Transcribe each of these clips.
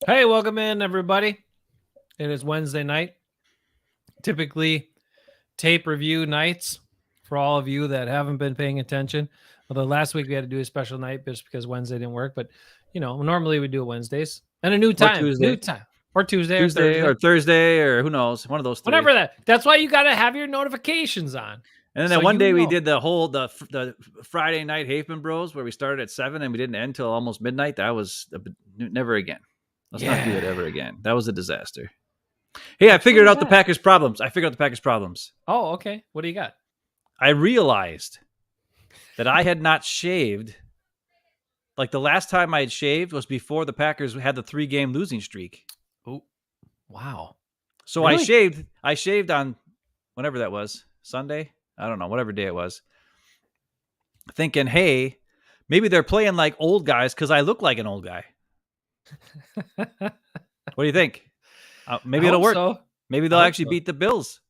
Hey, welcome in, everybody. It is Wednesday night. Typically, tape review nights for all of you that haven't been paying attention. Although last week we had to do a special night just because Wednesday didn't work. But, normally we do it Wednesdays. And a new Or time. Tuesday. New time. Or Tuesday or Thursday or who knows, one of those three. Whatever that. That's why you got to have your notifications on. And then that one day we did the Friday night Hafeman Bros where we started at 7 and we didn't end till almost midnight. That was never again. Let's not do it ever again. That was a disaster. Hey, I figured out the Packers' problems. Oh, okay. What do you got? I realized that I had not shaved. Like the last time I had shaved was before the Packers had the 3-game losing streak. Oh, wow. So really? I shaved on whenever that was, Sunday. I don't know, whatever day it was. Thinking, hey, maybe they're playing like old guys because I look like an old guy. What do you think? Maybe it'll work. So. Maybe they'll actually beat the Bills.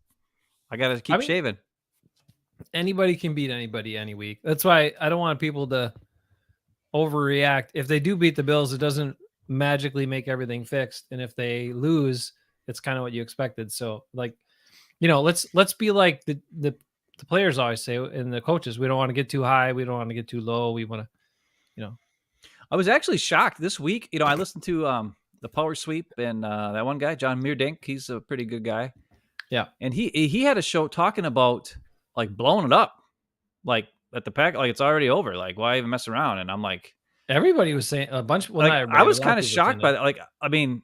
I got to keep shaving. Anybody can beat anybody any week. That's why I don't want people to overreact. If they do beat the Bills, it doesn't magically make everything fixed. And if they lose, it's kind of what you expected. So, let's be like the players always say, and the coaches. We don't want to get too high. We don't want to get too low. We want to, I was actually shocked this week. I listened to the Power Sweep and that one guy, John Meerdink. He's a pretty good guy. Yeah, and he had a show talking about like blowing it up, like at the Pack, like it's already over. Like why even mess around? And I'm like, everybody was saying a bunch. Well, like, not everybody, I was kind of shocked by that. Like, I mean,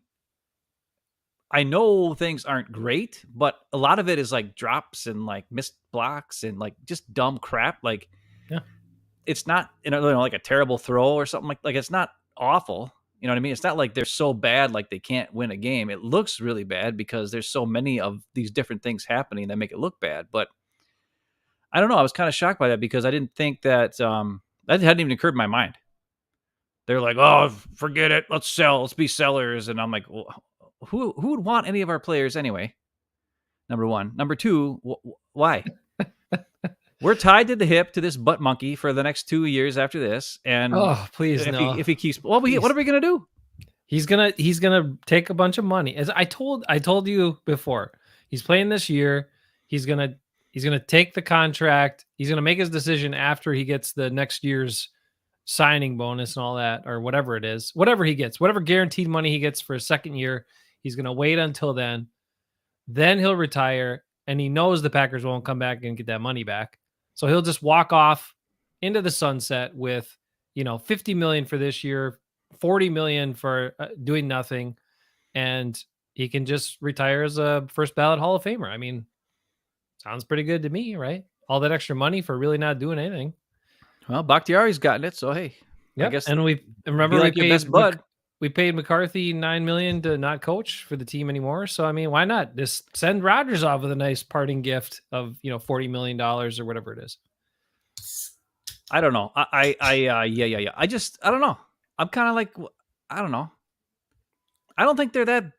I know things aren't great, but a lot of it is like drops and like missed blocks and like just dumb crap. Like, yeah, it's not like a terrible throw or something like it's not awful. You know what I mean? It's not like they're so bad like they can't win a game. It looks really bad because there's so many of these different things happening that make it look bad. But I don't know. I was kind of shocked by that because I didn't think that that hadn't even occurred in my mind. They're like, oh, forget it. Let's sell. Let's be sellers. And I'm like, well, who would want any of our players anyway? Number one. Number two, why? We're tied to the hip to this butt monkey for the next 2 years after this. And please, if he keeps, what are we gonna do? He's gonna take a bunch of money. As I told you before, he's playing this year. He's gonna take the contract. He's gonna make his decision after he gets the next year's signing bonus and all that, or whatever it is, whatever he gets, whatever guaranteed money he gets for a second year. He's gonna wait until then. Then he'll retire, and he knows the Packers won't come back and get that money back. So he'll just walk off into the sunset with, $50 million for this year, $40 million for doing nothing, and he can just retire as a first ballot Hall of Famer. I mean, sounds pretty good to me, right? All that extra money for really not doing anything. Well, Bakhtiari's gotten it, so hey, yeah. I guess. And we paid McCarthy $9 million to not coach for the team anymore. So I mean, why not just send Rodgers off with a nice parting gift of $40 million or whatever it is? I don't know. Yeah. I don't know. I'm kind of like, I don't know. I don't think they're that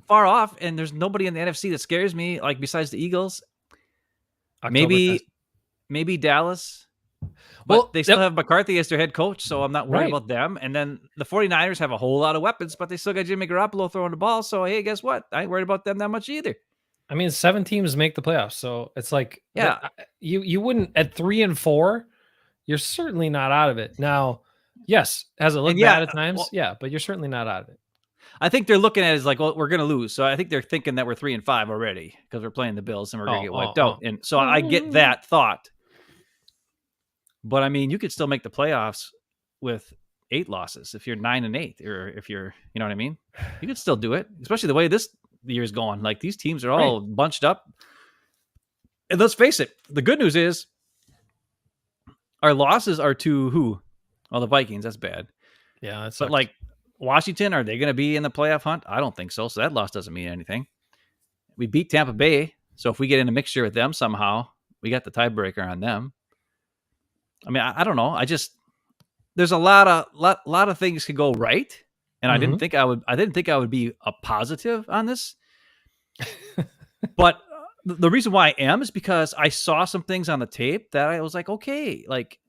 far off, and there's nobody in the NFC that scares me, like besides the Eagles. Maybe Dallas. But they still have McCarthy as their head coach, so I'm not worried about them. And then the 49ers have a whole lot of weapons, but they still got Jimmy Garoppolo throwing the ball. So, hey, guess what? I ain't worried about them that much either. I mean, 7 teams make the playoffs, so it's like, yeah, you wouldn't at 3 and 4. You're certainly not out of it. Now, yes, has it looked bad at times? But you're certainly not out of it. I think they're looking at it as like, well, we're going to lose. So I think they're thinking that we're 3 and 5 already because we're playing the Bills and we're going to get wiped out. And so I get that thought. But I mean, you could still make the playoffs with 8 losses if you're 9-8, or if you're, you know what I mean? You could still do it, especially the way this year's going. Like these teams are all bunched up. And let's face it, the good news is our losses are to who? Well, the Vikings. That's bad. Yeah, that's. But like Washington, are they going to be in the playoff hunt? I don't think so. So that loss doesn't mean anything. We beat Tampa Bay, so if we get in a mixture with them somehow, we got the tiebreaker on them. I mean, I don't know. There's a lot of things could go right, and I didn't think I would be a positive on this. But the reason why I am is because I saw some things on the tape that I was like, okay, like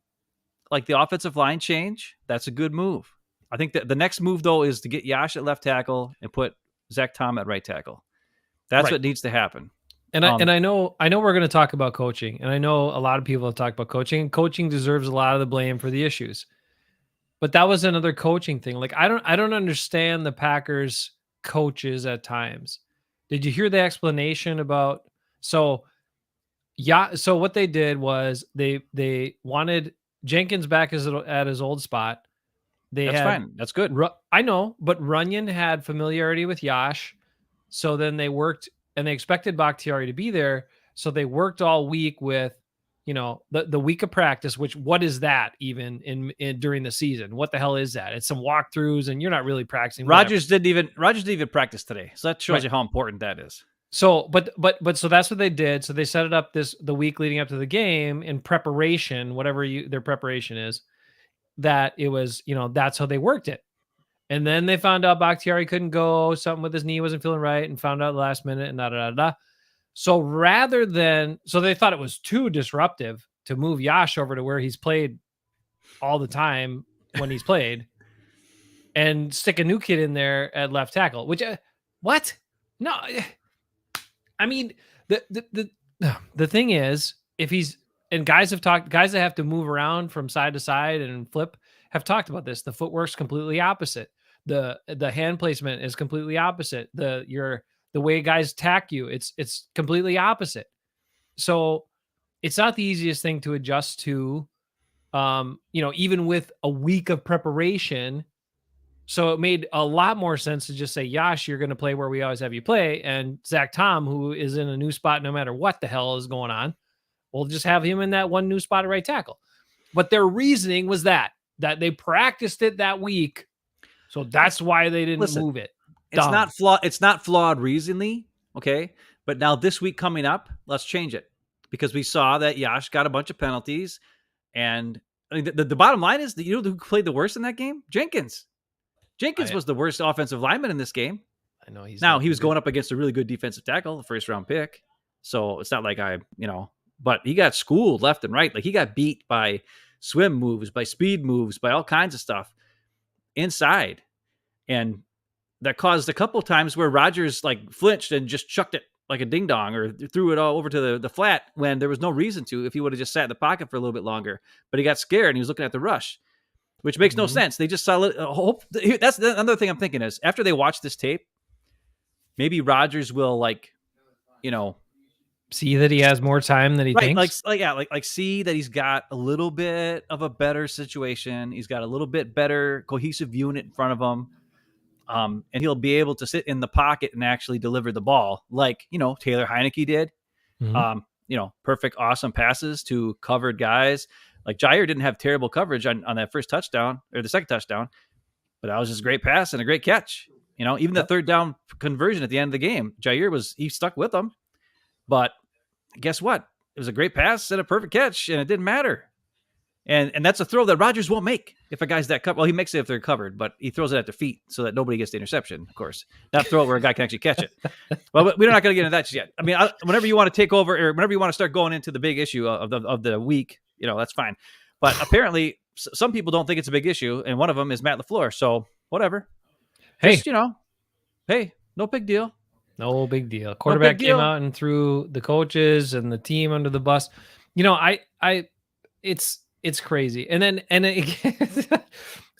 the offensive line change, that's a good move. I think that the next move though is to get Yash at left tackle and put Zach Tom at right tackle. That's Right. what needs to happen. And I know we're going to talk about coaching, and I know a lot of people have talked about coaching, and coaching deserves a lot of the blame for the issues. But that was another coaching thing. Like I don't understand the Packers coaches at times. Did you hear the explanation about so yeah, so what they did was they wanted Jenkins back at his old spot. They That's had fine. That's good. I know, but Runyon had familiarity with Yash. So then they worked and they expected Bakhtiari to be there. So they worked all week with, the week of practice, which what is that even in during the season? What the hell is that? It's some walkthroughs and you're not really practicing. Whatever. Rogers didn't even practice today. So that shows Right. you how important that is. So, but so that's what they did. So they set it up the week leading up to the game in preparation, whatever their preparation is, that it was, that's how they worked it. And then they found out Bakhtiari couldn't go, something with his knee wasn't feeling right, and found out last minute and da da da da. So so they thought it was too disruptive to move Yash over to where he's played all the time when he's played and stick a new kid in there at left tackle, which, what? No, I mean, the thing is, if he's, and guys that have to move around from side to side and flip have talked about this. The footwork's completely opposite. The hand placement is completely opposite. The way guys tack you, it's completely opposite. So it's not the easiest thing to adjust to, even with a week of preparation. So it made a lot more sense to just say, Yash, you're going to play where we always have you play. And Zach Tom, who is in a new spot no matter what the hell is going on, we'll just have him in that one new spot at right tackle. But their reasoning was that they practiced it that week. So that's why they didn't move it. It's not flawed. It's not flawed reasonably. Okay. But now this week coming up, let's change it because we saw that Yash got a bunch of penalties. And I mean, the bottom line is that who played the worst in that game? Jenkins was the worst offensive lineman in this game. I know he was going up against a really good defensive tackle, the first round pick. So it's not like but he got schooled left and right. Like he got beat by swim moves, by speed moves, by all kinds of stuff inside. And that caused a couple of times where Rogers like flinched and just chucked it like a ding dong or threw it all over to the flat when there was no reason to if he would have just sat in the pocket for a little bit longer. But he got scared and he was looking at the rush, which makes no sense. They just saw hope. That's another thing I'm thinking is after they watch this tape, maybe Rogers will see that he has more time than he thinks. Like see that he's got a little bit of a better situation. He's got a little bit better cohesive unit in front of him. And he'll be able to sit in the pocket and actually deliver the ball like, Taylor Heineke did. Perfect, awesome passes to covered guys. Like Jair didn't have terrible coverage on that first touchdown or the second touchdown, but that was just a great pass and a great catch. Even the third down conversion at the end of the game, Jair he stuck with them. But guess what? It was a great pass and a perfect catch, and it didn't matter. And that's a throw that Rodgers won't make if a guy's that covered. Well, he makes it if they're covered, but he throws it at their feet so that nobody gets the interception, of course. Not throw it where a guy can actually catch it. Well, we're not going to get into that just yet. I mean, whenever you want to take over or whenever you want to start going into the big issue of the week, that's fine. But apparently some people don't think it's a big issue, and one of them is Matt LaFleur. So whatever. Hey. Just, hey, no big deal. No big deal. Quarterback came out and threw the coaches and the team under the bus. It's crazy. And then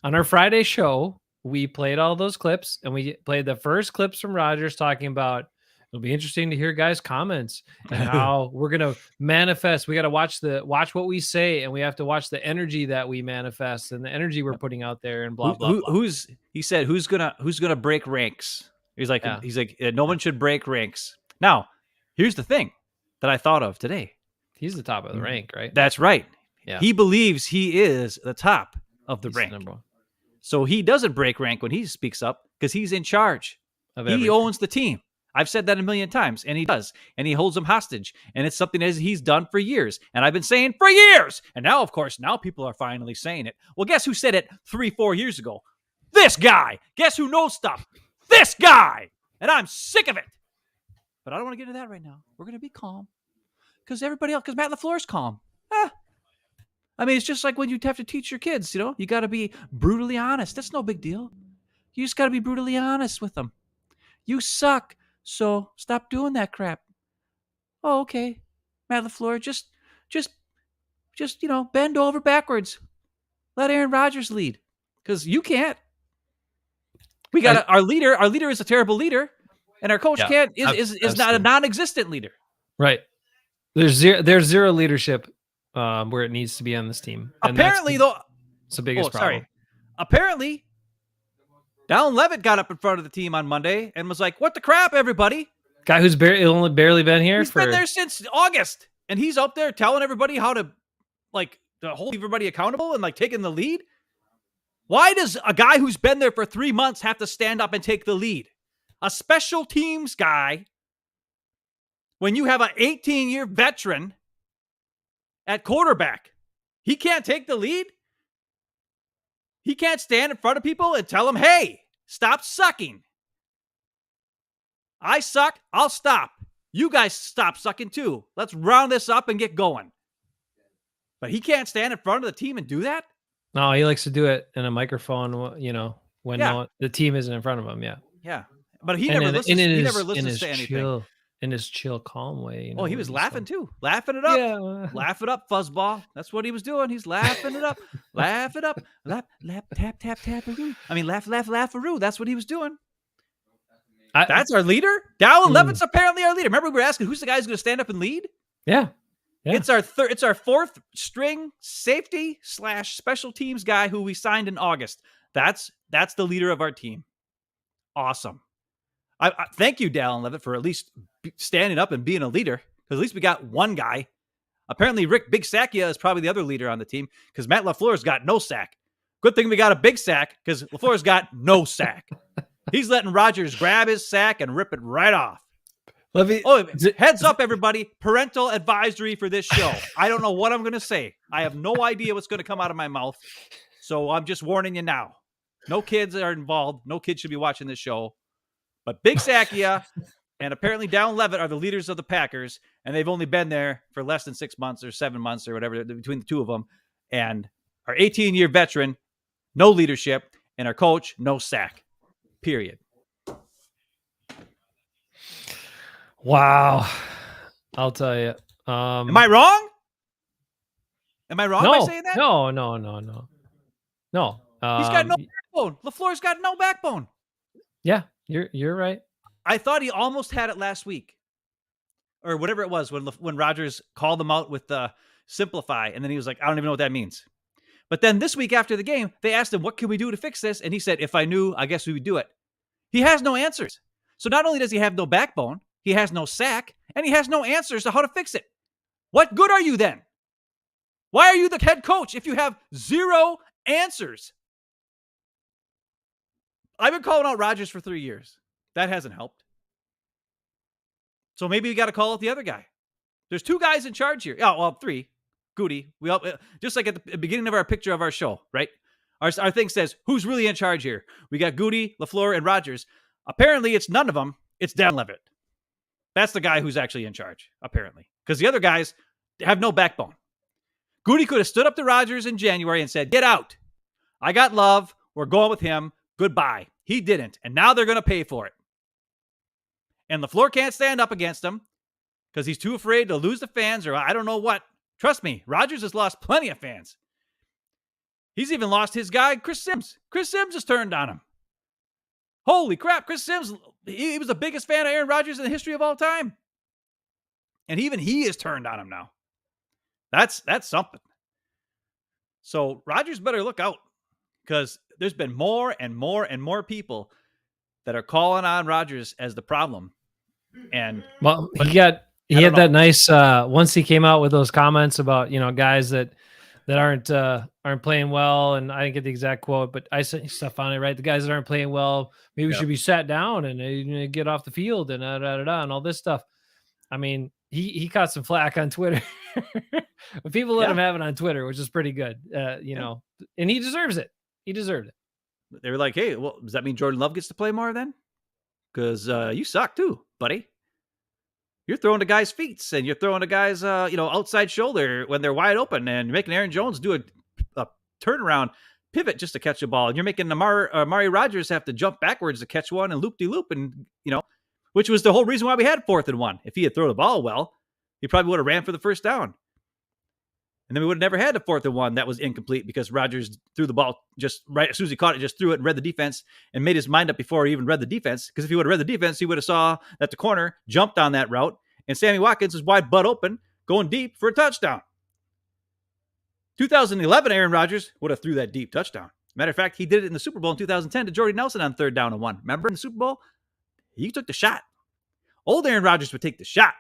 on our Friday show, we played all those clips and we played the first clips from Rogers talking about it'll be interesting to hear guys' comments and how we're going to manifest. We got to watch what we say, and we have to watch the energy that we manifest and the energy we're putting out there and blah, blah, blah. He said, who's gonna break ranks? He's like, no one should break ranks. Now, here's the thing that I thought of today. He's the top of the rank, right? That's right. Yeah. He believes he is the top of the rank. Number one. So he doesn't break rank when he speaks up because he's in charge. He owns the team. I've said that a million times, and he does. And he holds them hostage. And it's something that he's done for years. And I've been saying for years. And now, of course, people are finally saying it. Well, guess who said it 3-4 years ago? This guy. Guess who knows stuff? This guy. And I'm sick of it. But I don't want to get into that right now. We're going to be calm. Because Matt LaFleur's calm. I mean, it's just like when you have to teach your kids, you got to be brutally honest. That's no big deal. You just got to be brutally honest with them. You suck, so stop doing that crap. Oh, okay. Matt LaFleur, just, bend over backwards. Let Aaron Rodgers lead, because you can't. We got our leader. Our leader is a terrible leader, and our coach is not a non-existent leader. Right. There's zero leadership where it needs to be on this team. And apparently, it's the biggest problem. Sorry. Apparently, Dallin Levitt got up in front of the team on Monday and was like, "What the crap, everybody?" Guy who's only barely been here. He's been there since August, and he's up there telling everybody how to to hold everybody accountable and taking the lead. Why does a guy who's been there for 3 months have to stand up and take the lead? A special teams guy, when you have an 18-year veteran at quarterback, he can't take the lead? He can't stand in front of people and tell them, hey, stop sucking. I suck, I'll stop. You guys stop sucking too. Let's round this up and get going. But he can't stand in front of the team and do that? No, he likes to do it in a microphone, when the team isn't in front of him. Yeah. Yeah. But he never listens. He never listens to anything. In his chill, calm way. Oh, he was laughing too. Laughing it up. Yeah. Laugh it up, fuzzball. That's what he was doing. He's laughing it up. Laugh it up. Laugh, tap, tap, tap-a-roo. I mean, laugh, laugh-a-roo. That's what he was doing. That's our leader? Dallin Levitt's apparently our leader. Remember we were asking who's the guy who's going to stand up and lead? Yeah. It's our fourth string safety / special teams guy who we signed in August. That's the leader of our team. Awesome. I thank you, Dallin Levitt, for at least standing up and being a leader, because at least we got one guy. Apparently, Rick Big Sackia is probably the other leader on the team, because Matt LaFleur's got no sack. Good thing we got a big sack, because LaFleur's got no sack. He's letting Rodgers grab his sack and rip it right off. Heads up, everybody. Parental advisory for this show. I don't know what I'm going to say. I have no idea what's going to come out of my mouth. So I'm just warning you now. No kids are involved. No kids should be watching this show. But Big Sackia and apparently Dallin Levitt are the leaders of the Packers, and they've only been there for less than 6 months or 7 months or whatever between the two of them. And our 18-year veteran, no leadership, and our coach, no sack. Period. Wow. I'll tell you. Am I wrong? Am I wrong by saying that? No. He's got no backbone. LaFleur's got no backbone. Yeah, you're right. I thought he almost had it last week, or whatever it was when Rodgers called him out with the simplify, and then he was like, I don't even know what that means. But then this week after the game, they asked him, what can we do to fix this? And he said, if I knew, I guess we would do it. He has no answers. So not only does he have no backbone, he has no sack, and he has no answers to how to fix it. What good are you then? Why are you the head coach if you have zero answers? I've been calling out Rodgers for 3 years. That hasn't helped. So maybe we got to call out the other guy. There's 2 guys in charge here. Oh, well, 3. Goody. We all, just like at the beginning of our picture of our show, right? Our thing says, who's really in charge here? We got Goody, LaFleur, and Rodgers. Apparently, it's none of them. It's Dallin Levitt. That's the guy who's actually in charge, apparently. Because the other guys have no backbone. Goody could have stood up to Rodgers in January and said, get out. I got Love. We're going with him. Goodbye. He didn't. And now they're going to pay for it. And LaFleur can't stand up against him because he's too afraid to lose the fans or I don't know what. Trust me, Rodgers has lost plenty of fans. He's even lost his guy, Chris Sims. Chris Sims has turned on him. Holy crap, Chris Sims, he was the biggest fan of Aaron Rodgers in the history of all time. And even he is turned on him now. That's something. So Rodgers better look out because there's been more and more and more people that are calling on Rodgers as the problem. And he had that nice once he came out with those comments about guys that aren't playing well, and I didn't get the exact quote, but I sent stuff on it, right? The guys that aren't playing well maybe should be sat down and get off the field and and all this stuff. I mean, he caught some flack on Twitter. But people let him have it on Twitter, which is pretty good, and he deserves it. He deserved it. They were like, hey, well, does that mean Jordan Love gets to play more then? Because you suck too, buddy. You're throwing to guys' feet and you're throwing to guys, outside shoulder when they're wide open, and you're making Aaron Jones do a turnaround pivot just to catch a ball, and you're making Amari Rodgers have to jump backwards to catch one and loop-de-loop, and which was the whole reason why we had 4th and 1. If he had thrown the ball well, he probably would have ran for the first down. And then we would have never had a 4th and 1 that was incomplete because Rodgers threw the ball just right as soon as he caught it, just threw it and read the defense and made his mind up before he even read the defense. Because if he would have read the defense, he would have saw that the corner jumped on that route and Sammy Watkins was wide butt open, going deep for a touchdown. 2011, Aaron Rodgers would have threw that deep touchdown. Matter of fact, he did it in the Super Bowl in 2010 to Jordy Nelson on 3rd down and 1. Remember in the Super Bowl? He took the shot. Old Aaron Rodgers would take the shot.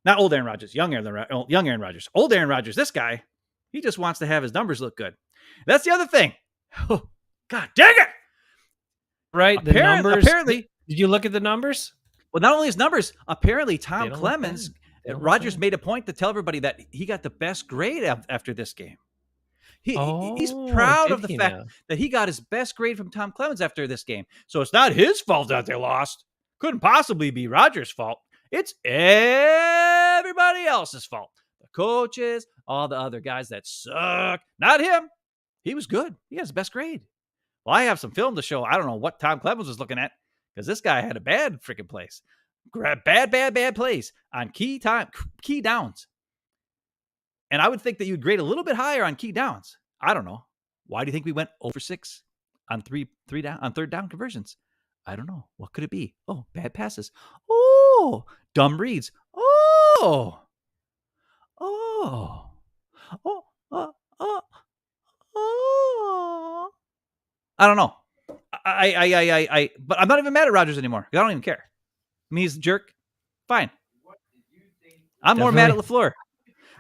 Not old Aaron Rodgers, young Aaron Rodgers. Old Aaron Rodgers, this guy, he just wants to have his numbers look good. That's the other thing. Oh, God dang it! Right, the numbers. Apparently, did you look at the numbers? Well, not only his numbers, apparently Tom Clemens, Rodgers made a point to tell everybody that he got the best grade after this game. He's proud of the fact that he got his best grade from Tom Clemens after this game. So it's not his fault that they lost. Couldn't possibly be Rodgers' fault. It's everybody else's fault. The coaches, all the other guys that suck. Not him. He was good. He has the best grade. Well, I have some film to show. I don't know what Tom Clemens was looking at because this guy had a bad freaking place. Bad plays on key downs. And I would think that you'd grade a little bit higher on key downs. I don't know. Why do you think we went over 6 on 3rd down conversions? I don't know. What could it be? Oh, bad passes. Oh, dumb reads. Oh. I don't know. But I'm not even mad at Rodgers anymore. I don't even care. I mean, he's a jerk. Fine. I'm more mad at LaFleur.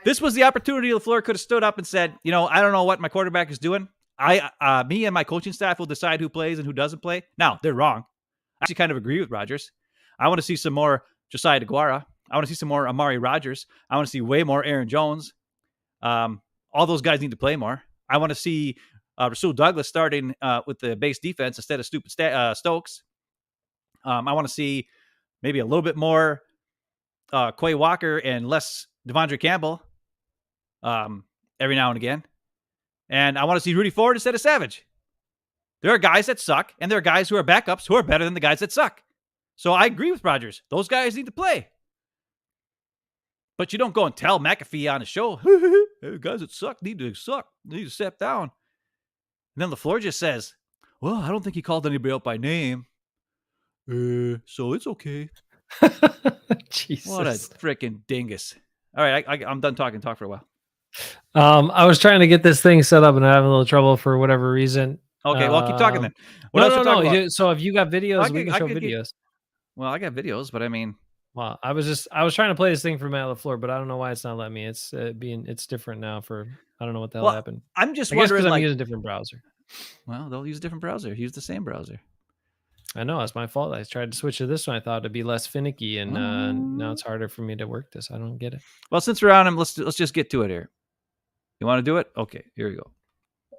This was the opportunity LaFleur could have stood up and said, I don't know what my quarterback is doing. Me and my coaching staff will decide who plays and who doesn't play. Now, they're wrong. I actually kind of agree with Rodgers. I want to see some more Josiah DeGuara. I want to see some more Amari Rodgers. I want to see way more Aaron Jones. All those guys need to play more. I want to see Rasul Douglas starting with the base defense instead of stupid Stokes. I want to see maybe a little bit more Quay Walker and less Devondre Campbell every now and again. And I want to see Rudy Ford instead of Savage. There are guys that suck, and there are guys who are backups who are better than the guys that suck. So I agree with Rodgers. Those guys need to play. But you don't go and tell McAfee on a show, hey, guys that suck need to step down. And then LaFleur just says, well, I don't think he called anybody out by name. So it's okay. Jesus. What a freaking dingus. All right, I'm done talking. Talk for a while. I was trying to get this thing set up and I'm having a little trouble for whatever reason. Okay, well, keep talking then. No. So if you got videos, we can show videos. Well, I got videos, but I mean, well, I was trying to play this thing for Matt LaFleur, but I don't know why it's not letting me. It's different now. I don't know what the hell happened. I'm just wondering, I'm using a different browser. Well, they'll use a different browser. Use the same browser. I know, that's my fault. I tried to switch to this one. I thought it'd be less finicky, and now it's harder for me to work this. I don't get it. Well, since we're on him, let's just get to it here. You want to do it? Okay, here we go.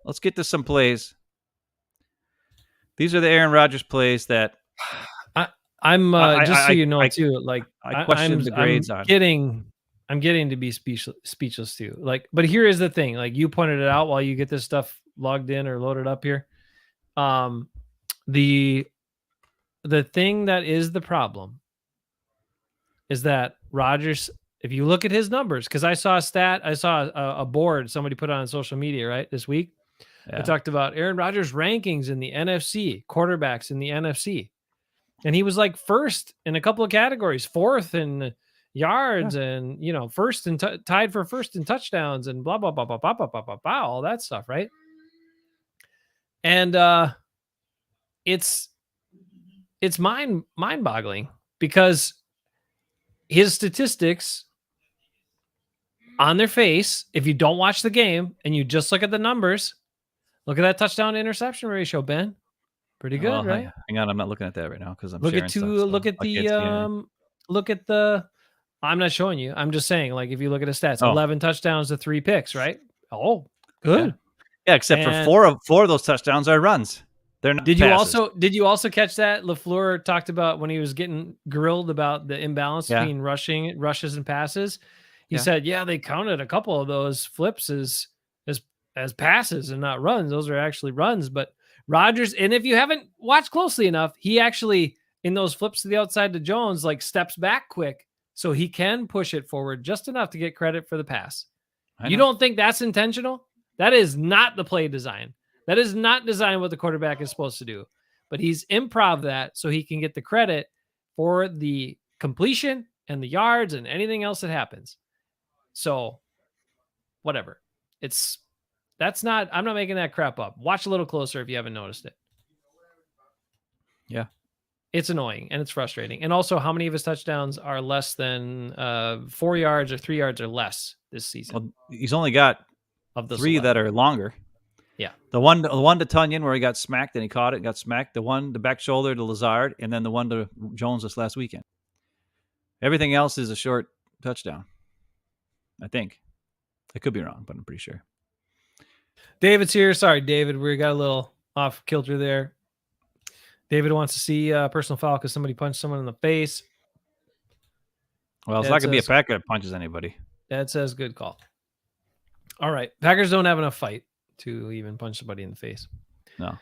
Let's get to some plays. These are the Aaron Rodgers plays that I'm just so you know too. Like I question the grades on. I'm getting to be speechless too. Like, but here is the thing. Like you pointed it out while you get this stuff logged in or loaded up here. The thing that is the problem is that Rodgers, if you look at his numbers, because I saw a board somebody put on social media right this week. Yeah. I talked about Aaron Rodgers' rankings in the NFC, quarterbacks in the NFC. And he was like first in a couple of categories, fourth in yards and, first and tied for first in touchdowns and blah, blah, blah, blah, blah, blah, blah, blah, blah, all that stuff. Right. And it's mind boggling because his statistics on their face, if you don't watch the game and you just look at the numbers, look at that touchdown to interception ratio, Ben. Pretty good, right? Hang on, I'm not looking at that right now because I'm look at the. I'm not showing you. I'm just saying, like, if you look at the stats, 11 touchdowns to 3 picks, right? Oh, good. Yeah, except for four of those touchdowns are runs. They're not Did passes. you also catch that LaFleur talked about when he was getting grilled about the imbalance Yeah. between rushes and passes? He Yeah. said, "Yeah, they counted a couple of those flips as as passes and not runs. Those are actually runs." But Rodgers, and if you haven't watched closely enough, he actually in those flips to the outside to Jones like steps back quick so he can push it forward just enough to get credit for the pass. I You know. don't think that's intentional? That is not the play design. That is not design what the quarterback is supposed to do. But he's improv that so he can get the credit for the completion and the yards and anything else that happens. So, whatever. It's that's not I'm not making that crap up. Watch a little closer if you haven't noticed it. Yeah. It's annoying and it's frustrating. And also, how many of his touchdowns are less than 4 yards or 3 yards or less this season Well, he's only got of those 3 11? that are longer. Yeah. The one to Tunyon where he got smacked and he caught it and got smacked. The back shoulder to Lazard, and then the one to Jones this last weekend. Everything else is a short touchdown. I think. I could be wrong, but I'm pretty sure. David's here. Sorry, David. We got a little off kilter there. David wants to see personal foul because somebody punched someone in the face. Well, it's not going to be a Packer that punches anybody. That says good call. All right. Packers don't have enough fight to even punch somebody in the face. No.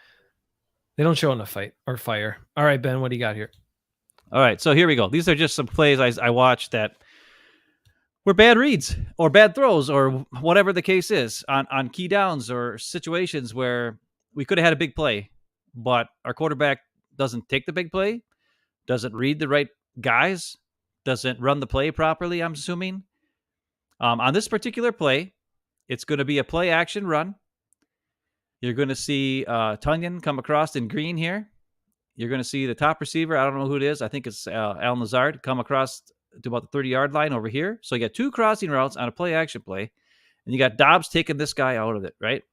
They don't show enough fight or fire. All right, Ben, what do you got here? All right, so here we go. These are just some plays I watched that were bad reads or bad throws or whatever the case is on key downs or situations where we could have had a big play, but our quarterback doesn't take the big play, doesn't read the right guys, doesn't run the play properly, I'm assuming. On this particular play, it's going to be a play action run. You're going to see Tunyon come across in green here. You're going to see the top receiver. I don't know who it is. I think it's Alan Lazard come across to about the 30-yard line over here. So you got 2 crossing routes on a play action play, and you got Dobbs taking this guy out of it, right?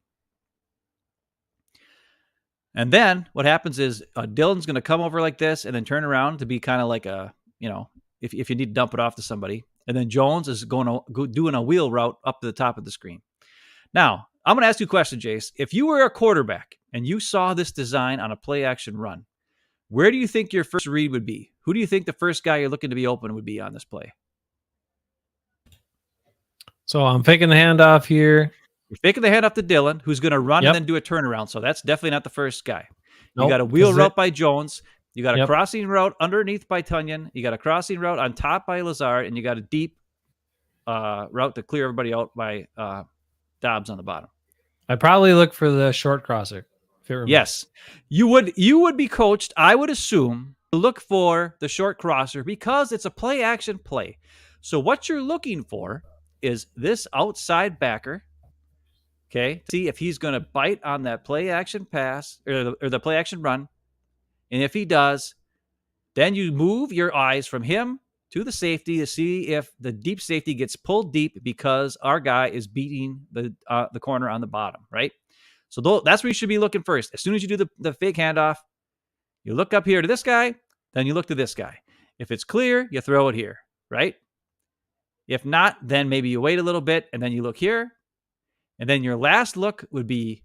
And then what happens is Dillon's going to come over like this and then turn around to be kind of like a, if you need to dump it off to somebody. And then Jones is going to doing a wheel route up to the top of the screen. Now, I'm going to ask you a question, Jace. If you were a quarterback and you saw this design on a play action run, where do you think your first read would be? Who do you think the first guy you're looking to be open would be on this play? So I'm faking the handoff here. You're faking the handoff to Dillon, who's going to run and then do a turnaround. So that's definitely not the first guy. You got a wheel route by Jones. You got a crossing route underneath by Tunyon. You got a crossing route on top by Lazard, and you got a deep route to clear everybody out by Dobbs on the bottom. I'd probably look for the short crosser. Yes, you would be coached, I would assume, to look for the short crosser because it's a play action play. So what you're looking for is this outside backer. Okay, see if he's going to bite on that play action pass or the play action run, and if he does, then you move your eyes from him to the safety to see if the deep safety gets pulled deep because our guy is beating the corner on the bottom, right? So that's where you should be looking first. As soon as you do the fake handoff, you look up here to this guy, then you look to this guy. If it's clear, you throw it here, right? If not, then maybe you wait a little bit and then you look here. And then your last look would be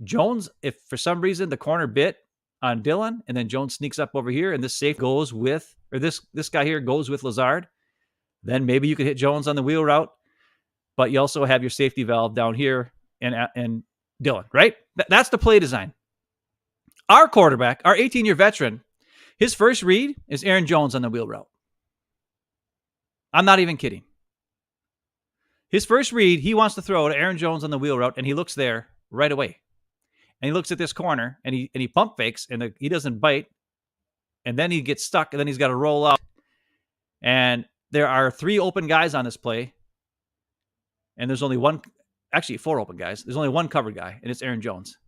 Jones. If for some reason the corner bit on Dillon and then Jones sneaks up over here and this safe goes with, or this guy here goes with Lazard, then maybe you could hit Jones on the wheel route, but you also have your safety valve down here and Dillon, right? That's the play design. Our quarterback, our 18-year veteran, his first read is Aaron Jones on the wheel route. I'm not even kidding. His first read, he wants to throw to Aaron Jones on the wheel route, and he looks there right away. And he looks at this corner, and he pump fakes, and he doesn't bite. And then he gets stuck, and then he's got to roll out. And there are 3 open guys on this play. And there's only 4 open guys. There's only 1 covered guy, and it's Aaron Jones.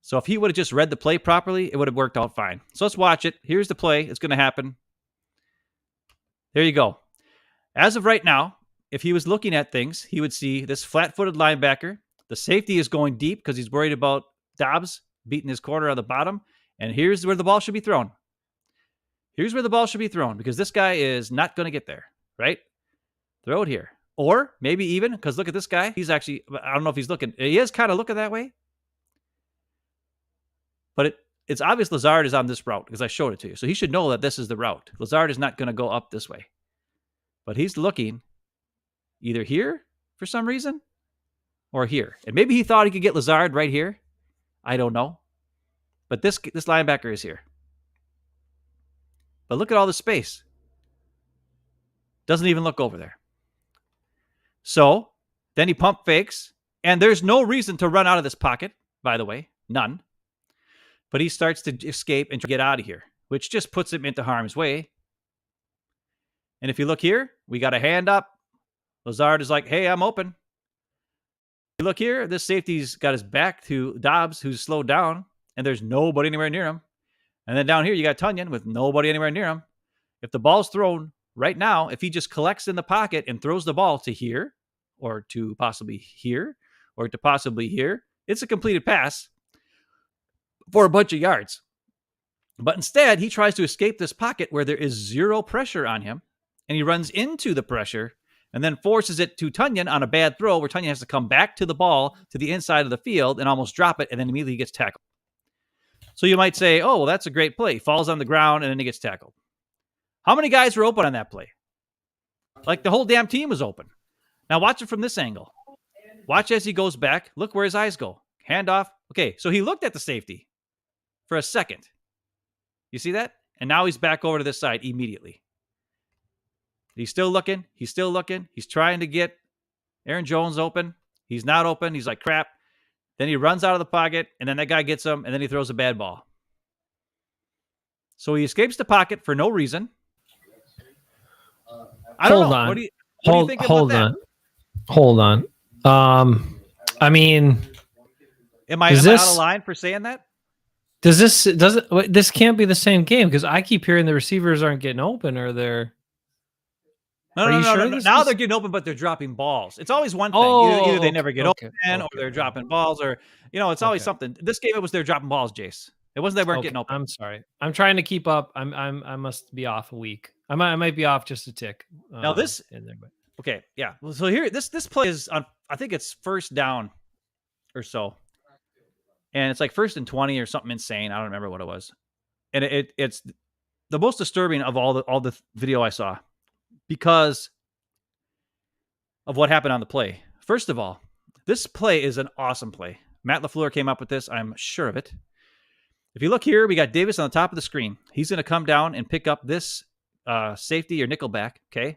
So if he would have just read the play properly, it would have worked out fine. So let's watch it. Here's the play. It's going to happen. There you go. As of right now, if he was looking at things, he would see this flat-footed linebacker. The safety is going deep because he's worried about Dobbs beating his corner on the bottom. And here's where the ball should be thrown. Here's where the ball should be thrown because this guy is not going to get there, right? Throw it here. Or maybe even, because look at this guy. He's actually, I don't know if he's looking. He is kind of looking that way. But it's obvious Lazard is on this route because I showed it to you. So he should know that this is the route. Lazard is not going to go up this way. But he's looking either here for some reason or here. And maybe he thought he could get Lazard right here. I don't know. But this linebacker is here. But look at all the space. Doesn't even look over there. So then he pump fakes. And there's no reason to run out of this pocket, by the way. None. But he starts to escape and get out of here, which just puts him into harm's way. And if you look here, we got a hand up. Lazard is like, hey, I'm open. You look here, this safety's got his back to Dobbs, who's slowed down, and there's nobody anywhere near him. And then down here, you got Tunyon with nobody anywhere near him. If the ball's thrown right now, if he just collects in the pocket and throws the ball to here, or to possibly here, or to possibly here, it's a completed pass for a bunch of yards. But instead, he tries to escape this pocket where there is zero pressure on him, and he runs into the pressure and then forces it to Tunyon on a bad throw where Tunyon has to come back to the ball to the inside of the field and almost drop it, and then immediately gets tackled. So you might say, oh, well, that's a great play. He falls on the ground, and then he gets tackled. How many guys were open on that play? Like the whole damn team was open. Now watch it from this angle. Watch as he goes back. Look where his eyes go. Handoff. Okay, so he looked at the safety for a second. You see that? And now he's back over to this side immediately. He's still looking. He's still looking. He's trying to get Aaron Jones open. He's not open. He's like, crap. Then he runs out of the pocket, and then that guy gets him, and then he throws a bad ball. So he escapes the pocket for no reason. I don't know. What do you think about that? Hold on. I mean, am I out of line for saying that? This can't be the same game because I keep hearing the receivers aren't getting open, or they're. No. Now they're getting open, but they're dropping balls. It's always one thing. Either they never get open, or they're dropping balls, or it's always something. This game, it was they're dropping balls, Jace. It wasn't they weren't getting open. I'm sorry. I'm trying to keep up. I must be off a week. I might be off just a tick. Now this in there, but okay, yeah. Well, so here this play is on. I think it's first down or so, and it's like 1st and 20 or something insane. I don't remember what it was, and it's the most disturbing of all the video I saw because of what happened on the play. First of all, this play is an awesome play. Matt LaFleur came up with this. I'm sure of it. If you look here, we got Davis on the top of the screen. He's going to come down and pick up this safety or nickel back, okay?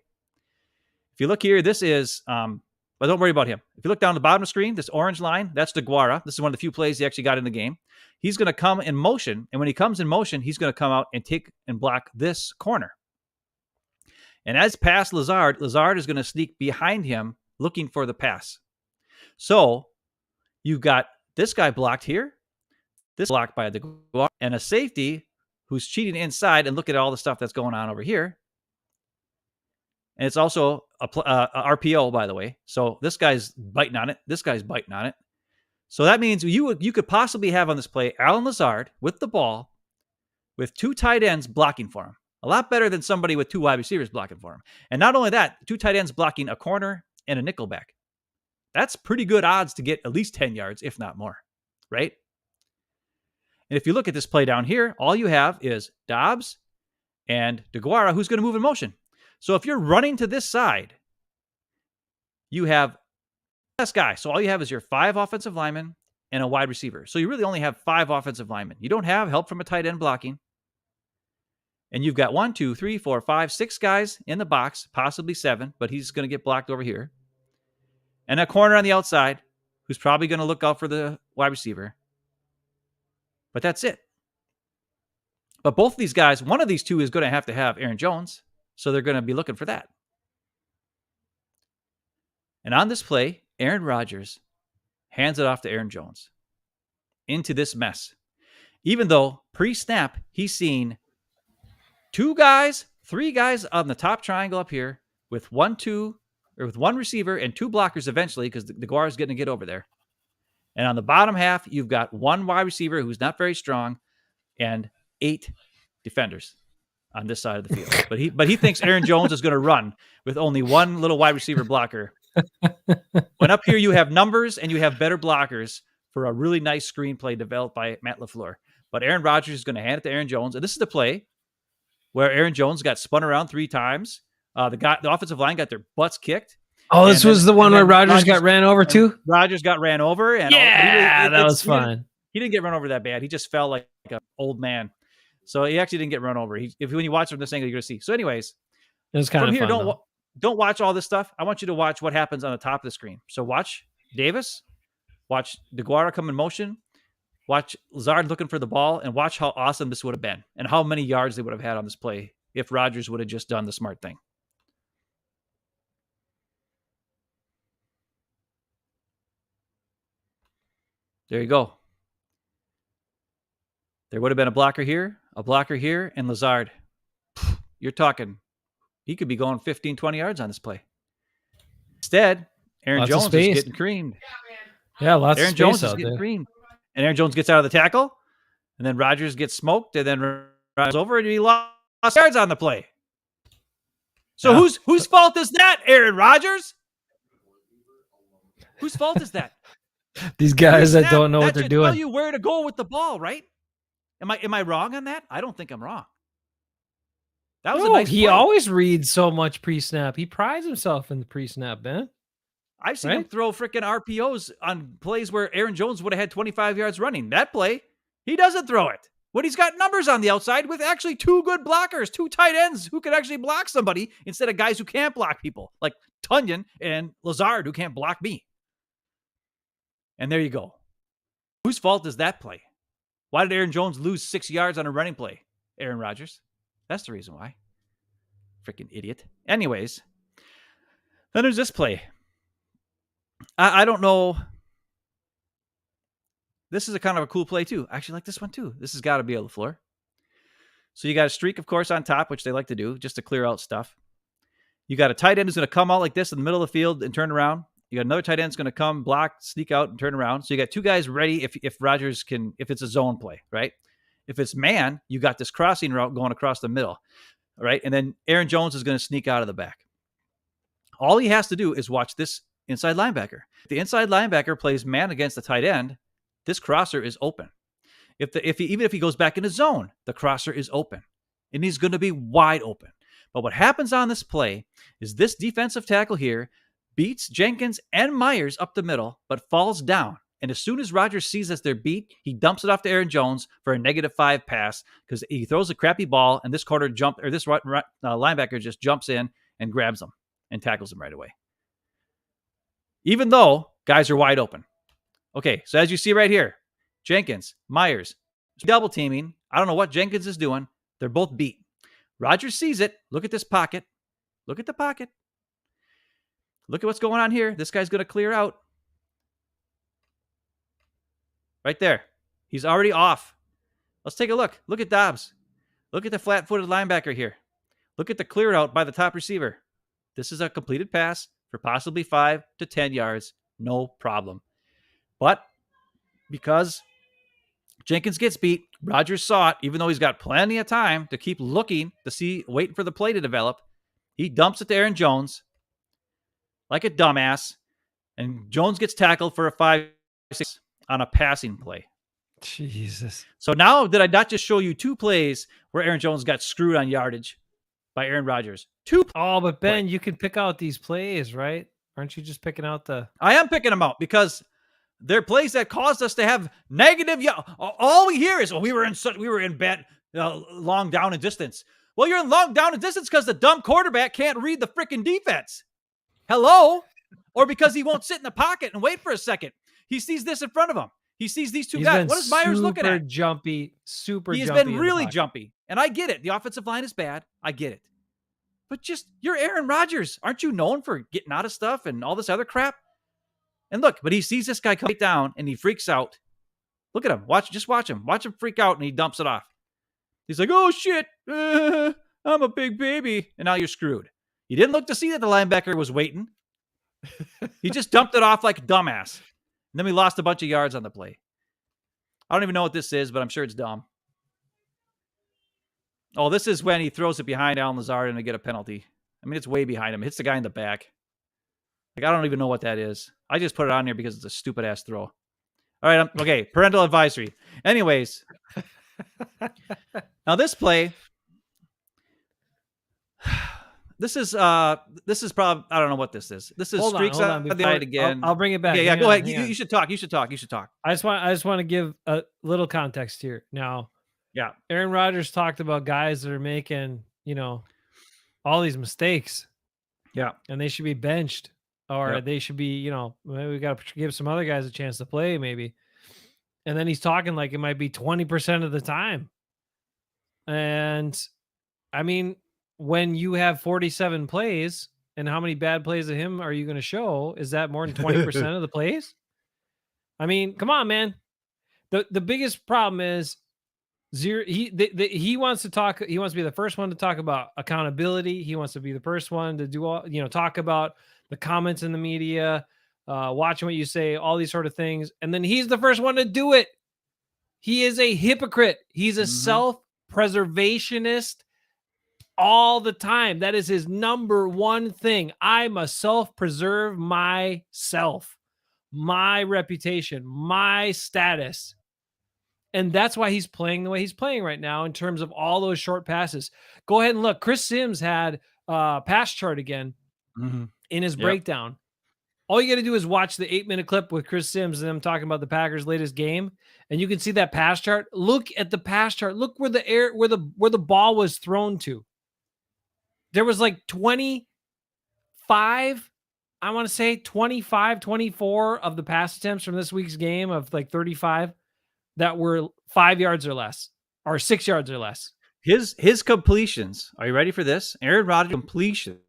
If you look here, this is, but don't worry about him. If you look down the bottom of the screen, this orange line, that's DeGuara. This is one of the few plays he actually got in the game. He's going to come in motion, and when he comes in motion, he's going to come out and take and block this corner. And as past Lazard is going to sneak behind him looking for the pass. So you've got this guy blocked here, this blocked by DeGuara, and a safety who's cheating inside, and look at all the stuff that's going on over here. And it's also a RPO, by the way. So this guy's biting on it. This guy's biting on it. So that means you could possibly have on this play Allen Lazard with the ball with 2 tight ends blocking for him. A lot better than somebody with 2 wide receivers blocking for him. And not only that, 2 tight ends blocking a corner and a nickel back. That's pretty good odds to get at least 10 yards, if not more, right? And if you look at this play down here, all you have is Dobbs and DeGuara, who's going to move in motion. So if you're running to this side, you have this guy. So all you have is your 5 offensive linemen and a wide receiver. So you really only have 5 offensive linemen. You don't have help from a tight end blocking. And you've got 1, 2, 3, 4, 5, 6 guys in the box, possibly 7, but he's going to get blocked over here. And a corner on the outside who's probably going to look out for the wide receiver. But that's it. But both of these guys, one of these 2 is going to have Aaron Jones. So they're going to be looking for that. And on this play, Aaron Rodgers hands it off to Aaron Jones into this mess. Even though pre-snap, he's seen 2 guys, 3 guys on the top triangle up here with 1 receiver and 2 blockers eventually because DeGuara is going to get over there. And on the bottom half, you've got 1 wide receiver who's not very strong and 8 defenders on this side of the field. But he thinks Aaron Jones is going to run with only 1 little wide receiver blocker. When up here you have numbers and you have better blockers for a really nice screenplay developed by Matt LaFleur. but Aaron Rodgers is going to hand it to Aaron Jones. And this is the play where Aaron Jones got spun around 3 times. The offensive line got their butts kicked. Oh, this was the one where Rodgers got ran over too? Rodgers got ran over. And yeah, that was fun. He didn't get run over that bad. He just fell like an old man. So he actually didn't get run over. When you watch from this angle, you're going to see. So anyways, it was kind of fun. Don't watch all this stuff. I want you to watch what happens on the top of the screen. So watch Davis, watch DeGuara come in motion, watch Lazard looking for the ball, and watch how awesome this would have been and how many yards they would have had on this play if Rodgers would have just done the smart thing. There you go. There would have been a blocker here, and Lazard. You're talking, he could be going 15, 20 yards on this play. Instead, Aaron Jones is getting creamed. Yeah, lots Aaron of space Jones out is getting there. creamed. And Aaron Jones gets out of the tackle, and then Rodgers gets smoked, and then Rodgers over, and he lost yards on the play. So whose fault is that, Aaron Rodgers? Whose fault is that? These guys that don't know what they're doing. Tell you where to go with the ball, right? Am I wrong on that? I don't think I'm wrong. That was a nice play. He always reads so much pre-snap. He prides himself in the pre-snap, man. I've seen him throw freaking RPOs on plays where Aaron Jones would have had 25 yards running. That play, he doesn't throw it. When he's got numbers on the outside with actually 2 good blockers, 2 tight ends who can actually block somebody instead of guys who can't block people, like Tunyon and Lazard who can't block me. And there you go. Whose fault is that play? Why did Aaron Jones lose 6 yards on a running play? Aaron Rodgers. That's the reason why. Freaking idiot. Anyways, then there's this play. I don't know. This is a kind of a cool play too. I actually like this one too. This has got to be on the floor. So you got a streak, of course, on top, which they like to do just to clear out stuff. You got a tight end who's going to come out like this in the middle of the field and turn around. You got another tight end who's going to come, block, sneak out, and turn around. So you got 2 guys ready if Rodgers can, if it's a zone play, right? If it's man, you got this crossing route going across the middle, right? And then Aaron Jones is going to sneak out of the back. All he has to do is watch this inside linebacker. If the inside linebacker plays man against the tight end, this crosser is open. Even if he goes back into zone, the crosser is open, and he's going to be wide open. But what happens on this play is this defensive tackle here beats Jenkins and Myers up the middle, but falls down. And as soon as Rodgers sees that they're beat, he dumps it off to Aaron Jones for a -5 pass because he throws a crappy ball, and this linebacker just jumps in and grabs him and tackles him right away. Even though guys are wide open. Okay, so as you see right here, Jenkins, Myers, double teaming. I don't know what Jenkins is doing. They're both beat. Rodgers sees it. Look at this pocket. Look at the pocket. Look at what's going on here. This guy's going to clear out. Right there. He's already off. Let's take a look. Look at Dobbs. Look at the flat-footed linebacker here. Look at the clear out by the top receiver. This is a completed pass for possibly 5 to 10 yards. No problem. But because Jenkins gets beat, Rodgers saw it, even though he's got plenty of time to keep looking to see, waiting for the play to develop. He dumps it to Aaron Jones like a dumbass, and Jones gets tackled for a 5-6 on a passing play. Jesus. So now did I not just show you 2 plays where Aaron Jones got screwed on yardage by Aaron Rodgers? 2. Oh, but Ben, you can pick out these plays, right? Aren't you just picking out the... I am picking them out because they're plays that caused us to have negative... All we hear is, we were in bad long down and distance. Well, you're in long down and distance because the dumb quarterback can't read the freaking defense. Hello? Or because he won't sit in the pocket and wait for a second. He sees this in front of him. He sees these 2 guys. What is Myers looking at? Super jumpy. He has been really jumpy. And I get it. The offensive line is bad. I get it. But you're Aaron Rodgers. Aren't you known for getting out of stuff and all this other crap? And look, but he sees this guy come down and he freaks out. Look at him. Just watch him. Watch him freak out and he dumps it off. He's like, oh shit, I'm a big baby. And now you're screwed. You didn't look to see that the linebacker was waiting. He just dumped it off like a dumbass. And then we lost a bunch of yards on the play. I don't even know what this is, but I'm sure it's dumb. Oh, this is when he throws it behind Allen Lazard and they get a penalty. I mean, it's way behind him. It hits the guy in the back. Like, I don't even know what that is. I just put it on here because it's a stupid-ass throw. All right, okay, parental advisory. Anyways, Now this play, this is probably, I don't know what this is. This is Hold streaks on. on the Before side again. I'll bring it back. Okay, yeah, Hang go on, ahead. hang You on. should talk. You should talk. You should talk. I just want to give a little context here. Now, Yeah. Aaron Rodgers talked about guys that are making, all these mistakes Yeah. and they should be benched or Yep. they should be, maybe we got to give some other guys a chance to play maybe. And then he's talking like it might be 20% of the time. And I mean, when you have 47 plays and how many bad plays of him are you going to show? Is that more than 20% of the plays? I mean, come on, man. The biggest problem is zero. He wants to talk. He wants to be the first one to talk about accountability. He wants to be the first one to do all, talk about the comments in the media, watching what you say, all these sort of things. And then he's the first one to do it. He is a hypocrite. He's a self-preservationist all the time. That is his number one thing. I must self-preserve myself, my reputation, my status. And that's why he's playing the way he's playing right now in terms of all those short passes. Go ahead and look. Chris Sims had a pass chart again in his breakdown. All you got to do is watch the 8-minute clip with Chris Sims and them talking about the Packers' latest game, and you can see that pass chart. Look at the pass chart. Look where the ball was thrown to. There was like 25, I want to say 25, 24 of the pass attempts from this week's game of like 35 that were 5 yards or less or 6 yards or less. His completions. Are you ready for this? Aaron Rodgers completions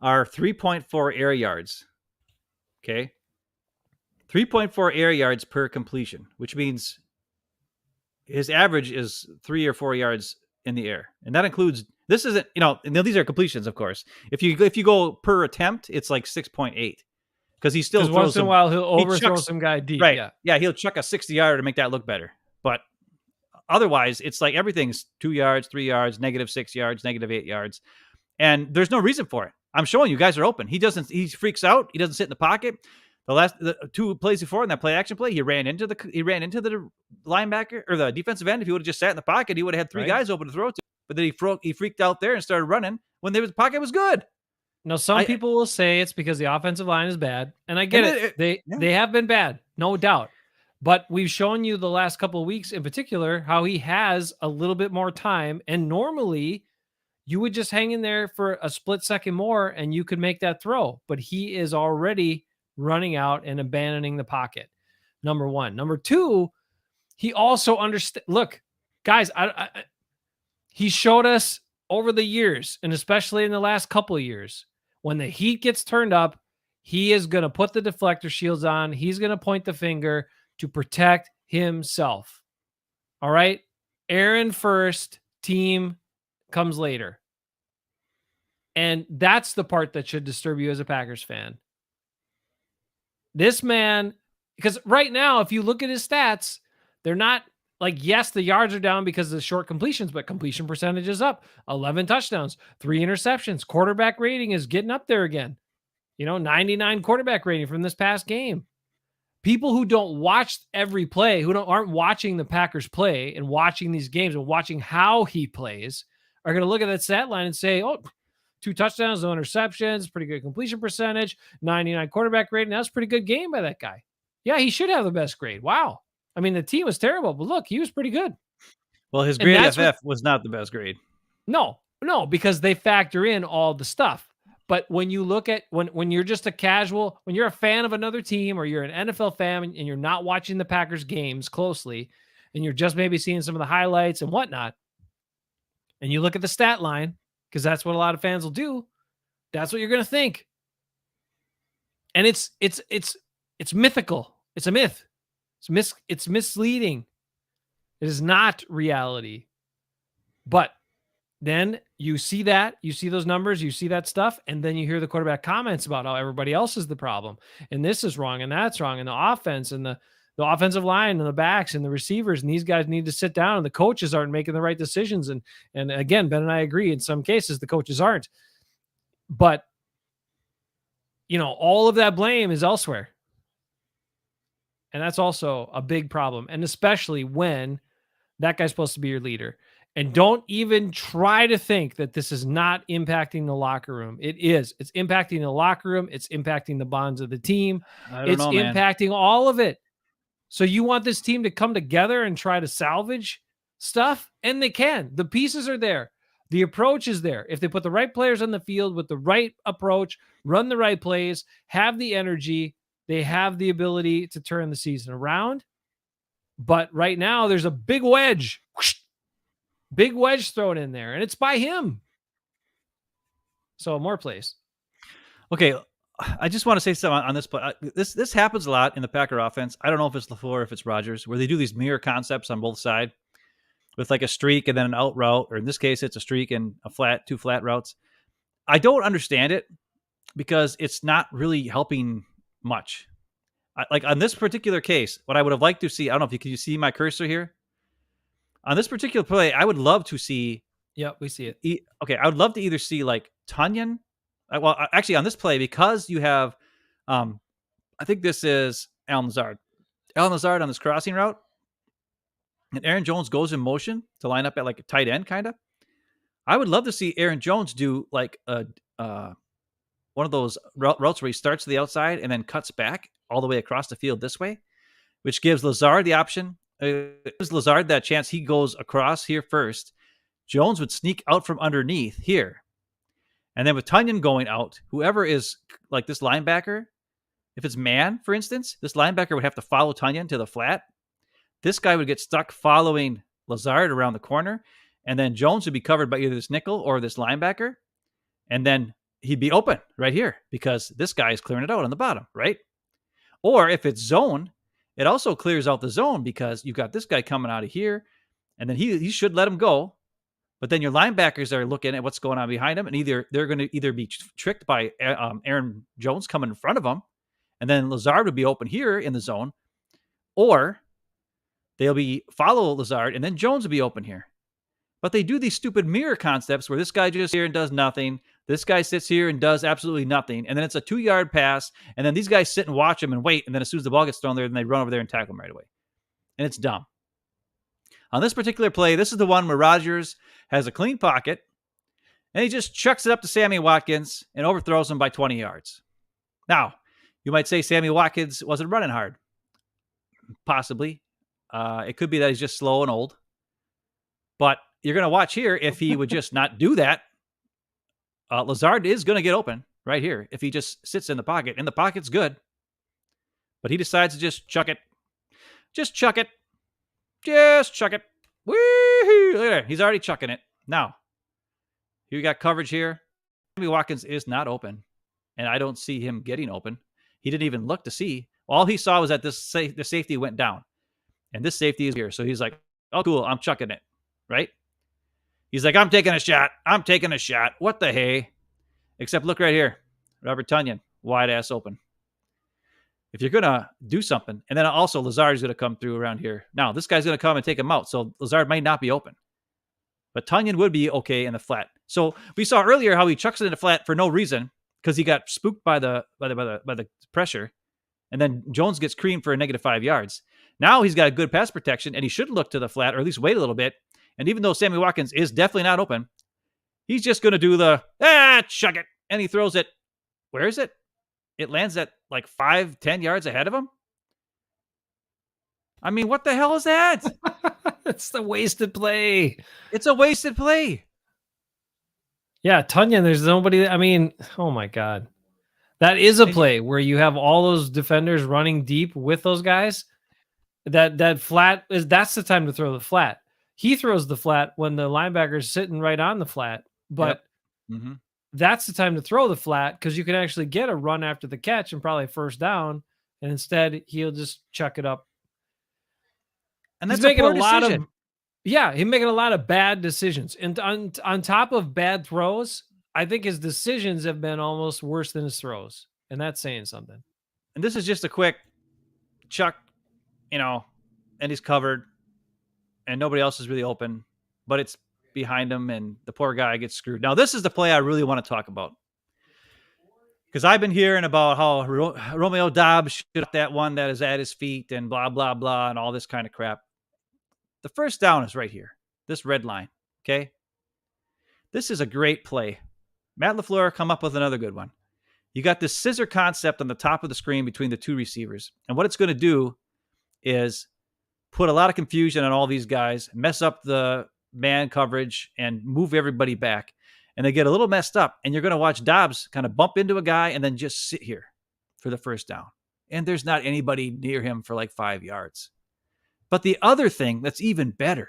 are 3.4 air yards. Okay. 3.4 air yards per completion, which means his average is 3 or 4 yards in the air. And that includes, this isn't, and these are completions, of course. If you go per attempt, it's like 6.8. Because he still throws once in a while he'll overthrow some guy deep. Right. Yeah. Yeah, he'll chuck a 60-yarder to make that look better. But otherwise, it's like everything's 2 yards, 3 yards, -6 yards, -8 yards. And there's no reason for it. I'm showing you guys are open. He freaks out. He doesn't sit in the pocket. The 2 plays before in that play action play, he ran into the linebacker or the defensive end. If he would have just sat in the pocket, he would have had 3 guys open to throw to. But then he freaked out there and started running when the pocket was good. Now, some people will say it's because the offensive line is bad, and I get it. They have been bad, no doubt. But we've shown you the last couple of weeks in particular how he has a little bit more time, and normally you would just hang in there for a split second more and you could make that throw. But he is already running out and abandoning the pocket. Number one. Number two, he also understands. Look, guys, he showed us over the years, and especially in the last couple of years, when the heat gets turned up, he is going to put the deflector shields on. He's going to point the finger to protect himself. All right? Aaron first, team comes later. And that's the part that should disturb you as a Packers fan. This man, because right now, if you look at his stats, they're not like, yes, the yards are down because of the short completions, but completion percentage is up. 11 touchdowns, 3 interceptions. Quarterback rating is getting up there again. 99 quarterback rating from this past game. People who don't watch every play, aren't watching the Packers play and watching these games and watching how he plays, are going to look at that stat line and say, oh, 2 touchdowns, no interceptions, pretty good completion percentage, 99 quarterback rating. That's a pretty good game by that guy. Yeah, he should have the best grade. Wow. I mean, the team was terrible, but look, he was pretty good. Well, his grade FF was not the best grade. No, because they factor in all the stuff. But when you look at when you're just a casual, when you're a fan of another team or you're an NFL fan and you're not watching the Packers games closely and you're just maybe seeing some of the highlights and whatnot, and you look at the stat line, because that's what a lot of fans will do, that's what you're going to think. And it's mythical. It's a myth. It's misleading. It is not reality. But then you see those numbers, you see that stuff, and then you hear the quarterback comments about how everybody else is the problem, and this is wrong, and that's wrong, and the offense, and the offensive line, and the backs, and the receivers, and these guys need to sit down, and the coaches aren't making the right decisions, and again, Ben and I agree, in some cases the coaches aren't, but all of that blame is elsewhere, and that's also a big problem, and especially when that guy's supposed to be your leader. And don't even try to think that this is not impacting the locker room. It is. It's impacting the locker room. It's impacting the bonds of the team. I don't It's know, man. impacting all of it. So you want this team to come together and try to salvage stuff? And they can. The pieces are there. The approach is there. If they put the right players on the field with the right approach, run the right plays, have the energy, they have the ability to turn the season around. But right now, there's a big wedge thrown in there, and it's by him. So more plays. Okay, I just want to say something on this play. This happens a lot in the Packer offense. I don't know if it's LaFleur or if it's Rodgers, where they do these mirror concepts on both sides with like a streak and then an out route, or in this case, it's a streak and two flat routes. I don't understand it because it's not really helping much. Like on this particular case, what I would have liked to see, I don't know if can you see my cursor here? On this particular play, I would love to see. Yep, we see it. Okay, I would love to either see like Tunyon. Well, actually, on this play, because you have, I think this is Alan Lazard. Alan Lazard on this crossing route, and Aaron Jones goes in motion to line up at like a tight end, kind of. I would love to see Aaron Jones do like a one of those routes where he starts to the outside and then cuts back all the way across the field this way, which gives Lazard the option. Gives Lazard that chance. He goes across here first. Jones would sneak out from underneath here. And then with Tunyon going out, whoever is like this linebacker, if it's man, for instance, this linebacker would have to follow Tunyon to the flat. This guy would get stuck following Lazard around the corner. And then Jones would be covered by either this nickel or this linebacker. And then he'd be open right here because this guy is clearing it out on the bottom, right? Or if it's zone, it also clears out the zone because you've got this guy coming out of here. And then he should let him go. But then your linebackers are looking at what's going on behind them, and they're going to either be tricked by Aaron Jones coming in front of them, and then Lazard would be open here in the zone, or they'll be follow Lazard, and then Jones will be open here. But they do these stupid mirror concepts where this guy just here and does nothing, this guy sits here and does absolutely nothing, and then it's a 2-yard pass, and then these guys sit and watch him and wait, and then as soon as the ball gets thrown there, then they run over there and tackle him right away, and it's dumb. On this particular play, this is the one where Rodgers has a clean pocket, and he just chucks it up to Sammy Watkins and overthrows him by 20 yards. Now, you might say Sammy Watkins wasn't running hard. Possibly. It could be that he's just slow and old. But you're going to watch here, if he would just not do that, Lazard is going to get open right here if he just sits in the pocket. And the pocket's good. But he decides to just chuck it. Just chuck it. Just chuck it. Woo-hoo! Look at that. He's already chucking it. Now, you got coverage here. Sammy Watkins is not open, and I don't see him getting open. He didn't even look to see. All he saw was that the safety went down, and this safety is here. So he's like, oh, cool, I'm chucking it, right? He's like, I'm taking a shot. I'm taking a shot. What the hey? Except look right here. Robert Tunyon, wide ass open. If you're going to do something, and then also Lazard's going to come through around here. Now, this guy's going to come and take him out, so Lazard might not be open. But Tunyon would be okay in the flat. So we saw earlier how he chucks it in the flat for no reason because he got spooked by the pressure, and then Jones gets creamed for a -5 yards. Now he's got a good pass protection, and he should look to the flat or at least wait a little bit. And even though Sammy Watkins is definitely not open, he's just going to do the chuck it, and he throws it. Where is it? It lands at like 5-10 yards ahead of him. I mean, what the hell is that? It's the wasted play. It's a wasted play. Yeah, Tunyon, there's nobody. I mean, oh my God. That is a play where you have all those defenders running deep with those guys. That flat that's the time to throw the flat. He throws the flat when the linebacker's sitting right on the flat, but that's the time to throw the flat because you can actually get a run after the catch and probably first down. And instead, he'll just chuck it up. And that's making a lot of he's making a lot of bad decisions. And on top of bad throws, I think his decisions have been almost worse than his throws. And that's saying something. And this is just a quick chuck, and he's covered and nobody else is really open, but it's behind him and the poor guy gets screwed. Now, this is the play I really want to talk about. Because I've been hearing about how Romeo Doubs shot that one that is at his feet and blah, blah, blah, and all this kind of crap. The first down is right here, this red line. Okay. This is a great play. Matt LaFleur come up with another good one. You got this scissor concept on the top of the screen between the two receivers. And what it's going to do is put a lot of confusion on all these guys, mess up the man coverage, and move everybody back. And they get a little messed up. And you're going to watch Dobbs kind of bump into a guy and then just sit here for the first down. And there's not anybody near him for like 5 yards. But the other thing that's even better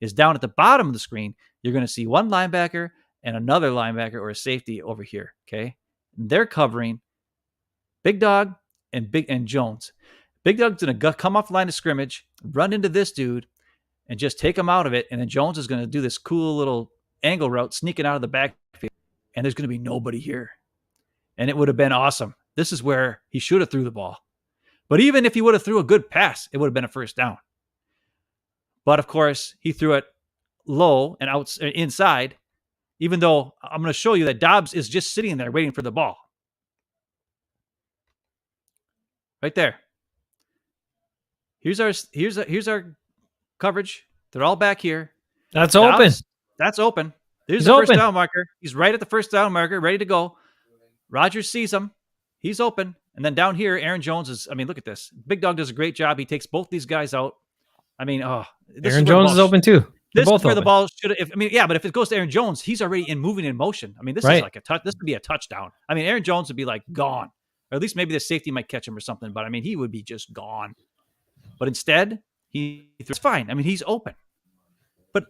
is down at the bottom of the screen, you're going to see one linebacker and another linebacker or a safety over here. Okay. They're covering Big Dog and Jones. Big Dog's going to come off the line of scrimmage, run into this dude, and just take him out of it. And then Jones is going to do this cool little angle route, sneaking out of the backfield. And there's going to be nobody here. And it would have been awesome. This is where he should have threw the ball. But even if he would have threw a good pass, it would have been a first down. But of course, he threw it low and inside, even though I'm going to show you that Dobbs is just sitting there waiting for the ball. Right there. Here's our coverage. They're all back here. That's Dobbs, open. That's open. There's the first down marker. He's right at the first down marker, ready to go. Rodgers sees him. He's open. And then down here, Aaron Jones is, look at this. Big Dog does a great job. He takes both these guys out. Aaron Jones is open too. This is where the ball should have, but if it goes to Aaron Jones, he's already moving in motion. This is like a touch. This would be a touchdown. Aaron Jones would be like gone. Or at least maybe the safety might catch him or something. But he would be just gone. But instead, it's fine. He's open. But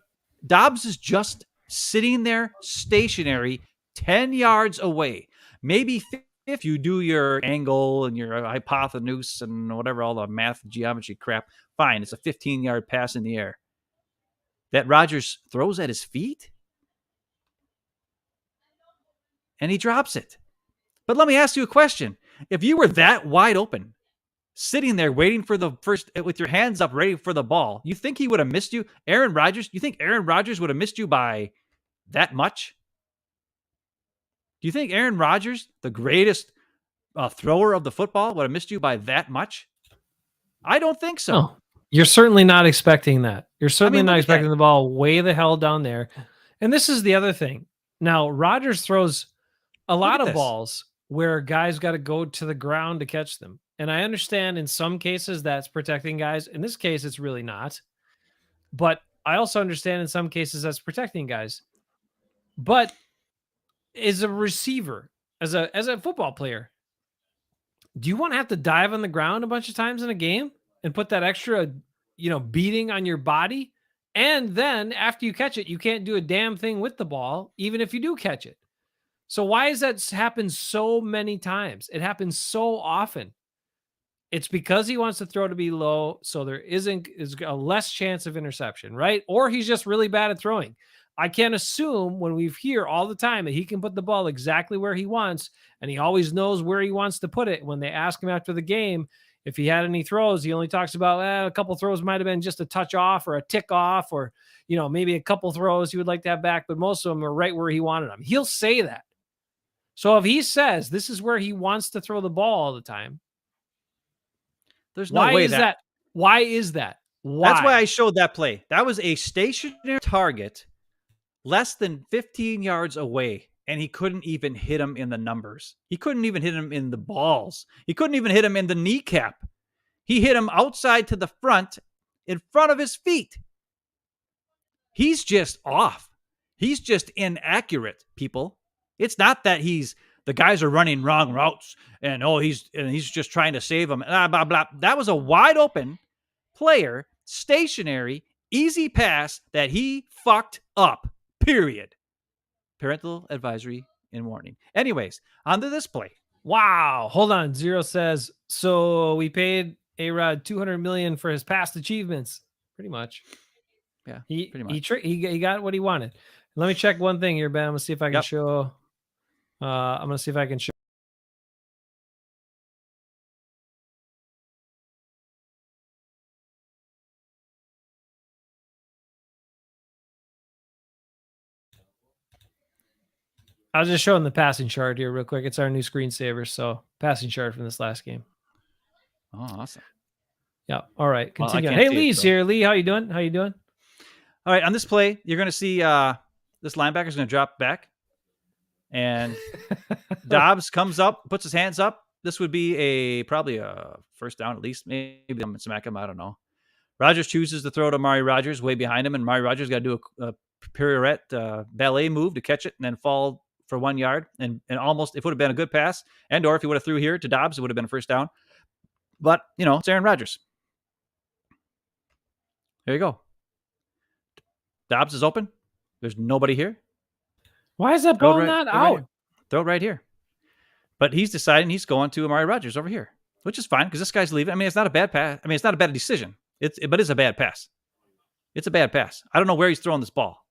Dobbs is just sitting there stationary 10 yards away. Maybe if you do your angle and your hypotenuse and whatever, all the math geometry crap, fine. It's a 15-yard pass in the air that Rodgers throws at his feet, and he drops it. But let me ask you a question. If you were that wide open, sitting there waiting for the first, with your hands up ready for the ball, you think he would have missed you? Aaron Rodgers, you think Aaron Rodgers would have missed you by that much? Do you think Aaron Rodgers, the greatest thrower of the football, would have missed you by that much? I don't think so. No, you're certainly not expecting that. You're certainly not expecting the ball way the hell down there. And this is the other thing. Now, Rodgers throws a lot of balls where guys got to go to the ground to catch them. And I understand in some cases that's protecting guys. In this case, it's really not. But I also understand in some cases that's protecting guys. But as a receiver, as a football player, do you want to have to dive on the ground a bunch of times in a game and put that extra, beating on your body? And then after you catch it, you can't do a damn thing with the ball, even if you do catch it. So why does that happen so many times? It happens so often. It's because he wants to throw to be low, so there is a less chance of interception, right? Or he's just really bad at throwing. I can't assume when we hear all the time that he can put the ball exactly where he wants, and he always knows where he wants to put it. When they ask him after the game if he had any throws, he only talks about a couple throws might have been just a touch off or a tick off, or maybe a couple throws he would like to have back, but most of them are right where he wanted them. He'll say that. So if he says this is where he wants to throw the ball all the time, there's no way that. Why is that? Why? That's why I showed that play. That was a stationary target less than 15 yards away, and he couldn't even hit him in the numbers. He couldn't even hit him in the balls. He couldn't even hit him in the kneecap. He hit him outside to the front, in front of his feet. He's just off. He's just inaccurate, people. It's not that the guys are running wrong routes and he's just trying to save them. Blah, blah, blah. That was a wide open player, stationary, easy pass that he fucked up. Period. Parental advisory and warning. Anyways, on to this play. Wow. Hold on. Zero says, so we paid A-Rod $200 million for his past achievements. Pretty much. Yeah, pretty much. He got what he wanted. Let me check one thing here, Ben. I'm going to see if I can show. I'm going to see if I can show. I was just showing the passing chart here real quick. It's our new screensaver. So passing chart from this last game. Oh, awesome. Yeah. All right. Well, I Continue. can't Hey, see it, Lee's so. here. Lee, how you doing? How you doing? All right, on this play, you're going to see this linebacker's going to drop back, and Dobbs comes up, puts his hands up. This would be probably a first down at least. Maybe I'm smack him. I don't know. Rodgers chooses to throw to Amari Rodgers way behind him, and Amari Rodgers got to do a pirouette ballet move to catch it and then fall for 1 yard. And almost, it would have been a good pass. And or if he would have threw here to Dobbs, it would have been a first down. But, it's Aaron Rodgers. There you go. Dobbs is open. There's nobody here. Why is that ball not out? Throw it right here. But he's deciding he's going to Amari Rodgers over here, which is fine because this guy's leaving. I mean, it's not a bad pass. I mean, it's not a bad decision. But it's a bad pass. It's a bad pass. I don't know where he's throwing this ball.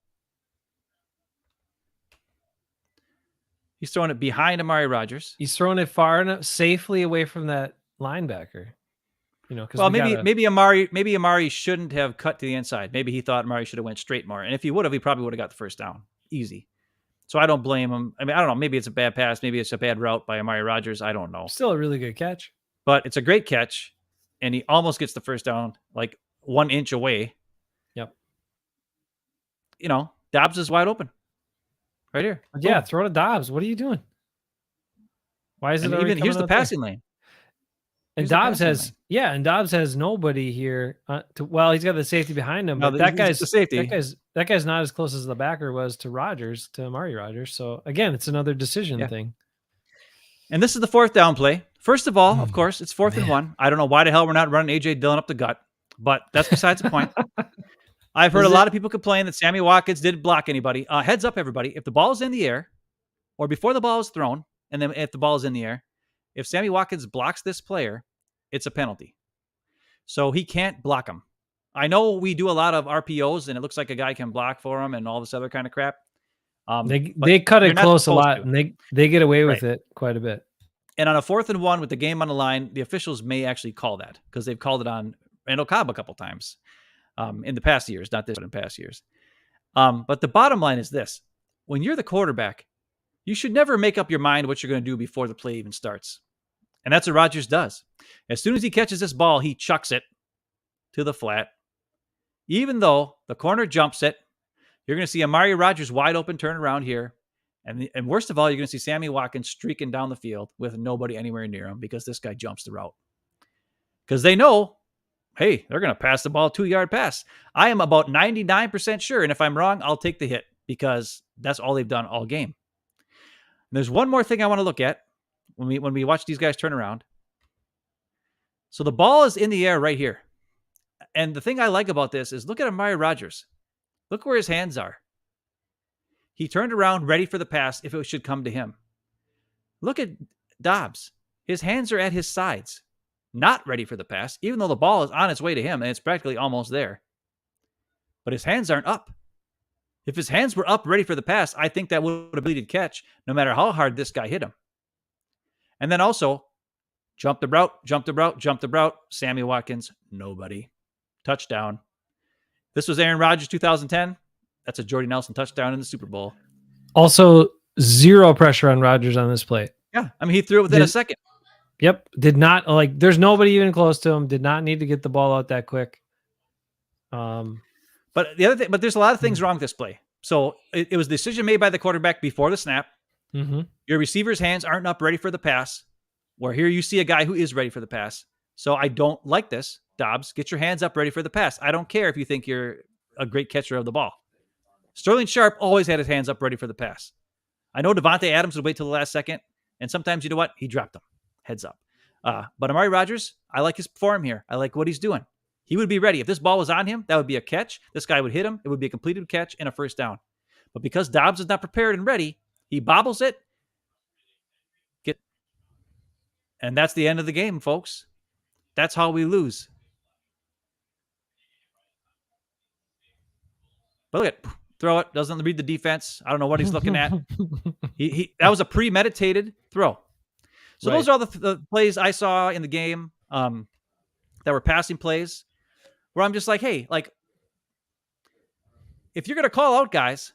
He's throwing it behind Amari Rodgers. He's throwing it far enough, safely away from that linebacker. Well, maybe Amari shouldn't have cut to the inside. Maybe he thought Amari should have went straight more. And if he would have, he probably would have got the first down. Easy. So I don't blame him. I mean, I don't know. Maybe it's a bad pass. Maybe it's a bad route by Amari Rodgers. I don't know. Still a really good catch. But it's a great catch. And he almost gets the first down, like 1 inch away. Yep. Dobbs is wide open. Right here. Yeah, throw to Dobbs. What are you doing? Why is it even here's the passing lane? And Dobbs has nobody here. He's got the safety behind him. But that guy's the safety. That guy's not as close as the backer was to Amari Rodgers. So again, it's another decision thing. And this is the fourth down play. First of all, of course, it's 4th and 1. I don't know why the hell we're not running AJ Dillon up the gut, but that's besides the point. I've heard a lot of people complain that Sammy Watkins didn't block anybody. Heads up, everybody. If the ball is in the air, or before the ball is thrown, and then if the ball is in the air, if Sammy Watkins blocks this player, it's a penalty. So he can't block him. I know we do a lot of RPOs, and it looks like a guy can block for him and all this other kind of crap. They cut it close a lot, and they get away with it quite a bit. And on a 4th and 1 with the game on the line, the officials may actually call that because they've called it on Randall Cobb a couple times in the past years, not this, but in past years. But the bottom line is this. When you're the quarterback, you should never make up your mind what you're going to do before the play even starts. And that's what Rodgers does. As soon as he catches this ball, he chucks it to the flat. Even though the corner jumps it, you're going to see Amari Rodgers wide open turn around here. And worst of all, you're going to see Sammy Watkins streaking down the field with nobody anywhere near him because this guy jumps the route. Because they know, hey, they're going to pass the ball 2-yard pass. I am about 99% sure. And if I'm wrong, I'll take the hit because that's all they've done all game. And there's one more thing I want to look at when we watch these guys turn around. So the ball is in the air right here. And the thing I like about this is look at Amari Rodgers. Look where his hands are. He turned around ready for the pass if it should come to him. Look at Dobbs. His hands are at his sides, not ready for the pass, even though the ball is on its way to him and it's practically almost there. But his hands aren't up. If his hands were up ready for the pass, I think that would have been a catch no matter how hard this guy hit him. And then also, jump the route. Sammy Watkins, nobody. Touchdown. This was Aaron Rodgers 2010. That's a Jordy Nelson touchdown in the Super Bowl. Also, zero pressure on Rodgers on this play. Yeah, I mean, he threw it within a second. Yep, did not there's nobody even close to him. Did not need to get the ball out that quick. But the other thing, there's a lot of things wrong with this play. So it was a decision made by the quarterback before the snap. Mm-hmm. Your receiver's hands aren't up ready for the pass. Where here you see a guy who is ready for the pass. So I don't like this. Dobbs, get your hands up ready for the pass. I don't care if you think you're a great catcher of the ball. Sterling Sharp always had his hands up ready for the pass. I know Devontae Adams would wait till the last second, and sometimes, you know what? He dropped them. Heads up. But Amari Rodgers, I like his form here. I like what he's doing. He would be ready. If this ball was on him, that would be a catch. This guy would hit him. It would be a completed catch and a first down. But because Dobbs is not prepared and ready, he bobbles it. And that's the end of the game, folks. That's how we lose. But look at throw it. Doesn't read the defense. I don't know what he's looking at. That was a premeditated throw. So those are all the plays I saw in the game that were passing plays where I'm just like, hey, if you're going to call out guys,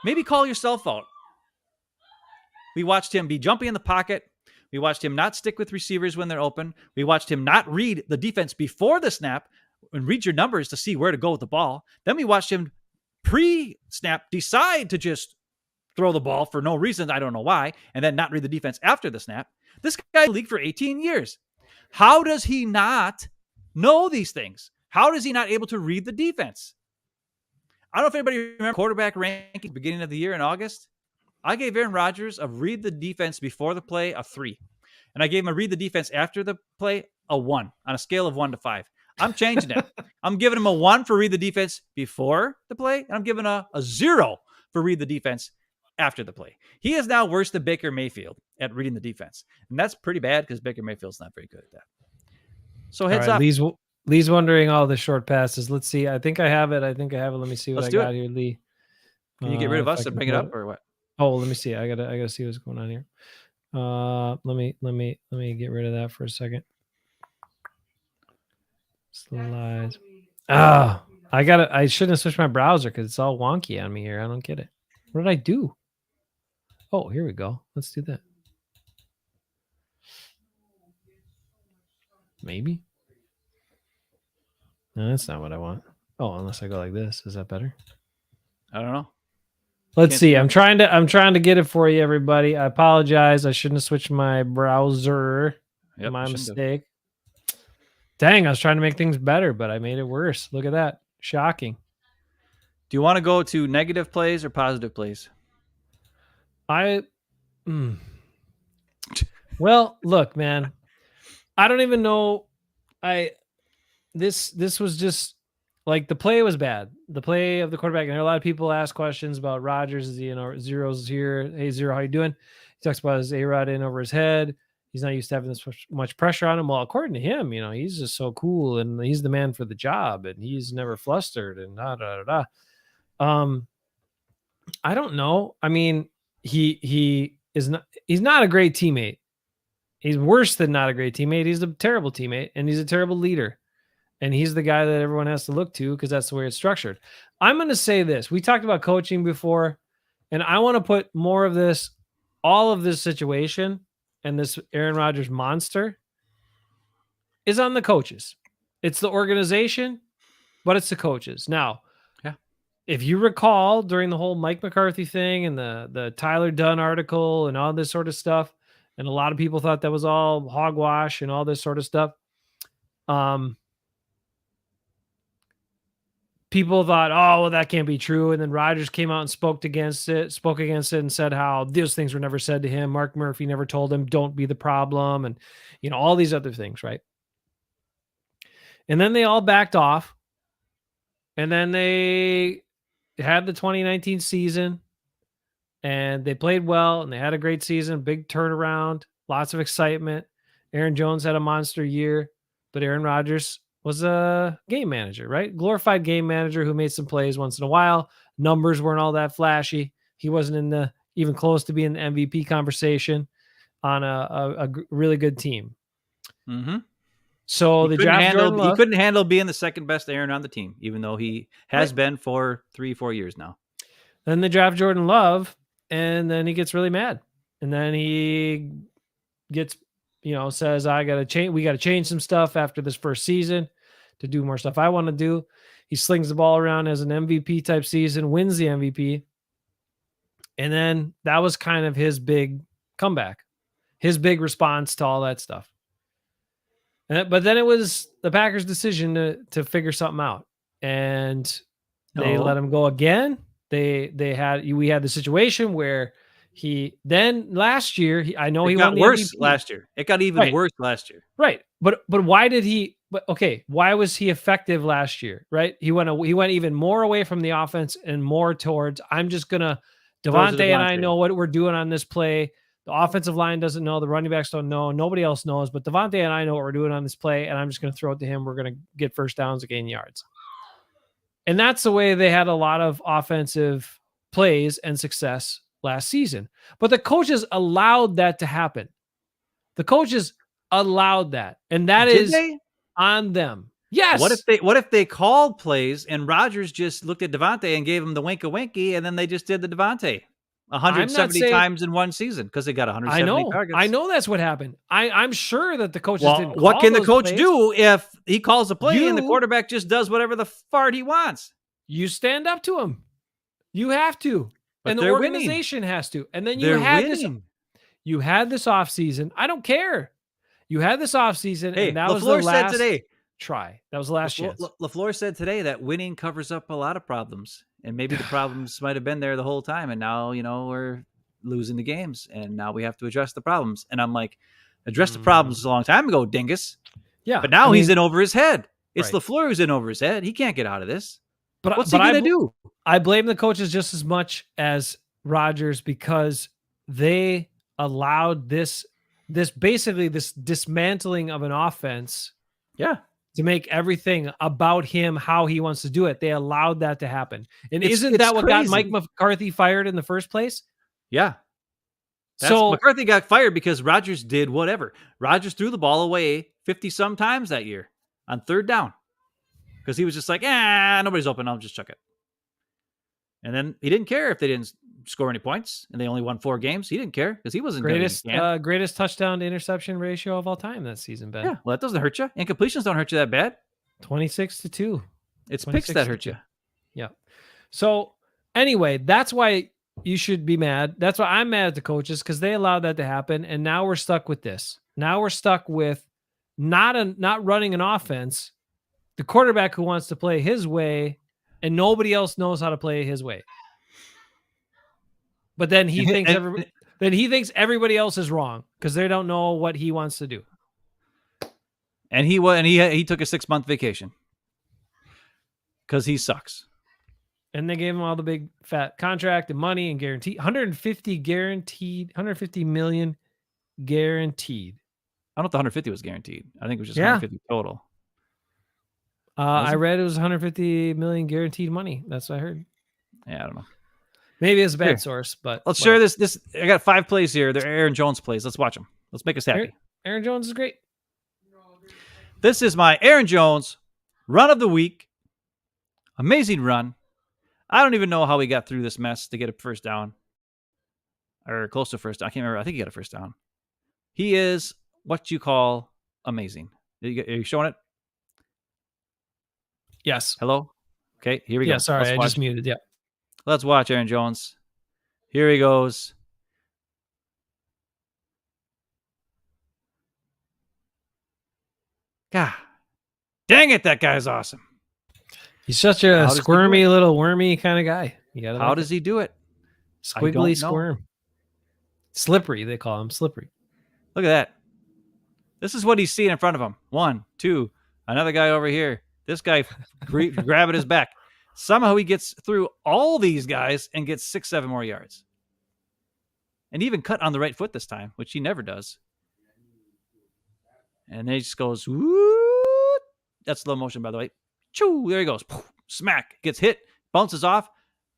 maybe call yourself out. We watched him be jumping in the pocket. We watched him not stick with receivers when they're open. We watched him not read the defense before the snap and read your numbers to see where to go with the ball. Then we watched him pre-snap decide to just throw the ball for no reason. I don't know why. And then not read the defense after the snap. This guy in the league for 18 years. How does he not know these things? How is he not able to read the defense? I don't know if anybody remembers quarterback ranking beginning of the year in August. I gave Aaron Rodgers a read the defense before the play a 3. And I gave him a read the defense after the play a 1 on a scale of 1 to 5. I'm changing it. I'm giving him a 1 for read the defense before the play, and I'm giving a 0 for read the defense after the play. He is now worse than Baker Mayfield at reading the defense. And that's pretty bad because Baker Mayfield's not very good at that. So heads up. Lee's wondering all the short passes. Let's see. I think I have it. Let me see what I got here, Lee. Can you get rid of us and bring it up or what? Oh, let me see. I gotta see what's going on here. Let me get rid of that for a second. Slides. I shouldn't have switched my browser because it's all wonky on me here. I don't get it. What did I do? Oh, here we go. Let's do that. Maybe. No, that's not what I want. Oh, unless I go like this. Is that better? I don't know. Let's see. I'm trying to get it for you, everybody. I apologize. I shouldn't have switched my browser. Yep, my mistake. Dang, I was trying to make things better, but I made it worse. Look at that. Shocking. Do you want to go to negative plays or positive plays? Well, look, man. I don't even know. This was just like the play was bad. The play of the quarterback. And there are a lot of people ask questions about Rodgers. Is he, Zero's here. Hey, Zero, how you doing? He talks about his A-Rod in over his head. He's not used to having this much pressure on him. Well, according to him, he's just so cool and he's the man for the job and he's never flustered and I don't know. I mean, he's not a great teammate. He's worse than not a great teammate. He's a terrible teammate and he's a terrible leader. And he's the guy that everyone has to look to because that's the way it's structured. I'm going to say this. We talked about coaching before, and I want to put more of this, all of this situation and this Aaron Rodgers monster is on the coaches. It's the organization, but it's the coaches. Now, if you recall during the whole Mike McCarthy thing and the Tyler Dunn article and all this sort of stuff, and a lot of people thought that was all hogwash and all this sort of stuff. People thought, oh, well, that can't be true. And then Rodgers came out and spoke against it and said how those things were never said to him. Mark Murphy never told him, don't be the problem. And, all these other things, right? And then they all backed off. And then they had the 2019 season and they played well and they had a great season, big turnaround, lots of excitement. Aaron Jones had a monster year, but Aaron Rodgers was a game manager, right? Glorified game manager who made some plays once in a while. Numbers weren't all that flashy. He wasn't even close to being the MVP conversation on a really good team. Mm-hmm. So he couldn't handle being the second best Aaron on the team, even though he has been for 3-4 years now. Then they draft Jordan Love, and then he gets really mad, and then he gets. Says, we got to change some stuff after this first season to do more stuff I want to do. He slings the ball around as an MVP type season, wins the MVP. And then that was kind of his big comeback, his big response to all that stuff. But then it was the Packers' decision to figure something out. And they let him go again. We had the situation where last year, I know he got worse last year. It got even worse last year. Right. But why did he, why was he effective last year? Right. He went even more away from the offense and more towards, I'm just going to, Devontae and I know what we're doing on this play. The offensive line doesn't know. The running backs don't know. Nobody else knows, but Devontae and I know what we're doing on this play. And I'm just going to throw it to him. We're going to get first downs and gain yards. And that's the way they had a lot of offensive plays and success last season. But the coaches allowed that to happen. The coaches allowed that. And that is on them. Yes. What if they called plays and Rodgers just looked at Devontae and gave him the winky and then they just did the Devontae? I'm not 170 saying. times in one season because they got I 170 know. I targets. know that's what happened. I'm sure that the coaches Well, didn't what call can the those coach plays. do if he calls a play and the You quarterback just does whatever the fart he wants? you stand up to him. You have to. But And the they're winning. organization has to. And then They're winning. you had this offseason. I don't care. You had this offseason, and Hey, that was the LaFleur said last today. try. That was the last chance. LaFleur said today that winning covers up a lot of problems, and maybe the problems might have been there the whole time, and now we're losing the games, and now we have to address the problems. And I'm like, address the problems a long time ago, dingus. Yeah. But now he's in over his head. It's Right. LaFleur who's in over his head. He can't get out of this. But What's he gonna do? I blame the coaches just as much as Rodgers because they allowed this basically this dismantling of an offense Yeah, to make everything about him, how he wants to do it. They allowed that to happen. And It's- isn't it's that what got Mike crazy. McCarthy fired in the first place? yeah. So McCarthy got fired because Rodgers did whatever. Rodgers threw the ball away 50 some times that year on third down because he was just like, nobody's open. I'll just chuck it. And then he didn't care if they didn't score any points and they only won 4 games. He didn't care because he wasn't greatest touchdown to interception ratio of all time that season, Ben. Yeah, well, that doesn't hurt you. Incompletions don't hurt you that bad. 26-2. It's picks that hurt you. Yeah. So anyway, that's why you should be mad. That's why I'm mad at the coaches because they allowed that to happen, and now we're stuck with this. Now we're stuck with not running an offense, the quarterback who wants to play his way, and nobody else knows how to play his way. But then he thinks everybody else is wrong because they don't know what he wants to do. And he took a 6-month vacation because he sucks. And they gave him all the big fat contract and money and guaranteed 150 million guaranteed. I don't know if the 150 was guaranteed. I think it was just 150 total. I read it was 150 million guaranteed money. That's what I heard. Yeah, I don't know. Maybe it's a bad source, but let's share this. I got 5 plays here. They're Aaron Jones plays. Let's watch them. Let's make us happy. Aaron Jones is great. This is my Aaron Jones run of the week. Amazing run. I don't even know how he got through this mess to get a first down or close to first down. I can't remember. I think he got a first down. He is what you call amazing. Are you showing it? Yes. Hello? Okay, here we go. Yeah, sorry, I just muted. Yeah. Let's watch Aaron Jones. Here he goes. God, dang it, that guy's awesome. He's such a squirmy little wormy kind of guy. How does he do it? Squiggly squirm. Slippery, they call him. Slippery. Look at that. This is what he's seeing in front of him. 1, 2, another guy over here. This guy grabbing his back. Somehow he gets through all these guys and gets 6, 7 more yards. And even cut on the right foot this time, which he never does. And then he just goes, woo. That's slow motion, by the way. Choo, there he goes. Smack. Gets hit. Bounces off.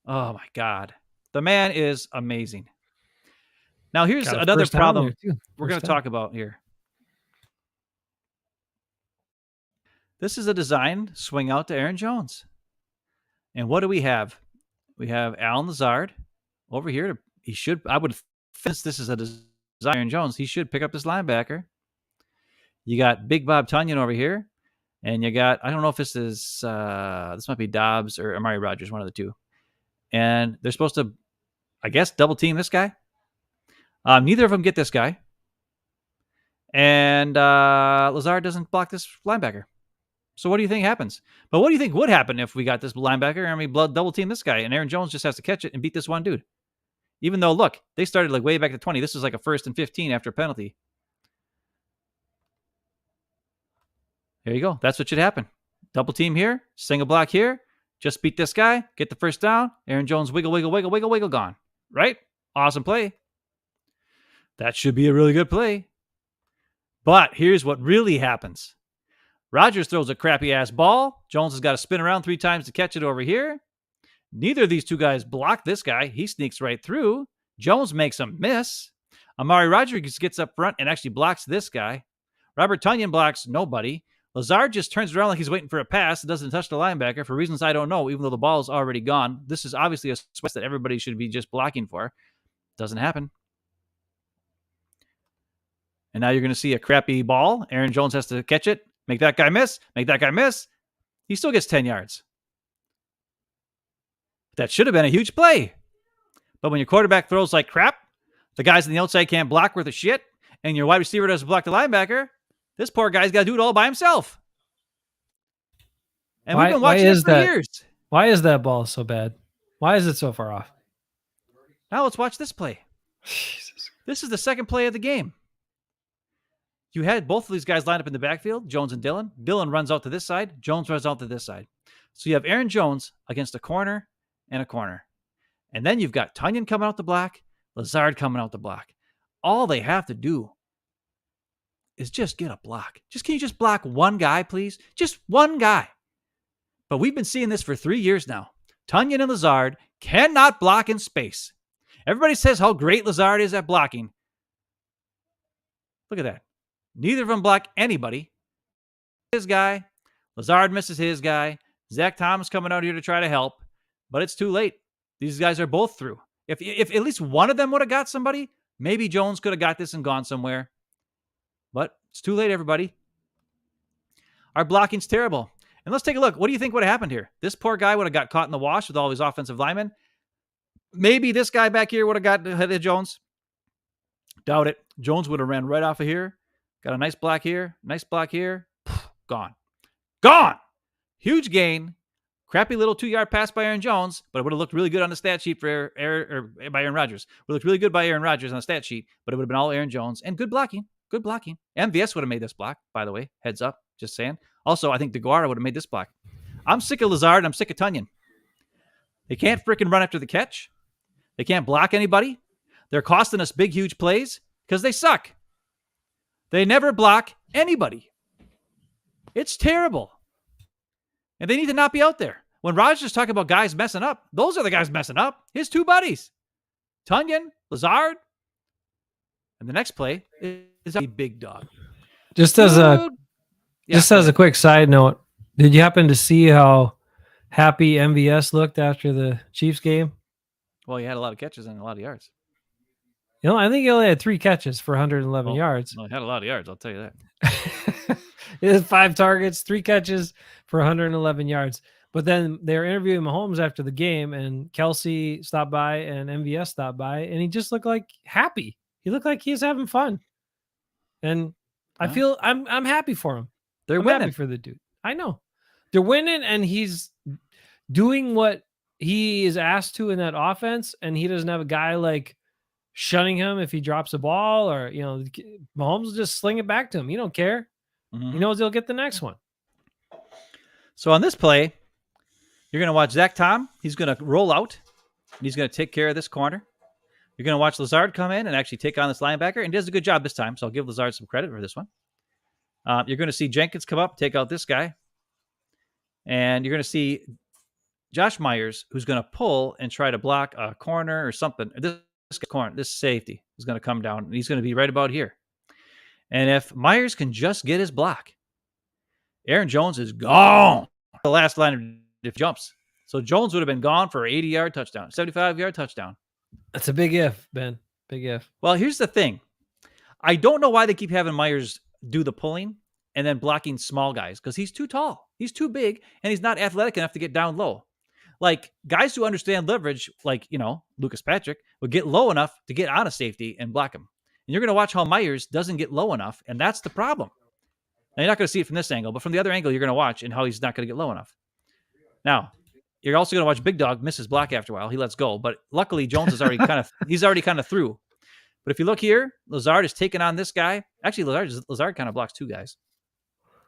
Oh, my God. The man is amazing. Now, here's another problem we're going to talk about here. This is a design swing out to Aaron Jones. And what do we have? We have Allen Lazard over here. Since this is a design Aaron Jones, he should pick up this linebacker. You got Big Bob Tunyon over here. And you got, I don't know if this is, this might be Dobbs or Amari Rodgers, one of the two. And they're supposed to, I guess, double team this guy. Neither of them get this guy. And Lazard doesn't block this linebacker. So what do you think happens? But what do you think would happen if we got this linebacker and we double team this guy and Aaron Jones just has to catch it and beat this one dude? Even though, look, they started like way back to 20. This was like a 1st and 15 after a penalty. There you go. That's what should happen. Double team here, single block here, just beat this guy, get the first down. Aaron Jones wiggle, wiggle, wiggle, wiggle, wiggle, gone. Right? Awesome play. That should be a really good play. But here's what really happens. Rodgers throws a crappy-ass ball. Jones has got to spin around 3 times to catch it over here. Neither of these two guys block this guy. He sneaks right through. Jones makes him miss. Amari Rodgers gets up front and actually blocks this guy. Robert Tunyon blocks nobody. Lazard just turns around like he's waiting for a pass. It doesn't touch the linebacker for reasons I don't know, even though the ball is already gone. This is obviously a sweat that everybody should be just blocking for. Doesn't happen. And now you're going to see a crappy ball. Aaron Jones has to catch it, make that guy miss, make that guy miss. He still gets 10 yards. That should have been a huge play. But when your quarterback throws like crap, the guys on the outside can't block worth a shit, and your wide receiver doesn't block the linebacker, this poor guy's got to do it all by himself. And we've been watching this for years. Why is that ball so bad? Why is it so far off? Now let's watch this play. Jesus. This is the second play of the game. You had both of these guys lined up in the backfield, Jones and Dillon. Dillon runs out to this side. Jones runs out to this side. So you have Aaron Jones against a corner and a corner. And then you've got Tonyan coming out the block, Lazard coming out the block. All they have to do is just get a block. Can you just block one guy, please? Just one guy. But we've been seeing this for 3 years now. Tonyan and Lazard cannot block in space. Everybody says how great Lazard is at blocking. Look at that. Neither of them block anybody. His guy. Lazard misses his guy. Zach Thomas coming out here to try to help. But it's too late. These guys are both through. If at least one of them would have got somebody, maybe Jones could have got this and gone somewhere. But it's too late, everybody. Our blocking's terrible. And let's take a look. What do you think would have happened here? This poor guy would have got caught in the wash with all his offensive linemen. Maybe this guy back here would have got ahead of Jones. Doubt it. Jones would have ran right off of here. Got a nice block here. Nice block here. Gone. Gone! Huge gain. Crappy little 2-yard pass by Aaron Jones, but it would have looked really good on the stat sheet for by Aaron Rodgers. Would have looked really good by Aaron Rodgers on the stat sheet, but it would have been all Aaron Jones. And good blocking. Good blocking. MVS would have made this block, by the way. Heads up. Just saying. Also, I think DeGuara would have made this block. I'm sick of Lazard and I'm sick of Tonyan. They can't freaking run after the catch. They can't block anybody. They're costing us big, huge plays because they suck. They never block anybody. It's terrible. And they need to not be out there. When Rodgers is talking about guys messing up, those are the guys messing up. His two buddies. Tonyan, Lazard. And the next play is a big dog. Just as a quick side note, did you happen to see how happy MVS looked after the Chiefs game? Well, he had a lot of catches and a lot of yards. I think he only had 3 catches for 111 yards. Well, he had a lot of yards, I'll tell you that. He had 5 targets, 3 catches for 111 yards. But then they were interviewing Mahomes after the game, and Kelsey stopped by and MVS stopped by, and he just looked like happy. He looked like he was having fun. And I feel I'm happy for him. I'm winning. Happy for the dude. I know. They're winning, and he's doing what he is asked to in that offense, and he doesn't have a guy like shunning him if he drops a ball, or Mahomes will just sling it back to him. He don't care. Mm-hmm. He knows he'll get the next one. So on this play, you're going to watch Zach Tom. He's going to roll out, and he's going to take care of this corner. You're going to watch Lazard come in and actually take on this linebacker, and he does a good job this time, so I'll give Lazard some credit for this one. You're going to see Jenkins come up, take out this guy, and you're going to see Josh Myers, who's going to pull and try to block a corner or something. This safety is going to come down, and he's going to be right about here. And if Myers can just get his block, Aaron Jones is gone. The last line of jumps. So Jones would have been gone for an 80-yard touchdown, 75-yard touchdown. That's a big if, Ben. Big if. Well, here's the thing. I don't know why they keep having Myers do the pulling and then blocking small guys, because he's too tall. He's too big, and he's not athletic enough to get down low. Like, guys who understand leverage, like, Lucas Patrick, would get low enough to get on a safety and block him. And you're going to watch how Myers doesn't get low enough, and that's the problem. Now, you're not going to see it from this angle, but from the other angle, you're going to watch and how he's not going to get low enough. Now, you're also going to watch Big Dog miss his block after a while. He lets go, but luckily Jones is already kind of through. But if you look here, Lazard is taking on this guy. Actually, Lazard kind of blocks 2 guys.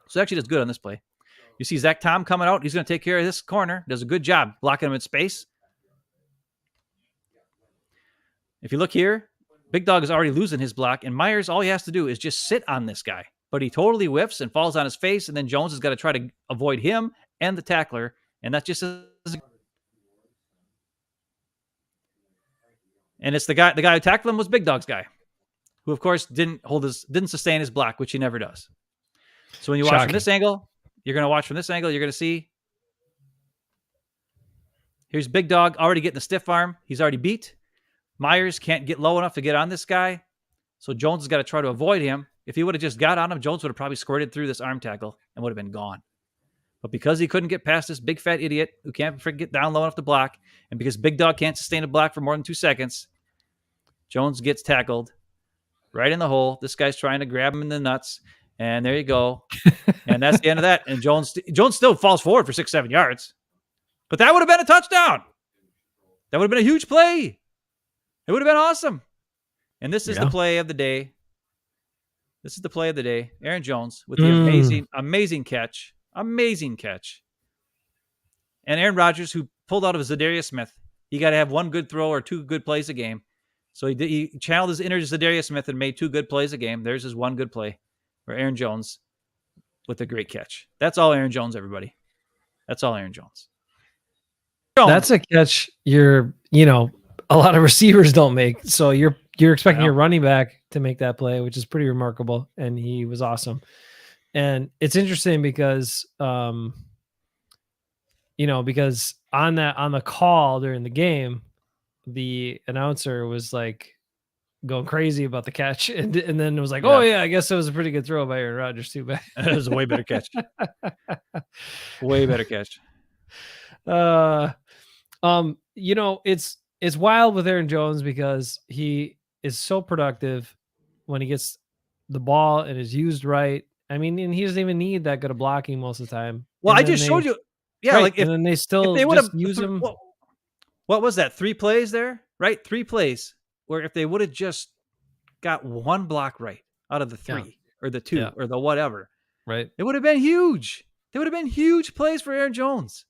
So actually does good on this play. You see Zach Tom coming out. He's going to take care of this corner. Does a good job blocking him in space. If you look here, Big Dog is already losing his block, and Myers, all he has to do is just sit on this guy. But he totally whiffs and falls on his face, and then Jones has got to try to avoid him and the tackler, and that's just and it's the guy who tackled him was Big Dog's guy, who of course didn't sustain his block, which he never does. So when you watch from this angle, you're going to see here's Big Dog already getting the stiff arm. He's already beat. Myers can't get low enough to get on this guy, so Jones has got to try to avoid him. If he would have just got on him, Jones would have probably squirted through this arm tackle and would have been gone. But because he couldn't get past this big fat idiot who can't get down low enough to block, and because Big Dog can't sustain a block for more than 2 seconds, Jones gets tackled right in the hole. This guy's trying to grab him in the nuts, and there you go. And that's the end of that. And Jones still falls forward for 6-7 yards. But that would have been a touchdown. That would have been a huge play. It would have been awesome. And this is the play of the day. This is the play of the day. Aaron Jones with the amazing catch. Amazing catch. And Aaron Rodgers, who pulled out of Zadarius Smith. He got to have one good throw or 2 good plays a game. So he channeled his inner Zadarius Smith and made 2 good plays a game. There's his one good play for Aaron Jones with a great catch. That's all Aaron Jones, everybody. That's all Aaron Jones. That's a catch a lot of receivers don't make. So you're expecting your running back to make that play, which is pretty remarkable. And he was awesome. And it's interesting because, because on the call during the game, the announcer was like going crazy about the catch. And then it was like, oh yeah, I guess it was a pretty good throw by Aaron Rodgers too. But it was a way better catch. Way better catch. It's wild with Aaron Jones because he is so productive when he gets the ball and is used right. I mean, and he doesn't even need that good of blocking most of the time. Well, I just showed you. Yeah, right, and then they still just use him. What was that? 3 plays there, right? 3 plays where if they would have just got one block right out of the 3 or the 2 or the whatever, right? It would have been huge. There would have been huge plays for Aaron Jones.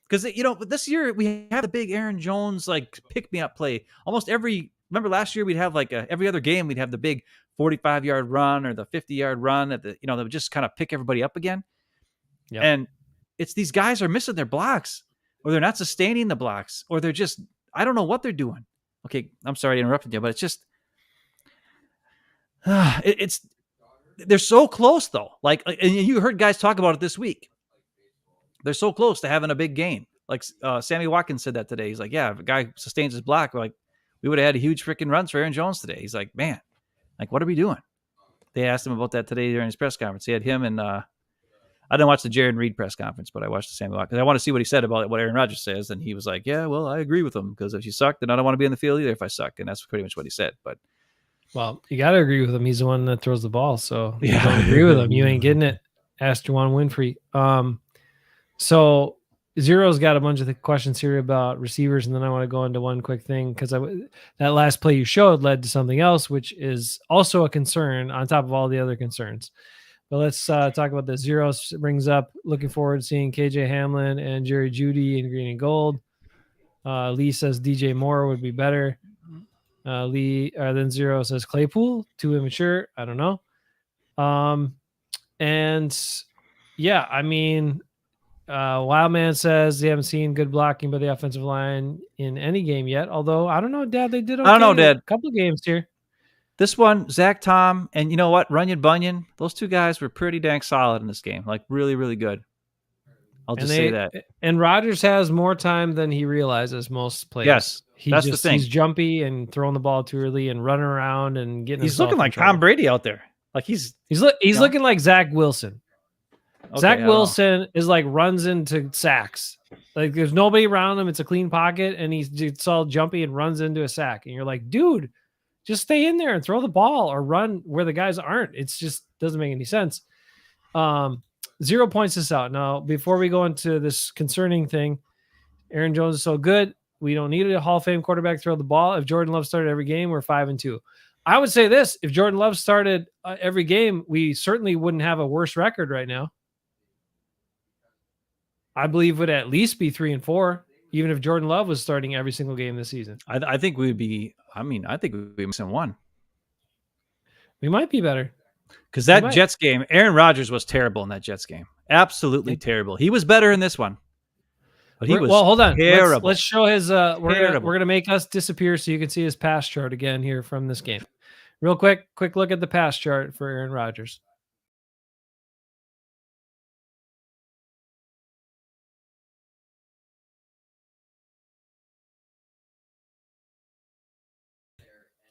Because, this year we have the big Aaron Jones, pick-me-up play. Remember last year we'd have every other game we'd have the big 45-yard run or the 50-yard run that would just kind of pick everybody up again. Yep. And it's these guys are missing their blocks or they're not sustaining the blocks or they're just, I don't know what they're doing. Okay, I'm sorry to interrupt you, but it's just, they're so close though. And you heard guys talk about it this week. They're so close to having a big game. Sammy Watkins said that today. He's like, yeah, if a guy sustains his block, we would have had a huge freaking runs for Aaron Jones today. He's like, man, what are we doing? They asked him about that today during his press conference. He had him and I didn't watch the Jared Reed press conference, but I watched the Sammy Watkins. I want to see what he said about what Aaron Rodgers says. And he was like, yeah, well, I agree with him because if you suck, then I don't want to be in the field either if I suck. And that's pretty much what he said. But well, you got to agree with him. He's the one that throws the ball. So if you don't agree with him, you ain't getting it. Ask Juwan Winfrey. So Zero's got a bunch of questions here about receivers, and then I want to go into one quick thing because that last play you showed led to something else, which is also a concern on top of all the other concerns. But let's talk about this. Zero brings up looking forward to seeing KJ Hamlin and Jerry Jeudy in green and gold. Lee says DJ Moore would be better. Then Zero says Claypool, too immature. I don't know. Wildman says they haven't seen good blocking by the offensive line in any game yet. Although, I don't know, Dad, they did okay. I don't know, Dad. A couple of games here. This one, Zach Tom, and you know what? Runyon Bunyan, those 2 guys were pretty dang solid in this game. Really, really good. I'll just say that. And Rodgers has more time than he realizes most plays. Yes, that's the thing. He's jumpy and throwing the ball too early and running around and getting. He's looking like Tom Brady out there. He's looking like Zach Wilson. Okay, Zach Wilson is runs into sacks. There's nobody around him. It's a clean pocket, and it's all jumpy and runs into a sack. And you're like, dude, just stay in there and throw the ball or run where the guys aren't. It's just doesn't make any sense. Zero points this out. Now, before we go into this concerning thing, Aaron Jones is so good. We don't need a Hall of Fame quarterback to throw the ball. If Jordan Love started every game, we're 5-2. I would say this: if Jordan Love started every game, we certainly wouldn't have a worse record right now. I believe would at least be 3-4, even if Jordan Love was starting every single game this season. I think we'd be. I think we'd be missing 1. We might be better because that Jets game, Aaron Rodgers was terrible in that Jets game. Absolutely terrible. He was better in this one, but he was hold on. Terrible. Let's show his. We're gonna make us disappear so you can see his pass chart again here from this game. Real quick look at the pass chart for Aaron Rodgers.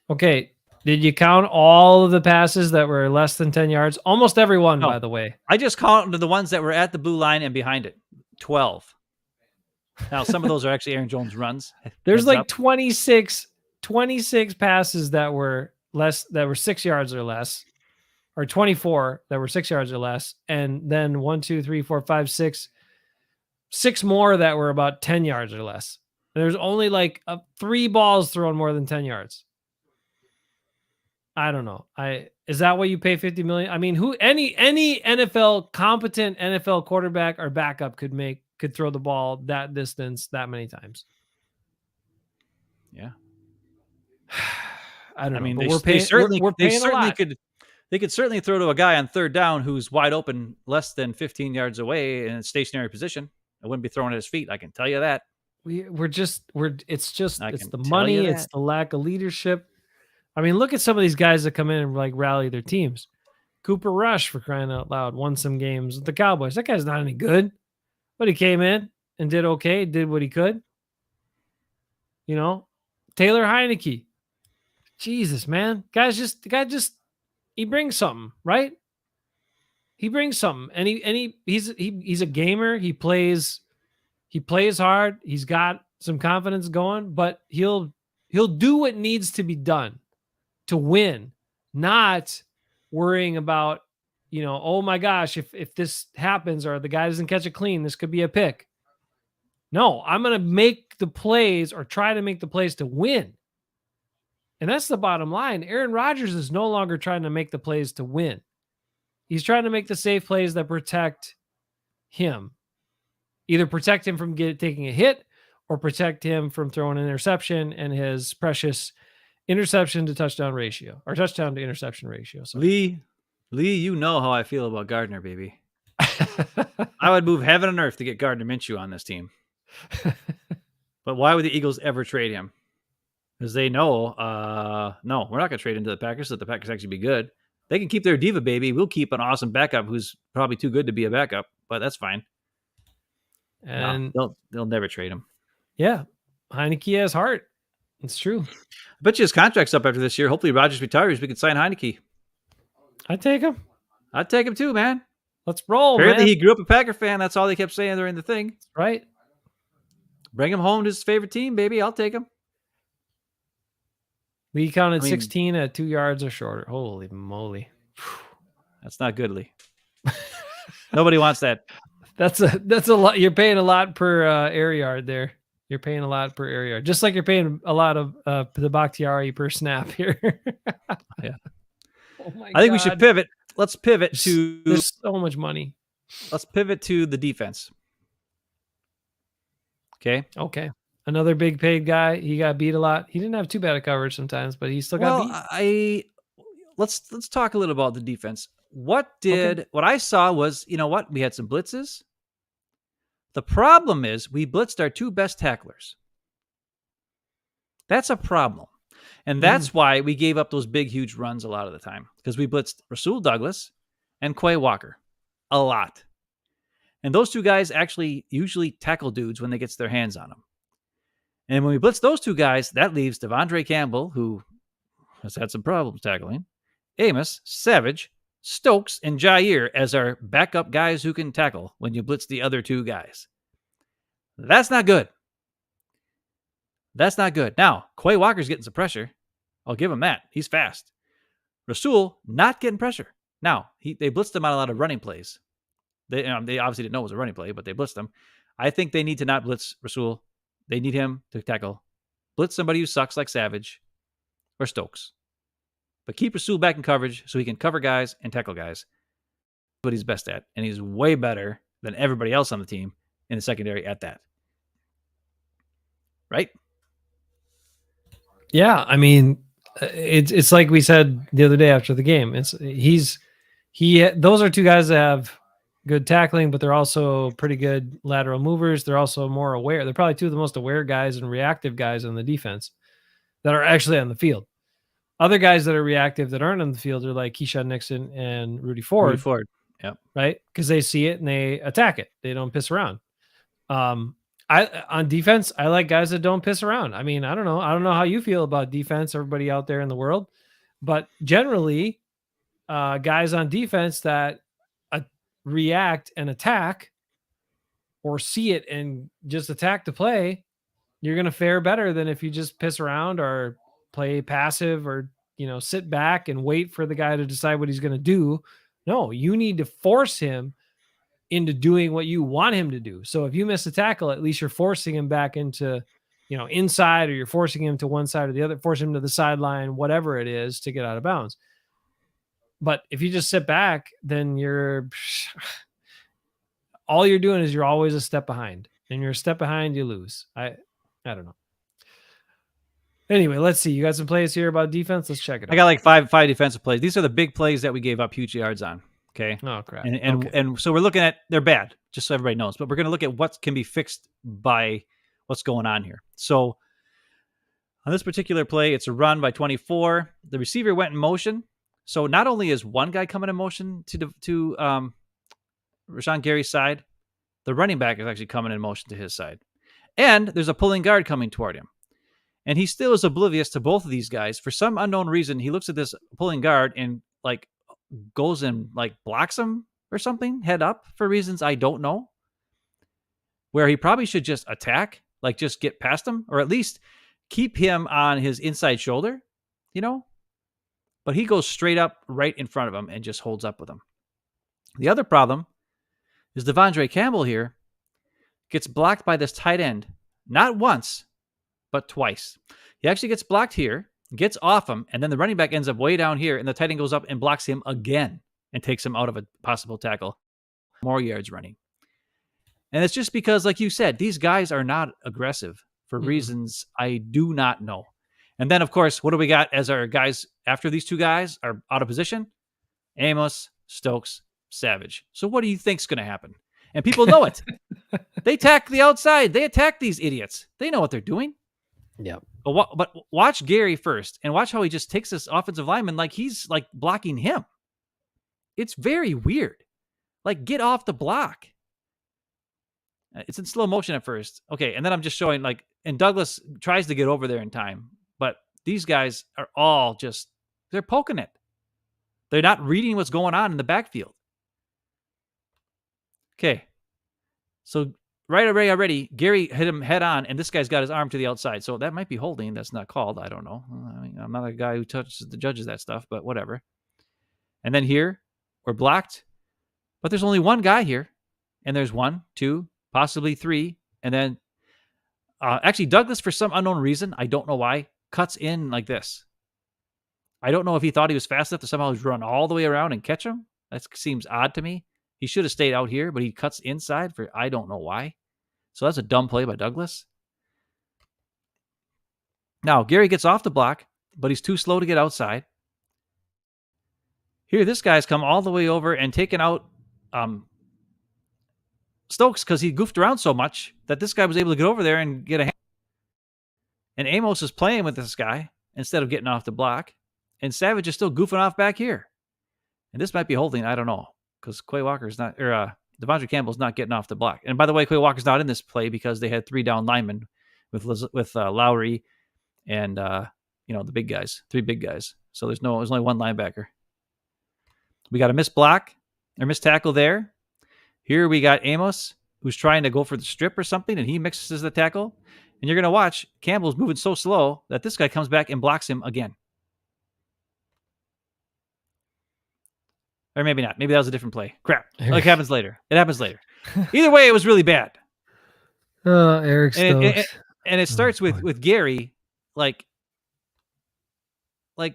Okay. Did you count all of the passes that were less than 10 yards? Almost everyone, No, by the way. I just counted the ones that were at the blue line and behind it. 12. Now, some of those are actually Aaron Jones runs. There's Heads like up. 26 passes that were 6 yards or less, or 24 that were 6 yards or less, and then 1, 2, 3, 4, 5, 6, 6 more that were about 10 yards or less. There's only like 3 balls thrown more than 10 yards. I don't know. Is that what you pay 50 million? I mean, any NFL competent NFL quarterback or backup could throw the ball that distance that many times. Yeah. I don't know. mean, But they we're paying certainly we're they paying a certainly lot. could they could certainly throw to a guy on third down who's wide open, less than 15 yards away in a stationary position. I wouldn't be throwing at his feet. I can tell you that. It's I it's can the tell you money, it's that. the lack of leadership. I mean, look at some of these guys that come in and like rally their teams. Cooper Rush, for crying out loud, won some games with the Cowboys. That guy's not any good, but he came in and did okay, did what he could. You know, Taylor Heineke. Jesus, man. The guy just he brings something, right? He brings something. And he's a gamer. He plays hard. He's got some confidence going, but he'll do what needs to be done to win, not worrying about, oh my gosh, if this happens or the guy doesn't catch it clean, this could be a pick. No, I'm going to make the plays or try to make the plays to win. And that's the bottom line. Aaron Rodgers is no longer trying to make the plays to win. He's trying to make the safe plays that protect him. Either protect him from taking a hit or protect him from throwing an interception and his precious interception to touchdown ratio, or touchdown to interception ratio. Lee, you know how I feel about Gardner, baby. I would move heaven and earth to get Gardner Minshew on this team. But why would the Eagles ever trade him? Because they know, no, we're not going to trade him to the Packers so that the Packers actually be good. They can keep their diva baby. We'll keep an awesome backup who's probably too good to be a backup, but that's fine. And no, they'll never trade him. Yeah, Heineke has heart. It's true. I bet you his contract's up after this year. Hopefully Rodgers retires. We can sign Heineke. I'd take him. I'd take him too, man. Let's roll, Apparently man. he grew up a Packer fan. That's all they kept saying during the thing. Right. Bring him home to his favorite team, baby. I'll take him. We counted 16 at 2 yards or shorter. Holy moly. That's not good, Lee. Nobody wants that. That's a lot. You're paying a lot per air yard there. You're paying a lot per air yard. Just like you're paying a lot of the Bakhtiari per snap here. Yeah. Oh my I think we should pivot. Let's pivot to... There's so much money. Let's pivot to the defense. Okay. Another big paid guy. He got beat a lot. He didn't have too bad a coverage sometimes, but he still got beat. Let's talk a little about the defense. What I saw was, you know what? We had some blitzes. The problem is we blitzed our 2 best tacklers. That's a problem. And that's why we gave up those big, huge runs a lot of the time, because we blitzed Rasul Douglas and Quay Walker a lot. And those 2 guys actually usually tackle dudes when they get their hands on them. And when we blitz those 2 guys, that leaves Devondre Campbell, who has had some problems tackling, Amos, Savage, Stokes, and Jair as our backup guys who can tackle when you blitz the other 2 guys. That's not good. That's not good. Now, Quay Walker's getting some pressure. I'll give him that. He's fast. Rasul, not getting pressure. Now, they blitzed him on a lot of running plays. They obviously didn't know it was a running play, but they blitzed him. I think they need to not blitz Rasul. They need him to tackle. Blitz somebody who sucks like Savage or Stokes. But keep Rasul back in coverage so he can cover guys and tackle guys. That's what he's best at. And he's way better than everybody else on the team in the secondary at that. Right? Yeah, I mean, it's like we said the other day after the game. Those are 2 guys that have good tackling, but they're also pretty good lateral movers. They're also more aware. They're probably 2 of the most aware guys and reactive guys on the defense that are actually on the field. Other guys that are reactive that aren't on the field are like Keyshawn Nixon and Rudy Ford. Yep. Right? Because they see it and they attack it. They don't piss around. I on defense, I like guys that don't piss around. I mean, I don't know. I don't know how you feel about defense, everybody out there in the world, but generally, guys on defense that uh, react and attack or see it and just attack the play, you're going to fare better than if you just piss around or play passive or, sit back and wait for the guy to decide what he's going to do. No, you need to force him into doing what you want him to do. So if you miss a tackle, at least you're forcing him back into, inside, or you're forcing him to one side or the other, force him to the sideline, whatever it is to get out of bounds. But if you just sit back, then all you're doing is you're always a step behind, and you're a step behind, you lose. I don't know. Anyway, let's see. You got some plays here about defense. Let's check it out. I got like five defensive plays. These are the big plays that we gave up huge yards on. Okay. Oh crap. And so we're looking at, they're bad, just so everybody knows, but we're going to look at what can be fixed by what's going on here. So on this particular play, it's a run by 24. The receiver went in motion. So not only is one guy coming in motion to Rashawn Gary's side, the running back is actually coming in motion to his side. And there's a pulling guard coming toward him. And he still is oblivious to both of these guys. For some unknown reason, he looks at this pulling guard and like goes and like blocks him or something head up for reasons I don't know, where he probably should just attack, like just get past him, or at least keep him on his inside shoulder, but he goes straight up right in front of him and just holds up with him. The other problem is Devondre Campbell here gets blocked by this tight end, not once, but twice. He actually gets blocked here, gets off him, and then the running back ends up way down here, and the tight end goes up and blocks him again and takes him out of a possible tackle. More yards running. And it's just because, like you said, these guys are not aggressive for reasons I do not know. And then, of course, what do we got as our guys after these two guys are out of position? Amos, Stokes, Savage. So what do you think's going to happen? And people know it. They attack the outside. They attack these idiots. They know what they're doing. Yeah. But watch Gary first and watch how he just takes this offensive lineman like he's like blocking him. It's very weird. Like, get off the block. It's in slow motion at first. Okay, and then I'm just showing like, and Douglas tries to get over there in time, but these guys are all just, they're poking it. They're not reading what's going on in the backfield. Okay, so right already, Gary hit him head on, and this guy's got his arm to the outside. So that might be holding. That's not called. I don't know. I mean, I'm not a guy who judges that stuff, but whatever. And then here, we're blocked, but there's only one guy here, and there's 1, 2, possibly 3, and then actually Douglas, for some unknown reason, I don't know why, cuts in like this. I don't know if he thought he was fast enough to somehow run all the way around and catch him. That seems odd to me. He should have stayed out here, but he cuts inside for I don't know why. So that's a dumb play by Douglas. Now, Gary gets off the block, but he's too slow to get outside. Here, this guy's come all the way over and taken out Stokes because he goofed around so much that this guy was able to get over there and get a hand. And Amos is playing with this guy instead of getting off the block. And Savage is still goofing off back here. And this might be holding, I don't know, because Quay Walker's not, or Devondre Campbell's not getting off the block. And by the way, Quay Walker's not in this play because they had 3 down linemen with Lowry and the big guys, 3 big guys. So there's only 1 linebacker. We got a missed block or missed tackle there. Here we got Amos, who's trying to go for the strip or something, and he mixes the tackle. And you're going to watch Campbell's moving so slow that this guy comes back and blocks him again. Or maybe not. Maybe that was a different play. Crap. Like happens later. It happens later. Either way, it was really bad. Eric Stokes. And it starts with Gary, like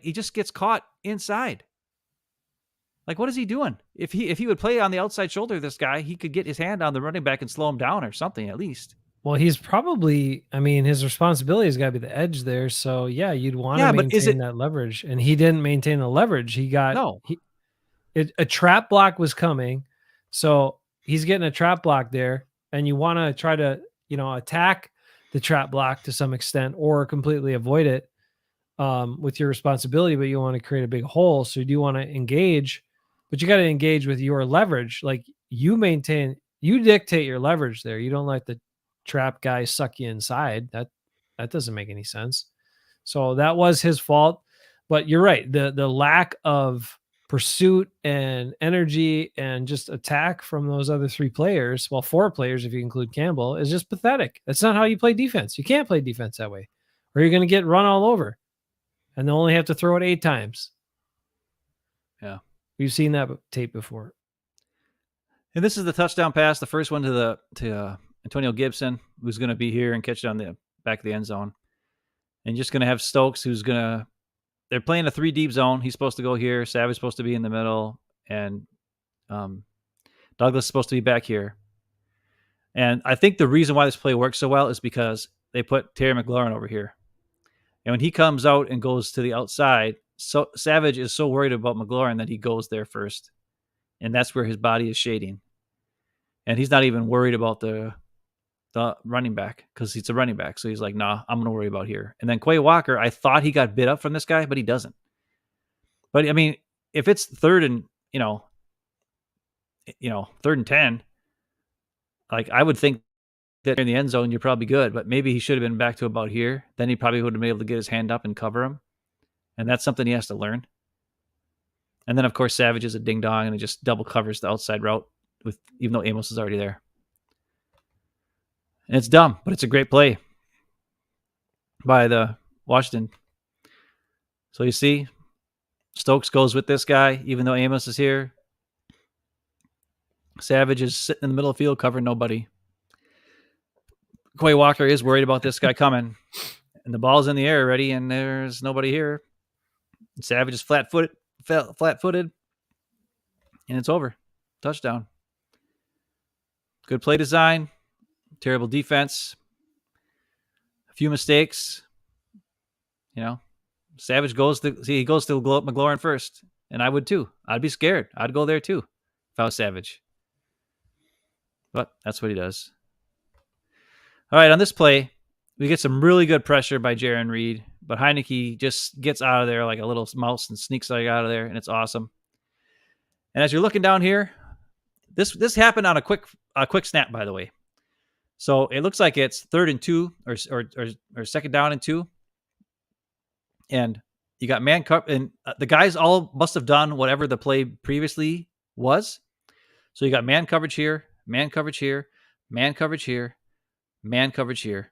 he just gets caught inside. Like, what is he doing? If he would play on the outside shoulder of this guy, he could get his hand on the running back and slow him down or something at least. Well, he's probably, his responsibility has got to be the edge there. So, yeah, you'd want to maintain that leverage. And he didn't maintain the leverage. He got a trap block was coming. So he's getting a trap block there. And you want to try to, attack the trap block to some extent or completely avoid it with your responsibility. But you want to create a big hole. So you do want to engage. But you got to engage with your leverage. Like you dictate your leverage there. You don't let the trap guy suck you inside. That doesn't make any sense. So that was his fault. But you're right. The lack of pursuit and energy and just attack from those other three players, well, four players if you include Campbell, is just pathetic. That's not how you play defense. You can't play defense that way, or you're going to get run all over, and they'll only have to throw it 8 times. Yeah, we've seen that tape before. And this is the touchdown pass, the first one to Antonio Gibson, who's going to be here and catch it on the back of the end zone, and just going to have Stokes, who's going to. They're playing a 3 deep zone. He's supposed to go here. Savage is supposed to be in the middle, and Douglas is supposed to be back here. And I think the reason why this play works so well is because they put Terry McLaurin over here. And when he comes out and goes to the outside, so Savage is so worried about McLaurin that he goes there first. And that's where his body is shading. And he's not even worried about the running back because he's a running back. So he's like, nah, I'm going to worry about here. And then Quay Walker, I thought he got bit up from this guy, but he doesn't. But I mean, if it's third and 10, like I would think that in the end zone, you're probably good, but maybe he should have been back to about here. Then he probably would have been able to get his hand up and cover him. And that's something he has to learn. And then, of course, Savage is a ding-dong, and it just double covers the outside route, even though Amos is already there. And it's dumb, but it's a great play by the Washington. So you see, Stokes goes with this guy, even though Amos is here. Savage is sitting in the middle of the field covering nobody. Quay Walker is worried about this guy coming. And the ball's in the air already, and there's nobody here. And Savage is flat-footed, and it's over. Touchdown. Good play design. Terrible defense. A few mistakes. Savage goes to McLaurin first, and I would too. I'd be scared. I'd go there too if I was Savage. But that's what he does. All right, on this play, we get some really good pressure by Jaron Reed, but Heineke just gets out of there like a little mouse and sneaks out of there, and it's awesome. And as you're looking down here, this happened on a quick snap, by the way. So it looks like it's 3rd and 2 or 2nd down and 2. And you got man cover, and the guys all must have done whatever the play previously was. So you got man coverage here, man coverage here, man coverage here, man coverage here.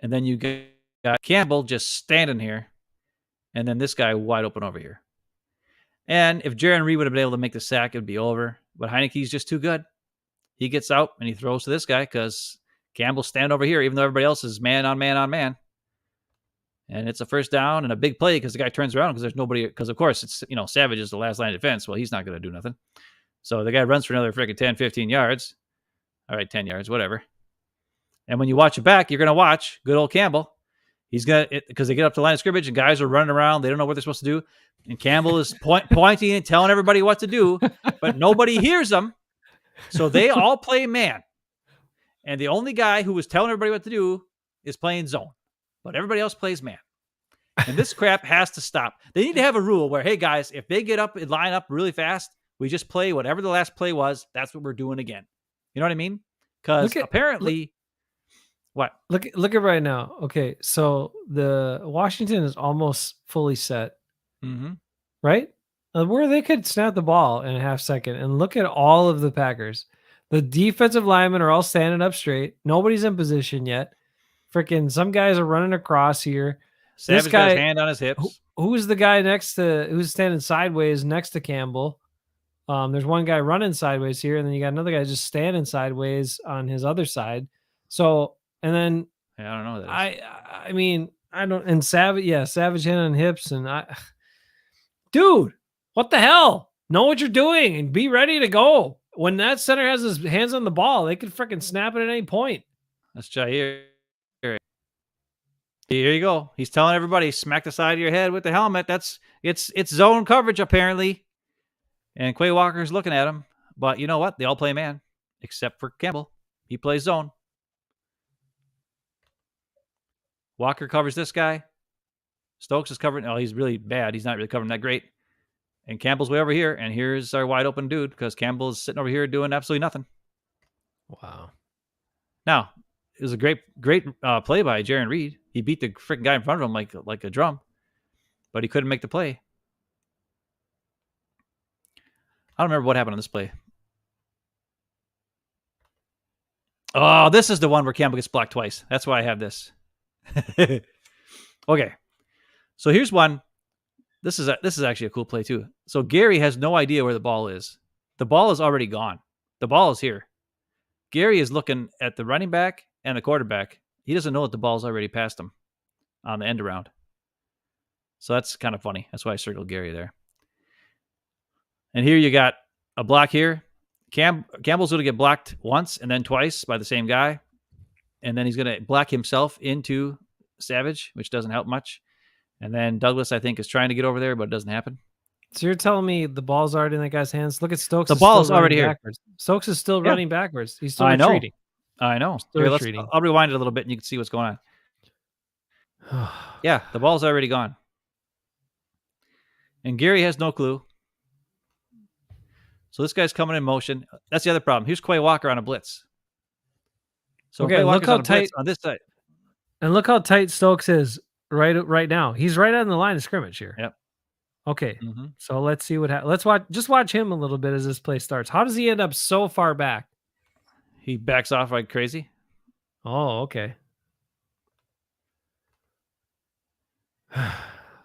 And then you got Campbell just standing here, and then this guy wide open over here. And if Jaron Reed would have been able to make the sack, it would be over. But Heineke's just too good. He gets out and he throws to this guy because Campbell's standing over here, even though everybody else is man on man on man. And it's a first down and a big play because the guy turns around because there's nobody. Because, of course, it's Savage is the last line of defense. Well, he's not going to do nothing. So the guy runs for another freaking 10, 15 yards. All right, 10 yards, whatever. And when you watch it back, you're going to watch good old Campbell. He's going to, because they get up to the line of scrimmage and guys are running around. They don't know what they're supposed to do. And Campbell is pointing and telling everybody what to do, but nobody hears them. So they all play man. And the only guy who was telling everybody what to do is playing zone. But everybody else plays man. And this crap has to stop. They need to have a rule where, hey, guys, if they get up and line up really fast, we just play whatever the last play was. That's what we're doing again. You know what I mean? Because apparently... What? Look at right now. Okay, so the Washington is almost fully set, right? Where they could snap the ball in a half second, and look at all of the Packers. The defensive linemen are all standing up straight. Nobody's in position yet. Freaking some guys are running across here. Savage got his hand on his hips. Who's the guy who's standing sideways next to Campbell? There's one guy running sideways here, and then you got another guy just standing sideways on his other side. So. And then I don't know. I mean, I don't. And Savage hand on hips, and dude, what the hell? Know what you're doing and be ready to go. When that center has his hands on the ball, they could freaking snap it at any point. That's Jair. Here you go. He's telling everybody, smack the side of your head with the helmet. It's zone coverage apparently. And Quay Walker's looking at him, but you know what? They all play man, except for Campbell. He plays zone. Walker covers this guy. Stokes is covering. Oh, he's really bad. He's not really covering that great. And Campbell's way over here. And here's our wide open dude because Campbell's sitting over here doing absolutely nothing. Wow. Now, it was a great play by Jaron Reed. He beat the freaking guy in front of him like a drum, but he couldn't make the play. I don't remember what happened on this play. Oh, this is the one where Campbell gets blocked twice. That's why I have this. Okay, so here's one. This is actually a cool play too. So Gary has no idea where the ball is. The ball is already gone. The ball is here. Gary is looking at the running back and the quarterback. He doesn't know that the ball's already past him on the end around. So that's kind of funny. That's why I circled Gary there. And here you got a block here. Campbell's going to get blocked once and then twice by the same guy. And then he's going to block himself into Savage, which doesn't help much. And then Douglas, I think, is trying to get over there, but it doesn't happen. So you're telling me the ball's already in that guy's hands? Look at Stokes. The ball is already here. Backwards. Stokes is still running backwards. He's still retreating. I know. Still Here, retreating. I'll rewind it a little bit and you can see what's going on. Yeah, the ball's already gone. And Gary has no clue. So this guy's coming in motion. That's the other problem. Here's Quay Walker on a blitz. So okay, Quay look Walker's how on a tight blitz on this side. And look how tight Stokes is right now. He's right on the line of scrimmage here. Yep. Okay. Mm-hmm. So let's see what happens. Just watch him a little bit as this play starts. How does he end up so far back? He backs off like crazy. Oh, okay.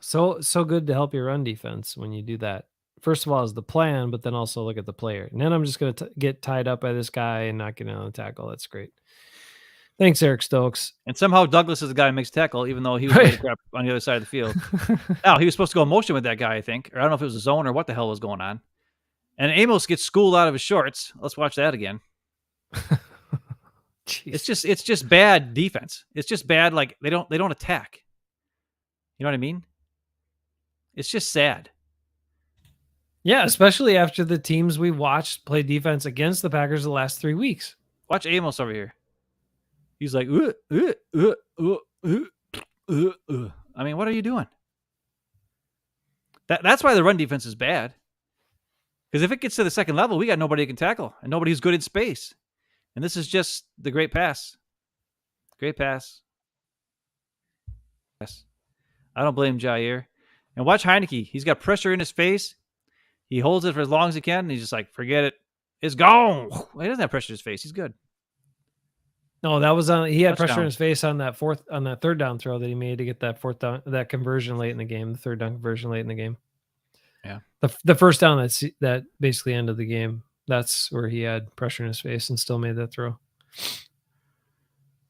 So good to help your run defense when you do that. First of all, is the plan, but then also look at the player. And then I'm just going to get tied up by this guy and not get on the tackle. That's great. Thanks, Eric Stokes. And somehow Douglas is the guy who makes tackle, even though he was ready to grab on the other side of the field. Now, he was supposed to go in motion with that guy, I think. Or I don't know if it was a zone or what the hell was going on. And Amos gets schooled out of his shorts. Let's watch that again. It's just bad defense. It's just bad. Like they don't attack. You know what I mean? It's just sad. Yeah, especially after the teams we watched play defense against the Packers the last 3 weeks. Watch Amos over here. He's like, I mean, what are you doing? That's why the run defense is bad. Because if it gets to the second level, we got nobody who can tackle and nobody who's good in space. And this is just the great pass. Great pass. Yes. I don't blame Jair. And watch Heineke. He's got pressure in his face. He holds it for as long as he can. And he's just like, forget it. It's gone. He doesn't have pressure in his face. He's good. No, that was on. He had Touchdown. pressure in his face on that third down throw that he made to get that fourth down, that conversion late in the game, the third down conversion late in the game. Yeah, the first down that basically ended the game. That's where he had pressure in his face and still made that throw.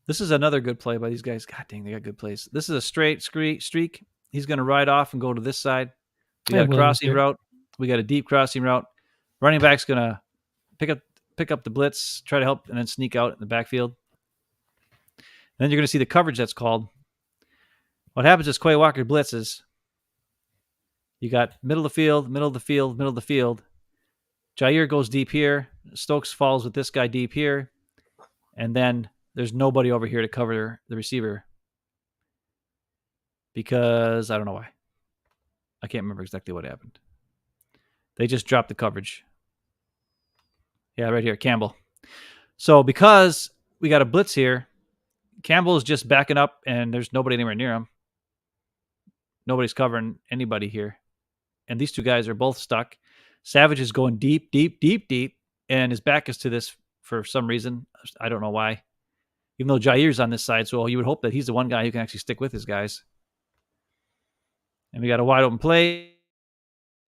This is another good play by these guys. God dang, they got good plays. This is a straight streak. He's going to ride off and go to this side. We got a crossing route. We got a deep crossing route. Running back's going to pick up the blitz, try to help, and then sneak out in the backfield. And then you're going to see the coverage that's called. What happens is Quay Walker blitzes. You got middle of the field, middle of the field, middle of the field. Jair goes deep here. Stokes falls with this guy deep here. And then there's nobody over here to cover the receiver. Because I don't know why. I can't remember exactly what happened. They just dropped the coverage. Yeah, right here, Campbell. So because we got a blitz here, Campbell is just backing up and there's nobody anywhere near him. Nobody's covering anybody here. And these two guys are both stuck. Savage is going deep, deep, deep, deep. And his back is to this for some reason. I don't know why. Even though Jair's on this side, so you would hope that he's the one guy who can actually stick with his guys. And we got a wide open play,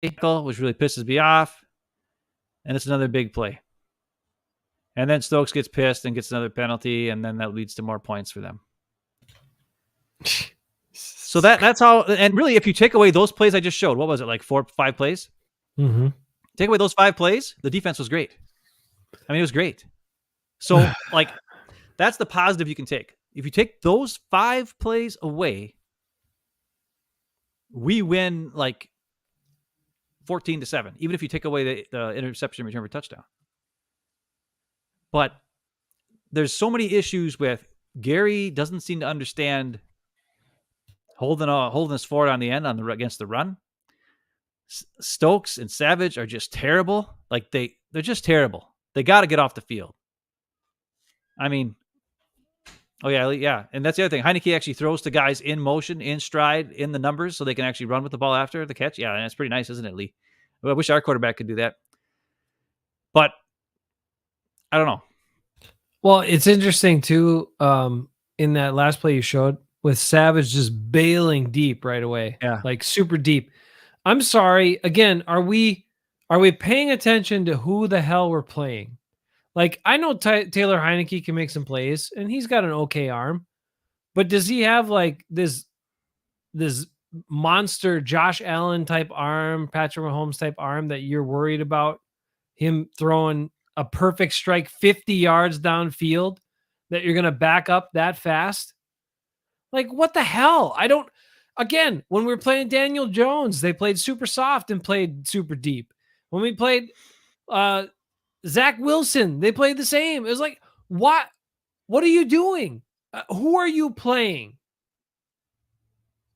which really pisses me off. And it's another big play. And then Stokes gets pissed and gets another penalty, and then that leads to more points for them. So that's how. And really, if you take away those plays I just showed, what was it, like 4 or 5 plays? Mm-hmm. Take away those 5 plays, the defense was great. I mean, it was great. So, like, that's the positive you can take. If you take those 5 plays away, we win like 14-7, even if you take away the interception return for touchdown. But there's so many issues with Gary doesn't seem to understand holding us forward on the end against the run. Stokes and Savage are just terrible. Like they're just terrible. They got to get off the field. I mean, Oh yeah, yeah, and that's the other thing. Heineke actually throws to guys in motion, in stride, in the numbers, so they can actually run with the ball after the catch. Yeah, and it's pretty nice, isn't it, Lee? I wish our quarterback could do that, but I don't know. Well, it's interesting too. In that last play you showed with Savage just bailing deep right away, Yeah, like super deep. I'm sorry. Again, are we paying attention to who the hell we're playing? Like I know Taylor Heineke can make some plays, and he's got an okay arm, but does he have like this monster Josh Allen type arm, Patrick Mahomes type arm that you're worried about him throwing a perfect strike 50 yards downfield that you're going to back up that fast? Like, what the hell? I don't. Again, when we were playing Daniel Jones, they played super soft and played super deep. When we played uh, Zach Wilson, they played the same. It was like, what? What are you doing? Who are you playing?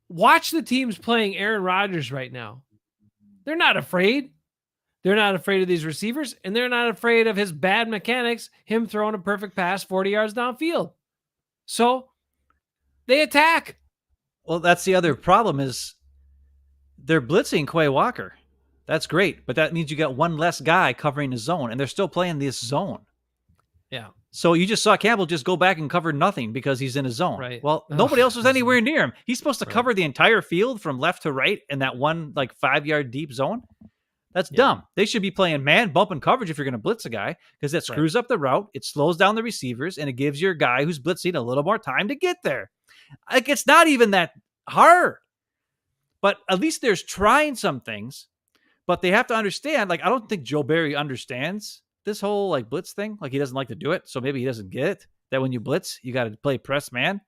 Watch the teams playing Aaron Rodgers right now. They're not afraid. They're not afraid of these receivers, and they're not afraid of his bad mechanics, him throwing a perfect pass 40 yards downfield. So they attack. well, that's the other problem is they're blitzing Quay Walker. That's great, but that means you got one less guy covering the zone, and they're still playing this zone. Yeah. So you just saw Campbell just go back and cover nothing because he's in a zone. Right. Well, nobody else was anywhere near him. He's supposed to Right. cover the entire field from left to right in that one like 5-yard deep zone. That's dumb. They should be playing man bump and coverage if you're going to blitz a guy because that screws up the route. It slows down the receivers and it gives your guy who's blitzing a little more time to get there. Like it's not even that hard, but at least there's trying some things. But they have to understand. Like I don't think Joe Barry understands this whole like blitz thing. Like he doesn't like to do it, so maybe he doesn't get it that when you blitz, you got to play press man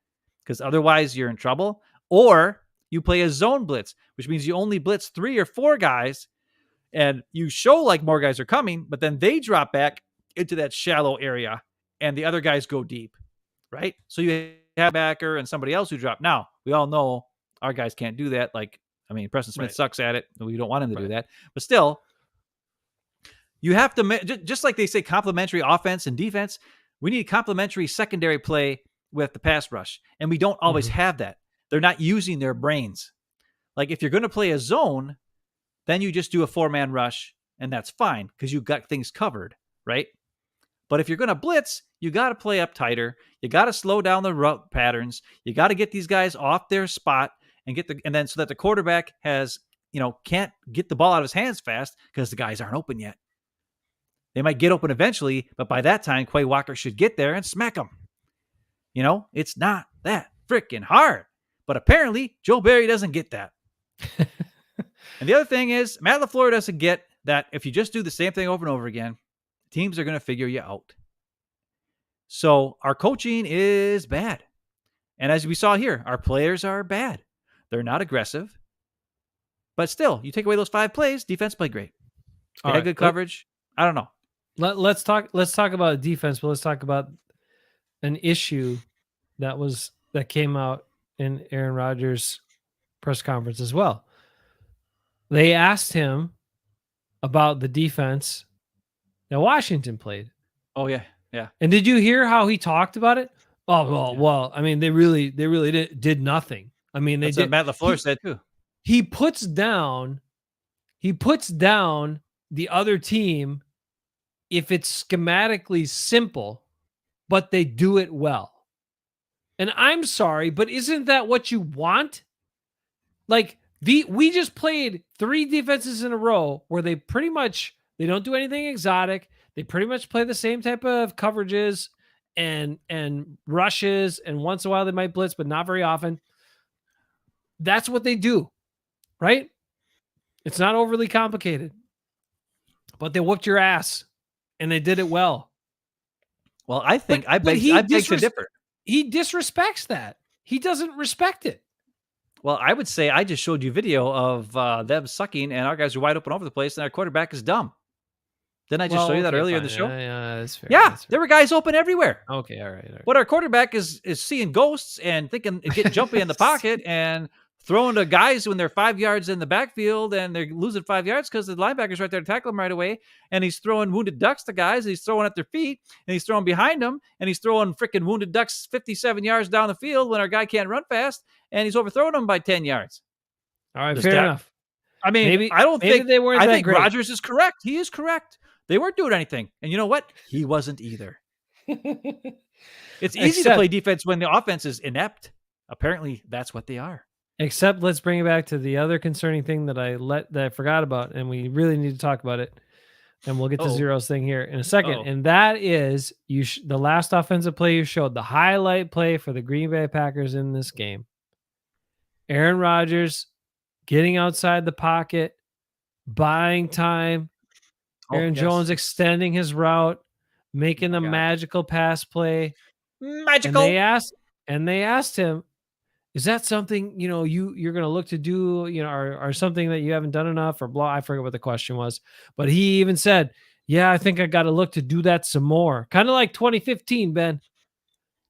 because otherwise you're in trouble. Or you play a zone blitz, which means you only blitz 3 or 4 guys and you show like more guys are coming, but then they drop back into that shallow area and the other guys go deep, right? So you have backer and somebody else who drop. Now, we all know our guys can't do that. Like, I mean, Preston Smith sucks at it. We don't want him to do that. But still, you have to, just like they say, complementary offense and defense, we need complementary secondary play with the pass rush. And we don't always have that. They're not using their brains. Like if you're going to play a zone, then you just do a 4-man rush and that's fine because you got things covered, right? But if you're going to blitz, you got to play up tighter. You got to slow down the route patterns. You got to get these guys off their spot and then so that the quarterback can't get the ball out of his hands fast because the guys aren't open yet. They might get open eventually, but by that time, Quay Walker should get there and smack them. It's not that freaking hard. But apparently, Joe Barry doesn't get that. And the other thing is, Matt LaFleur doesn't get that if you just do the same thing over and over again, teams are going to figure you out. So our coaching is bad. And as we saw here, our players are bad. They're not aggressive. But still, you take away those 5 plays, defense played great. They had good coverage. I don't know. Let's talk about defense, but let's talk about an issue that came out in Aaron Rodgers' press conference as well. They asked him about the defense that Washington played. Oh yeah, yeah. And did you hear how he talked about it? Oh well. I mean, they really did nothing. I mean, That's what Matt LaFleur said too. He puts down the other team if it's schematically simple, but they do it well. And I'm sorry, but isn't that what you want? Like we just played 3 defenses in a row where they don't do anything exotic. They pretty much play the same type of coverages and rushes, and once in a while they might blitz, but not very often. That's what they do, right? It's not overly complicated, but they whooped your ass, and they did it well. Well, I think I beg to differ. He disrespects that. He doesn't respect it. Well, I would say I just showed you video of them sucking, and our guys are wide open over the place, and our quarterback is dumb. Didn't I just show you that earlier in the show? Yeah, that's fair. Yeah, there were guys open everywhere. Okay, all right. But our quarterback is seeing ghosts and getting jumpy in the pocket and throwing to guys when they're 5 yards in the backfield and they're losing 5 yards because the linebacker's right there to tackle them right away. And he's throwing wounded ducks to guys. And he's throwing at their feet and he's throwing behind them and he's throwing freaking wounded ducks 57 yards down the field when our guy can't run fast and he's overthrowing them by 10 yards. All right, fair enough. I mean, maybe I don't think they weren't. I that think great. Rodgers is correct. He is correct. They weren't doing anything. And you know what? He wasn't either. It's easy to play defense when the offense is inept. Apparently, that's what they are. Except let's bring it back to the other concerning thing that I forgot about, and we really need to talk about it. And we'll get to Zero's thing here in a second. And that is the last offensive play you showed, the highlight play for the Green Bay Packers in this game. Aaron Rodgers getting outside the pocket, buying time. Aaron Jones extending his route, making the magical pass play. Magical. And they asked him, is that something, you're going to look to do, or something that you haven't done enough or blah? I forget what the question was, but he even said, yeah, I think I got to look to do that some more. Kind of like 2015, Ben.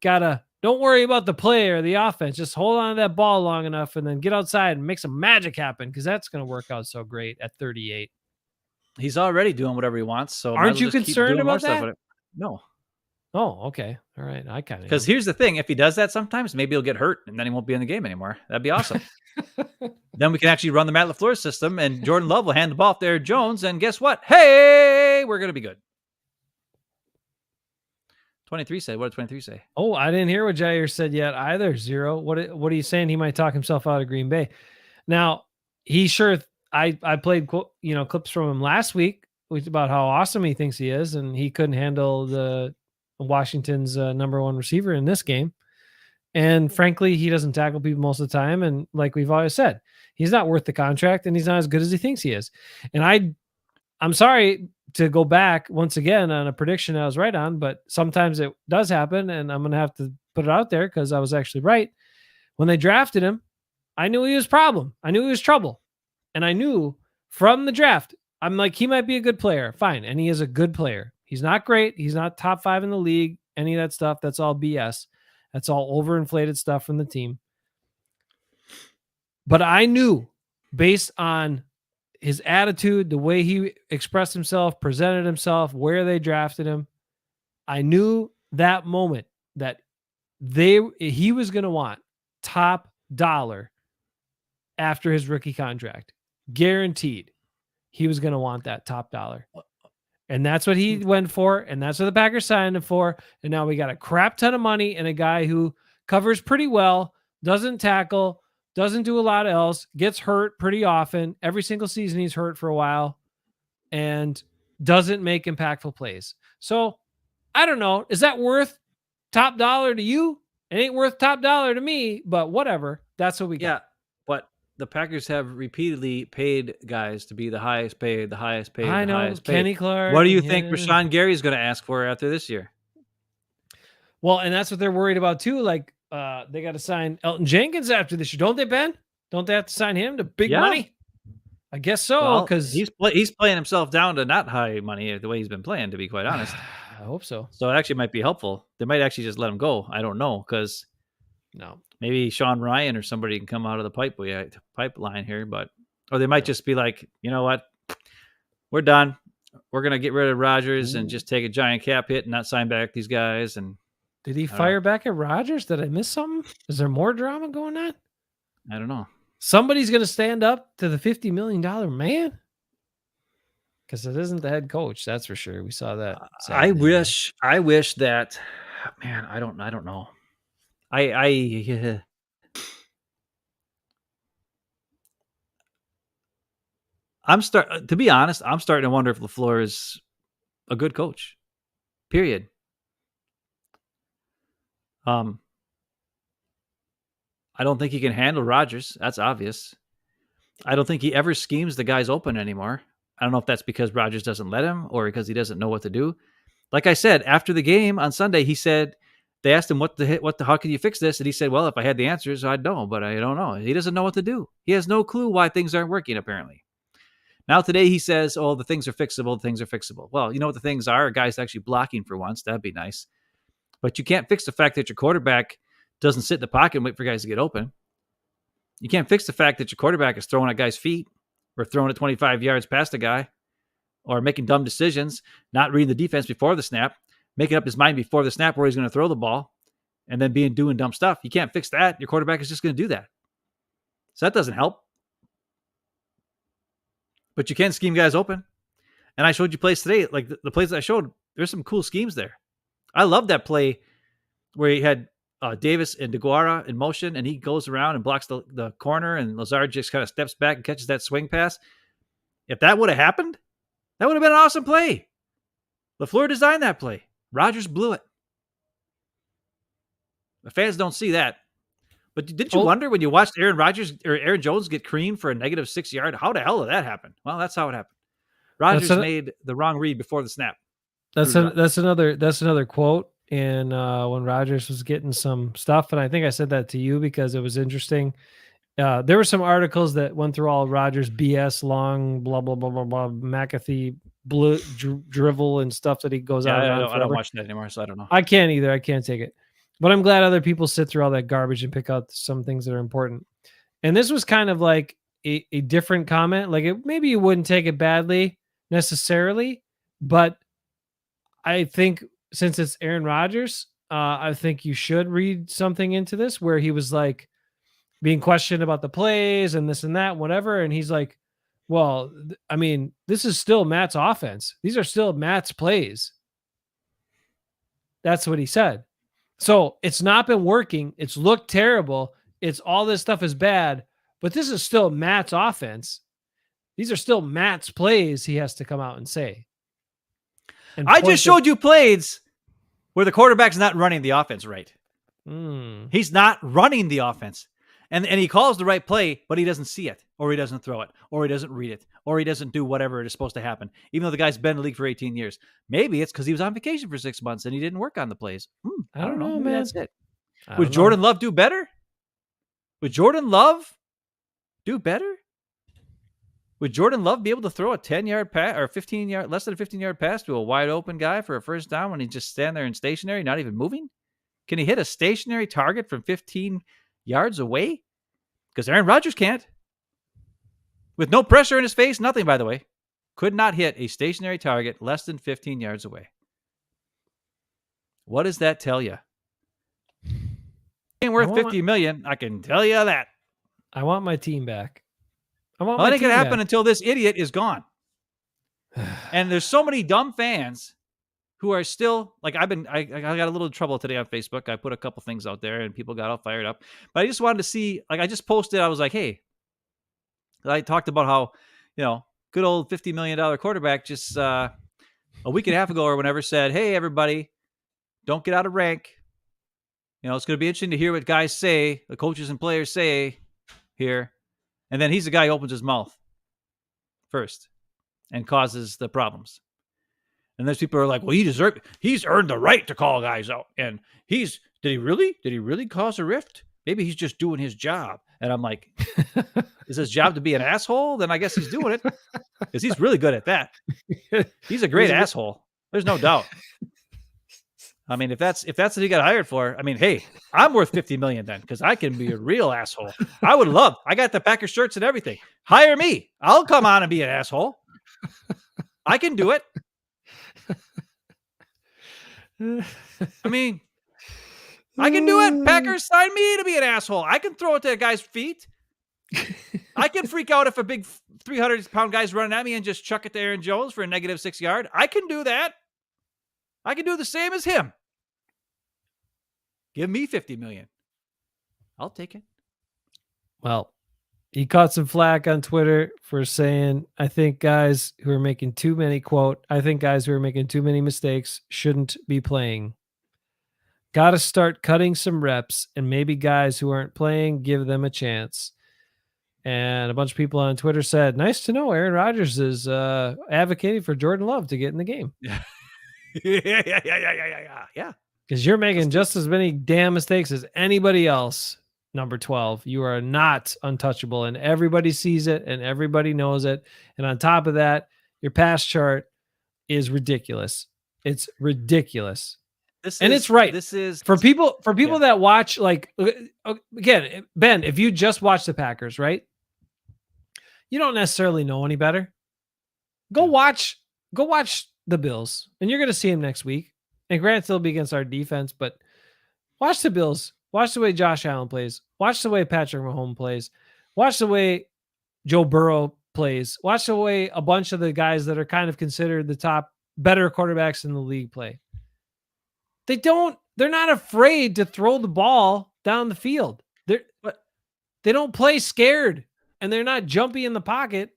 Don't worry about the play or the offense. Just hold on to that ball long enough and then get outside and make some magic happen, because that's going to work out so great at 38. He's already doing whatever he wants. So aren't you concerned about that? No. Oh, okay. All right. I kind of, because here's the thing. If he does that sometimes, maybe he'll get hurt and then he won't be in the game anymore. That'd be awesome. Then we can actually run the Matt LaFleur system and Jordan Love will hand the ball off to Aaron Jones. And guess what? Hey, we're going to be good. 23 said, what did 23 say? Oh, I didn't hear what Jair said yet either. Zero. What are you saying? He might talk himself out of Green Bay. Now, I played, clips from him last week about how awesome he thinks he is, and he couldn't handle the Washington's number one receiver in this game. And frankly, he doesn't tackle people most of the time. And like we've always said, he's not worth the contract and he's not as good as he thinks he is. And I'm sorry to go back once again on a prediction I was right on, but sometimes it does happen. And I'm going to have to put it out there because I was actually right. When they drafted him, I knew he was problem. I knew he was trouble. And I knew from the draft, I'm like, he might be a good player. Fine. And he is a good player. He's not great. He's not top 5 in the league. Any of that stuff, that's all BS. That's all overinflated stuff from the team. But I knew, based on his attitude, the way he expressed himself, presented himself, where they drafted him, I knew that moment that he was going to want top dollar after his rookie contract. Guaranteed. He was going to want that top dollar. And that's what he went for. And that's what the Packers signed him for. And now we got a crap ton of money and a guy who covers pretty well, doesn't tackle, doesn't do a lot else, gets hurt pretty often. Every single season he's hurt for a while and doesn't make impactful plays. So I don't know. Is that worth top dollar to you? It ain't worth top dollar to me, but whatever. That's what we got. Yeah, but the Packers have repeatedly paid guys to be the highest paid. I know, Kenny Clark. What do you think Rashawn Gary is going to ask for after this year? Well, and that's what they're worried about too. Like, they got to sign Elton Jenkins after this year, don't they, Ben? Don't they have to sign him to big money? I guess so, because he's playing himself down to not high money the way he's been playing, to be quite honest. I hope so. So it actually might be helpful. They might actually just let him go. I don't know, because maybe Sean Ryan or somebody can come out of the pipeline here, or they might just be like, you know what, we're done. We're gonna get rid of Rodgers and just take a giant cap hit and not sign back these guys. And did he fire back at Rodgers? Did I miss something? Is there more drama going on? I don't know. Somebody's gonna stand up to the $50 million man, because it isn't the head coach. That's for sure. We saw that. I wish that. Man, I don't know. To be honest, I'm starting to wonder if LaFleur is a good coach. Period. I don't think he can handle Rodgers. That's obvious. I don't think he ever schemes the guys open anymore. I don't know if that's because Rodgers doesn't let him or because he doesn't know what to do. Like I said, after the game on Sunday, he said, they asked him how can you fix this? And he said, well, if I had the answers, I'd know, but I don't know. He doesn't know what to do. He has no clue why things aren't working, apparently. Now today he says, oh, the things are fixable. Well, you know what the things are? A guy's actually blocking for once. That'd be nice. But you can't fix the fact that your quarterback doesn't sit in the pocket and wait for guys to get open. You can't fix the fact that your quarterback is throwing at guys' feet or throwing it 25 yards past a guy or making dumb decisions, not reading the defense before the snap, making up his mind before the snap where he's going to throw the ball, and then doing dumb stuff. You can't fix that. Your quarterback is just going to do that. So that doesn't help. But you can scheme guys open. And I showed you plays today. Like the plays that I showed, there's some cool schemes there. I love that play where he had Davis and DeGuara in motion, and he goes around and blocks the corner, and Lazard just kind of steps back and catches that swing pass. If that would have happened, that would have been an awesome play. LaFleur designed that play. Rodgers blew it. The fans don't see that. But didn't you wonder when you watched Aaron Rodgers or Aaron Jones get creamed for a negative 6 yard? How the hell did that happen? Well, that's how it happened. Rodgers made the wrong read before the snap. That's another quote. And when Rodgers was getting some stuff, and I think I said that to you because it was interesting. There were some articles that went through all Rodgers BS, long blah blah blah blah blah McAfee drivel and stuff that he goes out. I don't watch that anymore, so I don't know. I can't either. I can't take it. But I'm glad other people sit through all that garbage and pick out some things that are important. And this was kind of like a different comment. Like maybe you wouldn't take it badly necessarily, but I think since it's Aaron Rodgers, I think you should read something into this where he was like being questioned about the plays and this and that, whatever. And he's like, well, I mean, this is still Matt's offense. These are still Matt's plays. That's what he said. So it's not been working. It's looked terrible. It's all this stuff is bad, but this is still Matt's offense. These are still Matt's plays. He has to come out and say. And I just showed you plays where the quarterback's not running the offense right. He's not running the offense. And he calls the right play, but he doesn't see it, or he doesn't throw it, or he doesn't read it, or he doesn't do whatever it is supposed to happen, even though the guy's been in the league for 18 years. Maybe it's because he was on vacation for 6 months and he didn't work on the plays. I don't know, man. That's it. Would Jordan Love do better? Would Jordan Love do better? Would Jordan Love be able to throw a 10-yard pass or 15-yard, less than a 15-yard pass to a wide open guy for a first down when he's just standing there and stationary, not even moving? Can he hit a stationary target from 15 yards away? Because Aaron Rodgers can't. With no pressure in his face, nothing, by the way. Could not hit a stationary target less than 15 yards away. What does that tell you? Ain't worth $50 million, I can tell you that. I want my team back. Well, it ain't going to happen until this idiot is gone. And there's so many dumb fans who are still, like I got a little trouble today on Facebook. I put a couple things out there and people got all fired up. But I just wanted to see, like I just posted, I was like, hey, I talked about how, good old $50 million quarterback just a week and a half ago or whenever said, hey, everybody, don't get out of rank. It's going to be interesting to hear what guys say, the coaches and players say here. And then he's the guy who opens his mouth first and causes the problems. And there's people who are like, well, he's earned the right to call guys out. And did he really cause a rift? Maybe he's just doing his job. And I'm like, is his job to be an asshole? Then I guess he's doing it because he's really good at that. He's a great asshole. There's no doubt. I mean, if that's what he got hired for, I mean, hey, I'm worth $50 million then because I can be a real asshole. I got the Packers shirts and everything. Hire me. I'll come on and be an asshole. I can do it. I mean, I can do it. Packers, sign me to be an asshole. I can throw it to a guy's feet. I can freak out if a big 300-pound guy's running at me and just chuck it to Aaron Jones for a negative 6 yard. I can do that. I can do the same as him. Give me $50 million. I'll take it. Well, he caught some flack on Twitter for saying, I think guys who are making too many mistakes shouldn't be playing. Got to start cutting some reps, and maybe guys who aren't playing, give them a chance. And a bunch of people on Twitter said, nice to know Aaron Rodgers is advocating for Jordan Love to get in the game. Yeah. Because you're making just as many damn mistakes as anybody else. Number 12, you are not untouchable, and everybody sees it and everybody knows it. And on top of that, your pass chart is ridiculous. It's ridiculous. And it's right. This is For people yeah. that watch, like, again, Ben, if you just watch the Packers, right? You don't necessarily know any better. Go Yeah. watch the Bills, and you're going to see them next week. And granted, it'll be against our defense, but watch the Bills. Watch the way Josh Allen plays. Watch the way Patrick Mahomes plays. Watch the way Joe Burrow plays. Watch the way a bunch of the guys that are kind of considered the top better quarterbacks in the league play. They're not afraid to throw the ball down the field. They don't play scared, and they're not jumpy in the pocket.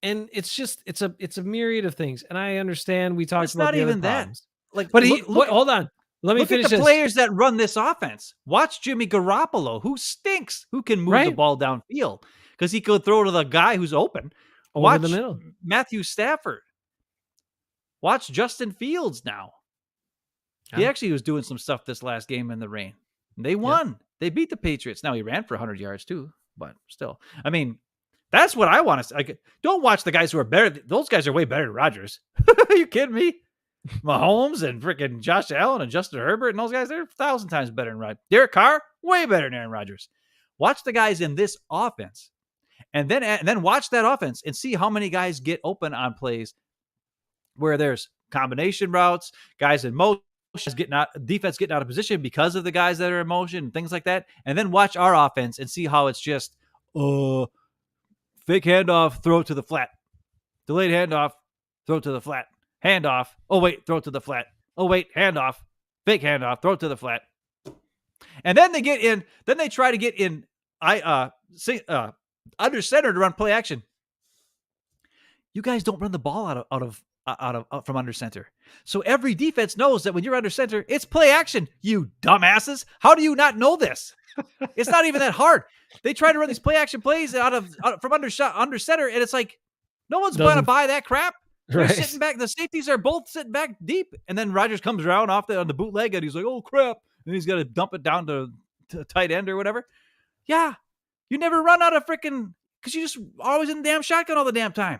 And it's a myriad of things. And I understand we talked It's about not the other even that. problems. Like, But look hold on. Let me Look at finish the this. players that run this offense. Watch Jimmy Garoppolo, who stinks, who can move the Right. ball downfield because he could throw to the guy who's open. Over the Watch middle. Matthew Stafford. Watch Justin Fields now. He Yeah. actually was doing some stuff this last game in the rain. They won. They beat the Patriots. Now he ran for 100 yards too, but still. I mean, that's what I want to say. Don't watch the guys who are better. Those guys are way better than Rodgers. Are you kidding me? Mahomes and freaking Josh Allen and Justin Herbert and those guys, they're 1,000 times better than Rodgers. Derek Carr, way better than Aaron Rodgers. Watch the guys in this offense, and then watch that offense and see how many guys get open on plays where there's combination routes, guys in motion, defense getting out of position because of the guys that are in motion and things like that. And then watch our offense and see how it's just fake handoff, throw it to the flat, delayed handoff, throw it to the flat. Handoff. Oh, wait, throw it to the flat. Oh, wait, handoff. Fake handoff, throw it to the flat. And then they get in, then they try to get in under center to run play action. You guys don't run the ball out from under center. So every defense knows that when you're under center, it's play action, you dumbasses. How do you not know this? It's not even that hard. They try to run these play action plays from under center, and it's like, no one's going to buy that crap. They're sitting back. The safeties are both sitting back deep. And then Rodgers comes around on the bootleg and he's like, oh, crap. And he's got to dump it down to tight end or whatever. Yeah. You never run out of freaking, because you just always in the damn shotgun all the damn time.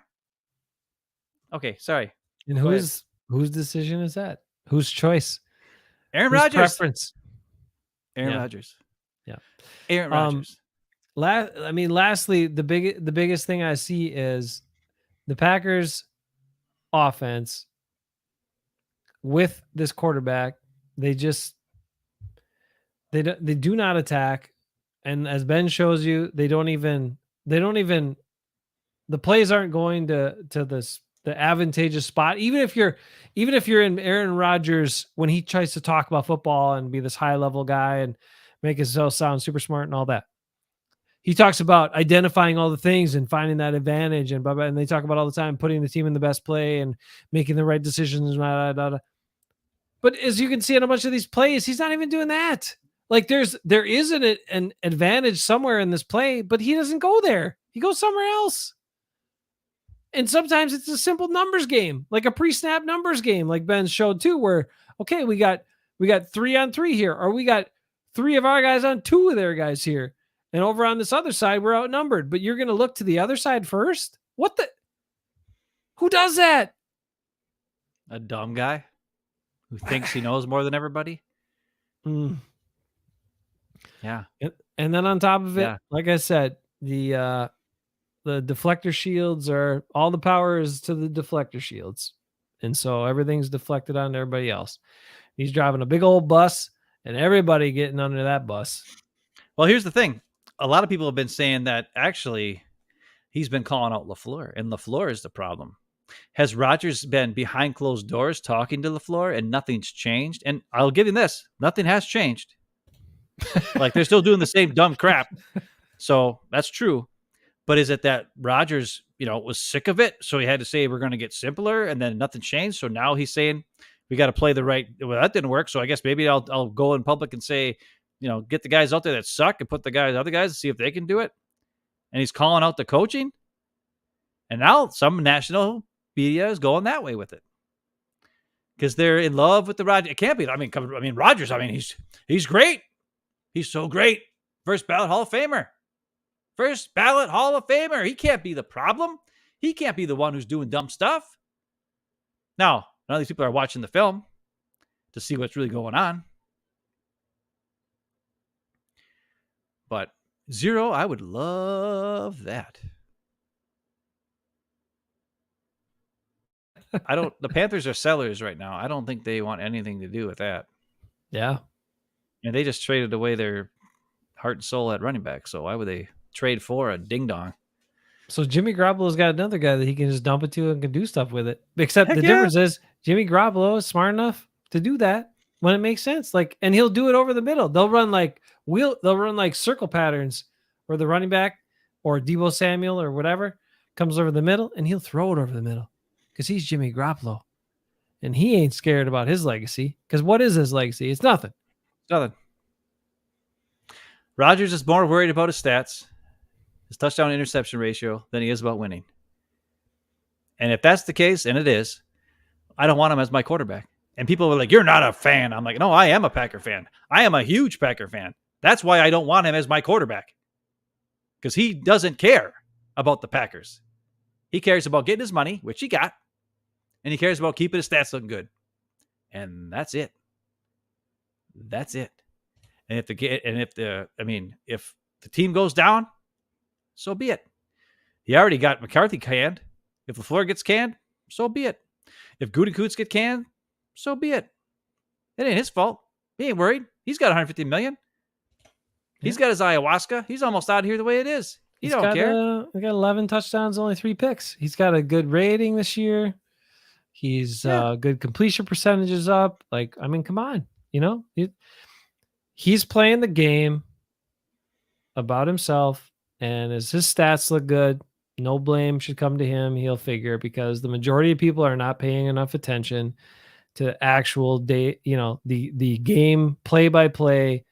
Okay. Sorry. And whose decision is that? Whose choice? Aaron Rodgers. Preference. Aaron Rodgers. Yeah. Aaron Rodgers. Lastly, the biggest thing I see is the Packers offense with this quarterback. They do not attack, and as Ben shows you, they don't even the plays aren't going to the advantageous spot. Even if you're in Aaron Rodgers, when he tries to talk about football and be this high level guy and make himself sound super smart and all that, he talks about identifying all the things and finding that advantage and blah, blah, and they talk about all the time putting the team in the best play and making the right decisions. Blah, blah, blah. But as you can see in a bunch of these plays, he's not even doing that. Like there is an advantage somewhere in this play, but he doesn't go there. He goes somewhere else. And sometimes it's a simple numbers game, like a pre-snap numbers game, like Ben showed too, where, okay, we got 3-on-3 here, or we got 3 of our guys on 2 of their guys here. And over on this other side, we're outnumbered, but you're going to look to the other side first? Who does that? A dumb guy who thinks he knows more than everybody. Yeah. And then on top of it, like I said, the deflector shields are, all the power is to the deflector shields. And so everything's deflected on everybody else. He's driving a big old bus and everybody getting under that bus. Well, here's the thing. A lot of people have been saying that actually he's been calling out LaFleur, and LaFleur is the problem. Has Rodgers been behind closed doors talking to LaFleur and nothing's changed? And I'll give you this. Nothing has changed. Like they're still doing the same dumb crap. So that's true. But is it that Rodgers, was sick of it? So he had to say, we're going to get simpler, and then nothing changed. So now he's saying we got to play the right. Well, that didn't work. So I guess maybe I'll go in public and say, get the guys out there that suck and put the other guys and see if they can do it. And he's calling out the coaching. And now some national media is going that way with it because they're in love with the Rodgers. It can't be. Rodgers. He's great. He's so great. First ballot Hall of Famer. First ballot Hall of Famer. He can't be the problem. He can't be the one who's doing dumb stuff. Now, none of these people are watching the film. to see what's really going on. But 0, I would love that. The Panthers are sellers right now. I don't think they want anything to do with that. Yeah. And they just traded away their heart and soul at running back. So why would they trade for a ding dong? So Jimmy Garoppolo's got another guy that he can just dump it to and can do stuff with it. Except Heck the yeah. difference is Jimmy Garoppolo is smart enough to do that when it makes sense. Like, and he'll do it over the middle. They'll run like circle patterns where the running back or Deebo Samuel or whatever comes over the middle, and he'll throw it over the middle because he's Jimmy Garoppolo. And he ain't scared about his legacy, because what is his legacy? It's nothing. Nothing. Rodgers is more worried about his stats, his touchdown interception ratio, than he is about winning. And if that's the case, and it is, I don't want him as my quarterback. And people are like, you're not a fan. I'm like, no, I am a Packer fan. I am a huge Packer fan. That's why I don't want him as my quarterback. Because he doesn't care about the Packers. He cares about getting his money, which he got. And he cares about keeping his stats looking good. And that's it. That's it. And if the team goes down, so be it. He already got McCarthy canned. If LaFleur gets canned, so be it. If Gutekunst get canned, so be it. It ain't his fault. He ain't worried. He's got $150 million. He's got his ayahuasca. He's almost out of here the way it is. He don't care. He got 11 touchdowns, only 3 picks. He's got a good rating this year. He's good completion percentages up. Like, I mean, come on, he's playing the game about himself, and as his stats look good, no blame should come to him. He'll figure, because the majority of people are not paying enough attention to actual day, the game play by play,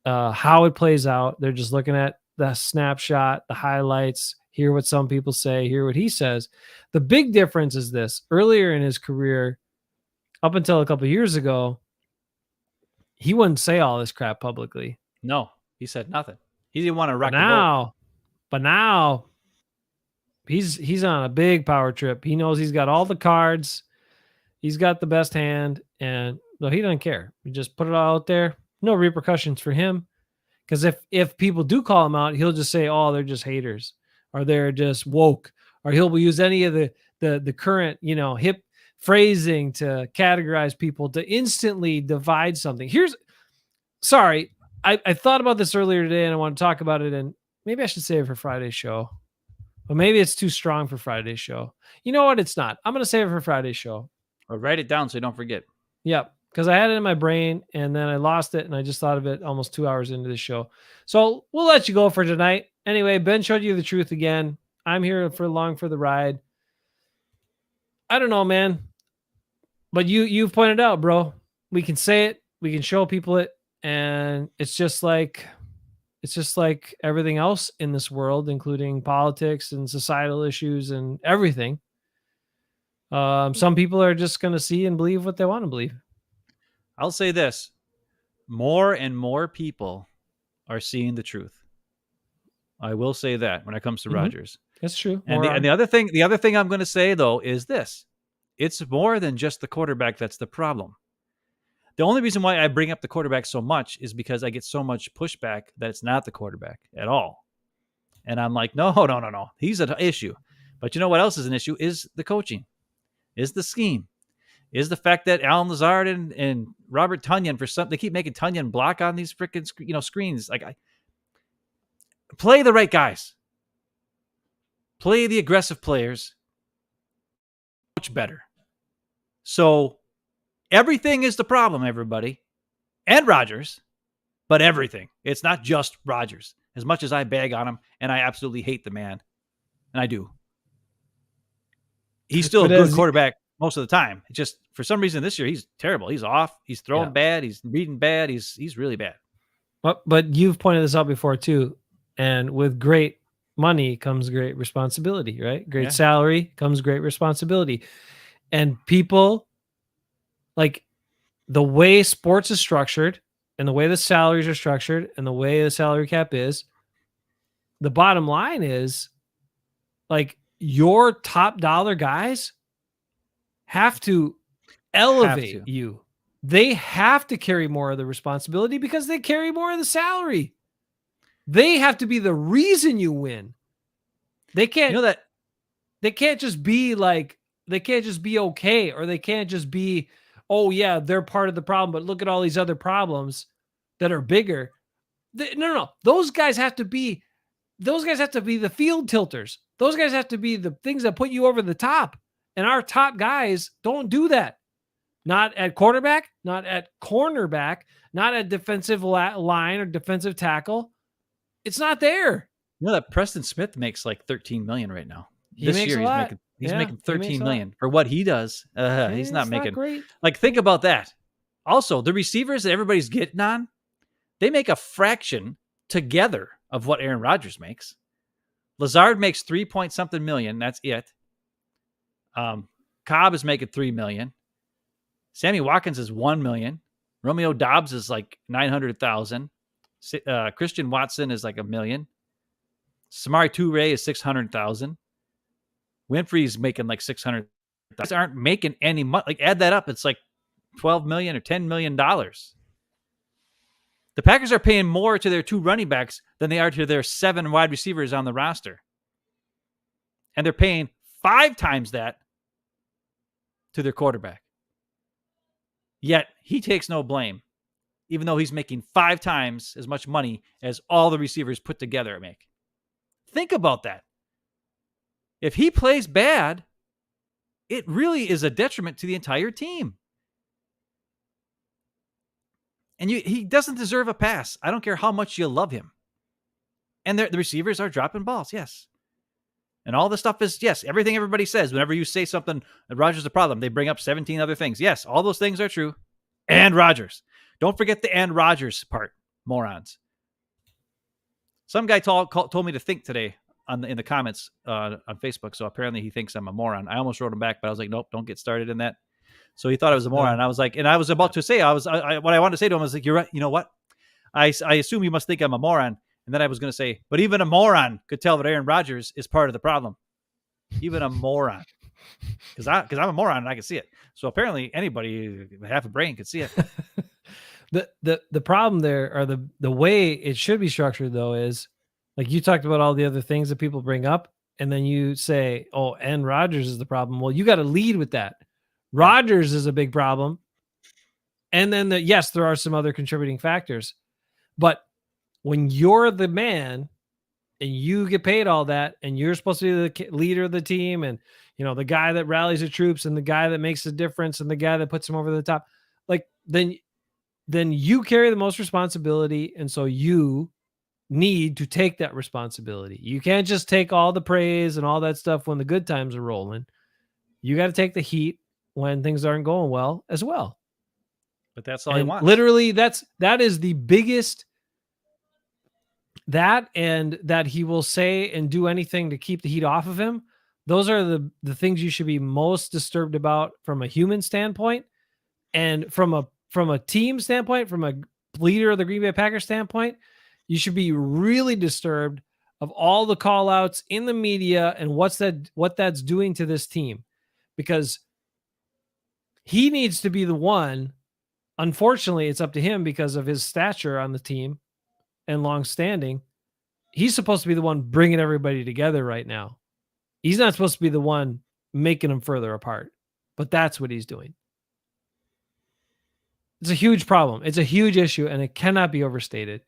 how it plays out. They're just looking at the snapshot, the highlights, hear what some people say, hear what he says. The big difference is this: earlier in his career, up until a couple of years ago, he wouldn't say all this crap publicly. No, he said nothing. He didn't want to rock but now he's on a big power trip. He knows he's got all the cards. He's got the best hand, and he doesn't care. He just put it all out there. No repercussions for him. Because if people do call him out, he'll just say, oh, they're just haters, or they're just woke, or he'll use any of the current, hip phrasing to categorize people to instantly divide something. I thought about this earlier today, and I want to talk about it, and maybe I should save it for Friday's show. But maybe it's too strong for Friday's show. You know what? It's not. I'm going to save it for Friday's show. Or write it down so you don't forget. Yep. Because I had it in my brain, and then I lost it, and I just thought of it almost 2 hours into the show. So we'll let you go for tonight. Anyway, Ben showed you the truth again. I'm here along for the ride. I don't know, man. But you've pointed out, bro. We can say it. We can show people it. And it's just like everything else in this world, including politics and societal issues and everything. Some people are just going to see and believe what they want to believe. I'll say this: more and more people are seeing the truth. I will say that when it comes to Rodgers. That's true. And the other thing I'm going to say, though, is this: it's more than just the quarterback that's the problem. The only reason why I bring up the quarterback so much is because I get so much pushback that it's not the quarterback at all. And I'm like, no. He's an issue. But you know what else is an issue? Is the coaching, is the scheme, is the fact that Alan Lazard and Robert Tonyan, they keep making Tonyan block on these freaking screens. Like, play the right guys, play the aggressive players, coach better. So everything is the problem, everybody, and Rodgers, but everything. It's not just Rodgers. As much as I bag on him, and I absolutely hate the man, and I do, he's still a good quarterback most of the time. It's just, for some reason this year, he's terrible. He's off. He's throwing bad. He's reading bad. He's really bad. But you've pointed this out before too. And with great money comes great responsibility, right? Great salary comes great responsibility. And people, like, the way sports is structured and the way the salaries are structured and the way the salary cap is, the bottom line is, like, your top dollar guys have to elevate you. They have to carry more of the responsibility because they carry more of the salary. They have to be the reason you win. They can't. You know that They can't just be like. They can't just be okay, or they can't just be, oh yeah, they're part of the problem, but look at all these other problems that are bigger. No. Those guys have to be. Those guys have to be the field tilters. Those guys have to be the things that put you over the top. And our top guys don't do that. Not at quarterback, not at cornerback, not at defensive line or defensive tackle. It's not there. You know that Preston Smith makes like 13 million right now. He makes a lot. He's Yeah, making he makes 13 a lot. million for what he does. He's not It's making great. like think about that. Also, the receivers that everybody's getting on, they make a fraction together of what Aaron Rodgers makes. Lazard makes 3 point something million. That's it. Cobb is making 3 million. Sammy Watkins is 1 million. Romeo Dobbs is like 900,000. Christian Watson is like $1 million. Samari Toure is 600,000. Winfrey's making like 600,000. Guys aren't making any money. Like add that up, it's like 12 million or $10 million. The Packers are paying more to their 2 running backs than they are to their 7 wide receivers on the roster. And they're paying 5 times that to their quarterback. Yet he takes no blame, even though he's making 5 times as much money as all the receivers put together make. Think about that. If he plays bad, it really is a detriment to the entire team. And he doesn't deserve a pass. I don't care how much you love him. And the receivers are dropping balls, yes. And all the stuff is, yes, everything everybody says. Whenever you say something, Rodgers is a problem, they bring up 17 other things. Yes, all those things are true. And Rodgers. Don't forget the and Rodgers part, morons. Some guy told me to think today in the comments on Facebook. So apparently he thinks I'm a moron. I almost wrote him back, but I was like, nope, don't get started in that. So he thought I was a moron. And I was like, and I was about to say, what I wanted to say to him was like, you're right. You know what? I assume you must think I'm a moron. And then I was going to say, but even a moron could tell that Aaron Rodgers is part of the problem. Even a moron. Because I'm a moron and I can see it. So apparently anybody with half a brain could see it. The problem there, or the way it should be structured though, is like you talked about all the other things that people bring up, and then you say, oh, and Rodgers is the problem. Well, you got to lead with that. Rodgers is a big problem. And then yes, there are some other contributing factors. But when you're the man and you get paid all that, and you're supposed to be the leader of the team, and the guy that rallies the troops, and the guy that makes the difference, and the guy that puts them over the top, like then you carry the most responsibility. And so you need to take that responsibility. You can't just take all the praise and all that stuff when the good times are rolling. You got to take the heat when things aren't going well as well. But that's all he wants. Literally, that is the biggest. That, and that he will say and do anything to keep the heat off of him. Those are the things you should be most disturbed about from a human standpoint, and from a team standpoint, from a leader of the Green Bay Packers standpoint. You should be really disturbed of all the call outs in the media and what that's doing to this team, because he needs to be the one. Unfortunately, it's up to him because of his stature on the team and long standing. He's supposed to be the one bringing everybody together right now. He's not supposed to be the one making them further apart, but that's what he's doing. It's a huge problem. It's a huge issue, and it cannot be overstated.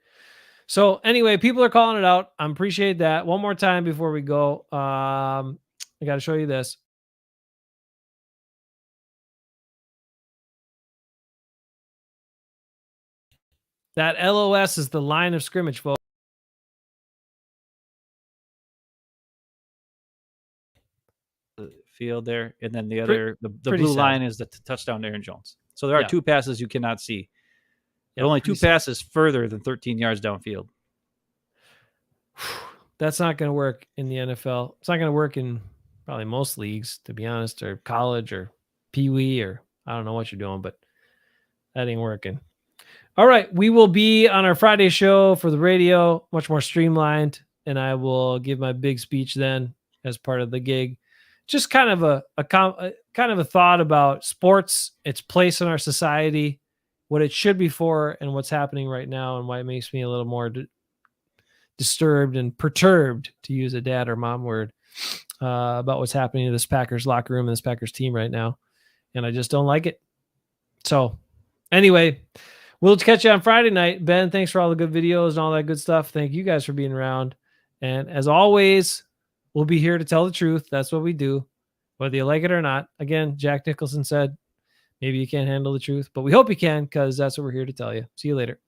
So anyway, people are calling it out. I appreciate that. One more time before we go. I got to show you this. That LOS is the line of scrimmage, folks. Field there, and then the other the blue sad. line is the touchdown to Aaron Jones. So there are 2 passes you cannot see. There are only 2 passes further than 13 yards downfield. That's not going to work in the NFL. It's not going to work in probably most leagues, to be honest, or college or Pee-wee, or I don't know what you're doing, but that ain't working. All right, we will be on our Friday show for the radio, much more streamlined, and I will give my big speech then as part of the gig. Just kind of a thought about sports, its place in our society, what it should be for and what's happening right now, and why it makes me a little more disturbed and perturbed, to use a dad or mom word, about what's happening to this Packers locker room and this Packers team right now. And I just don't like it. So anyway, we'll catch you on Friday night. Ben, thanks for all the good videos and all that good stuff. Thank you guys for being around. And as always, we'll be here to tell the truth. That's what we do, whether you like it or not. Again, Jack Nicholson said, maybe you can't handle the truth, but we hope you can, because that's what we're here to tell you. See you later.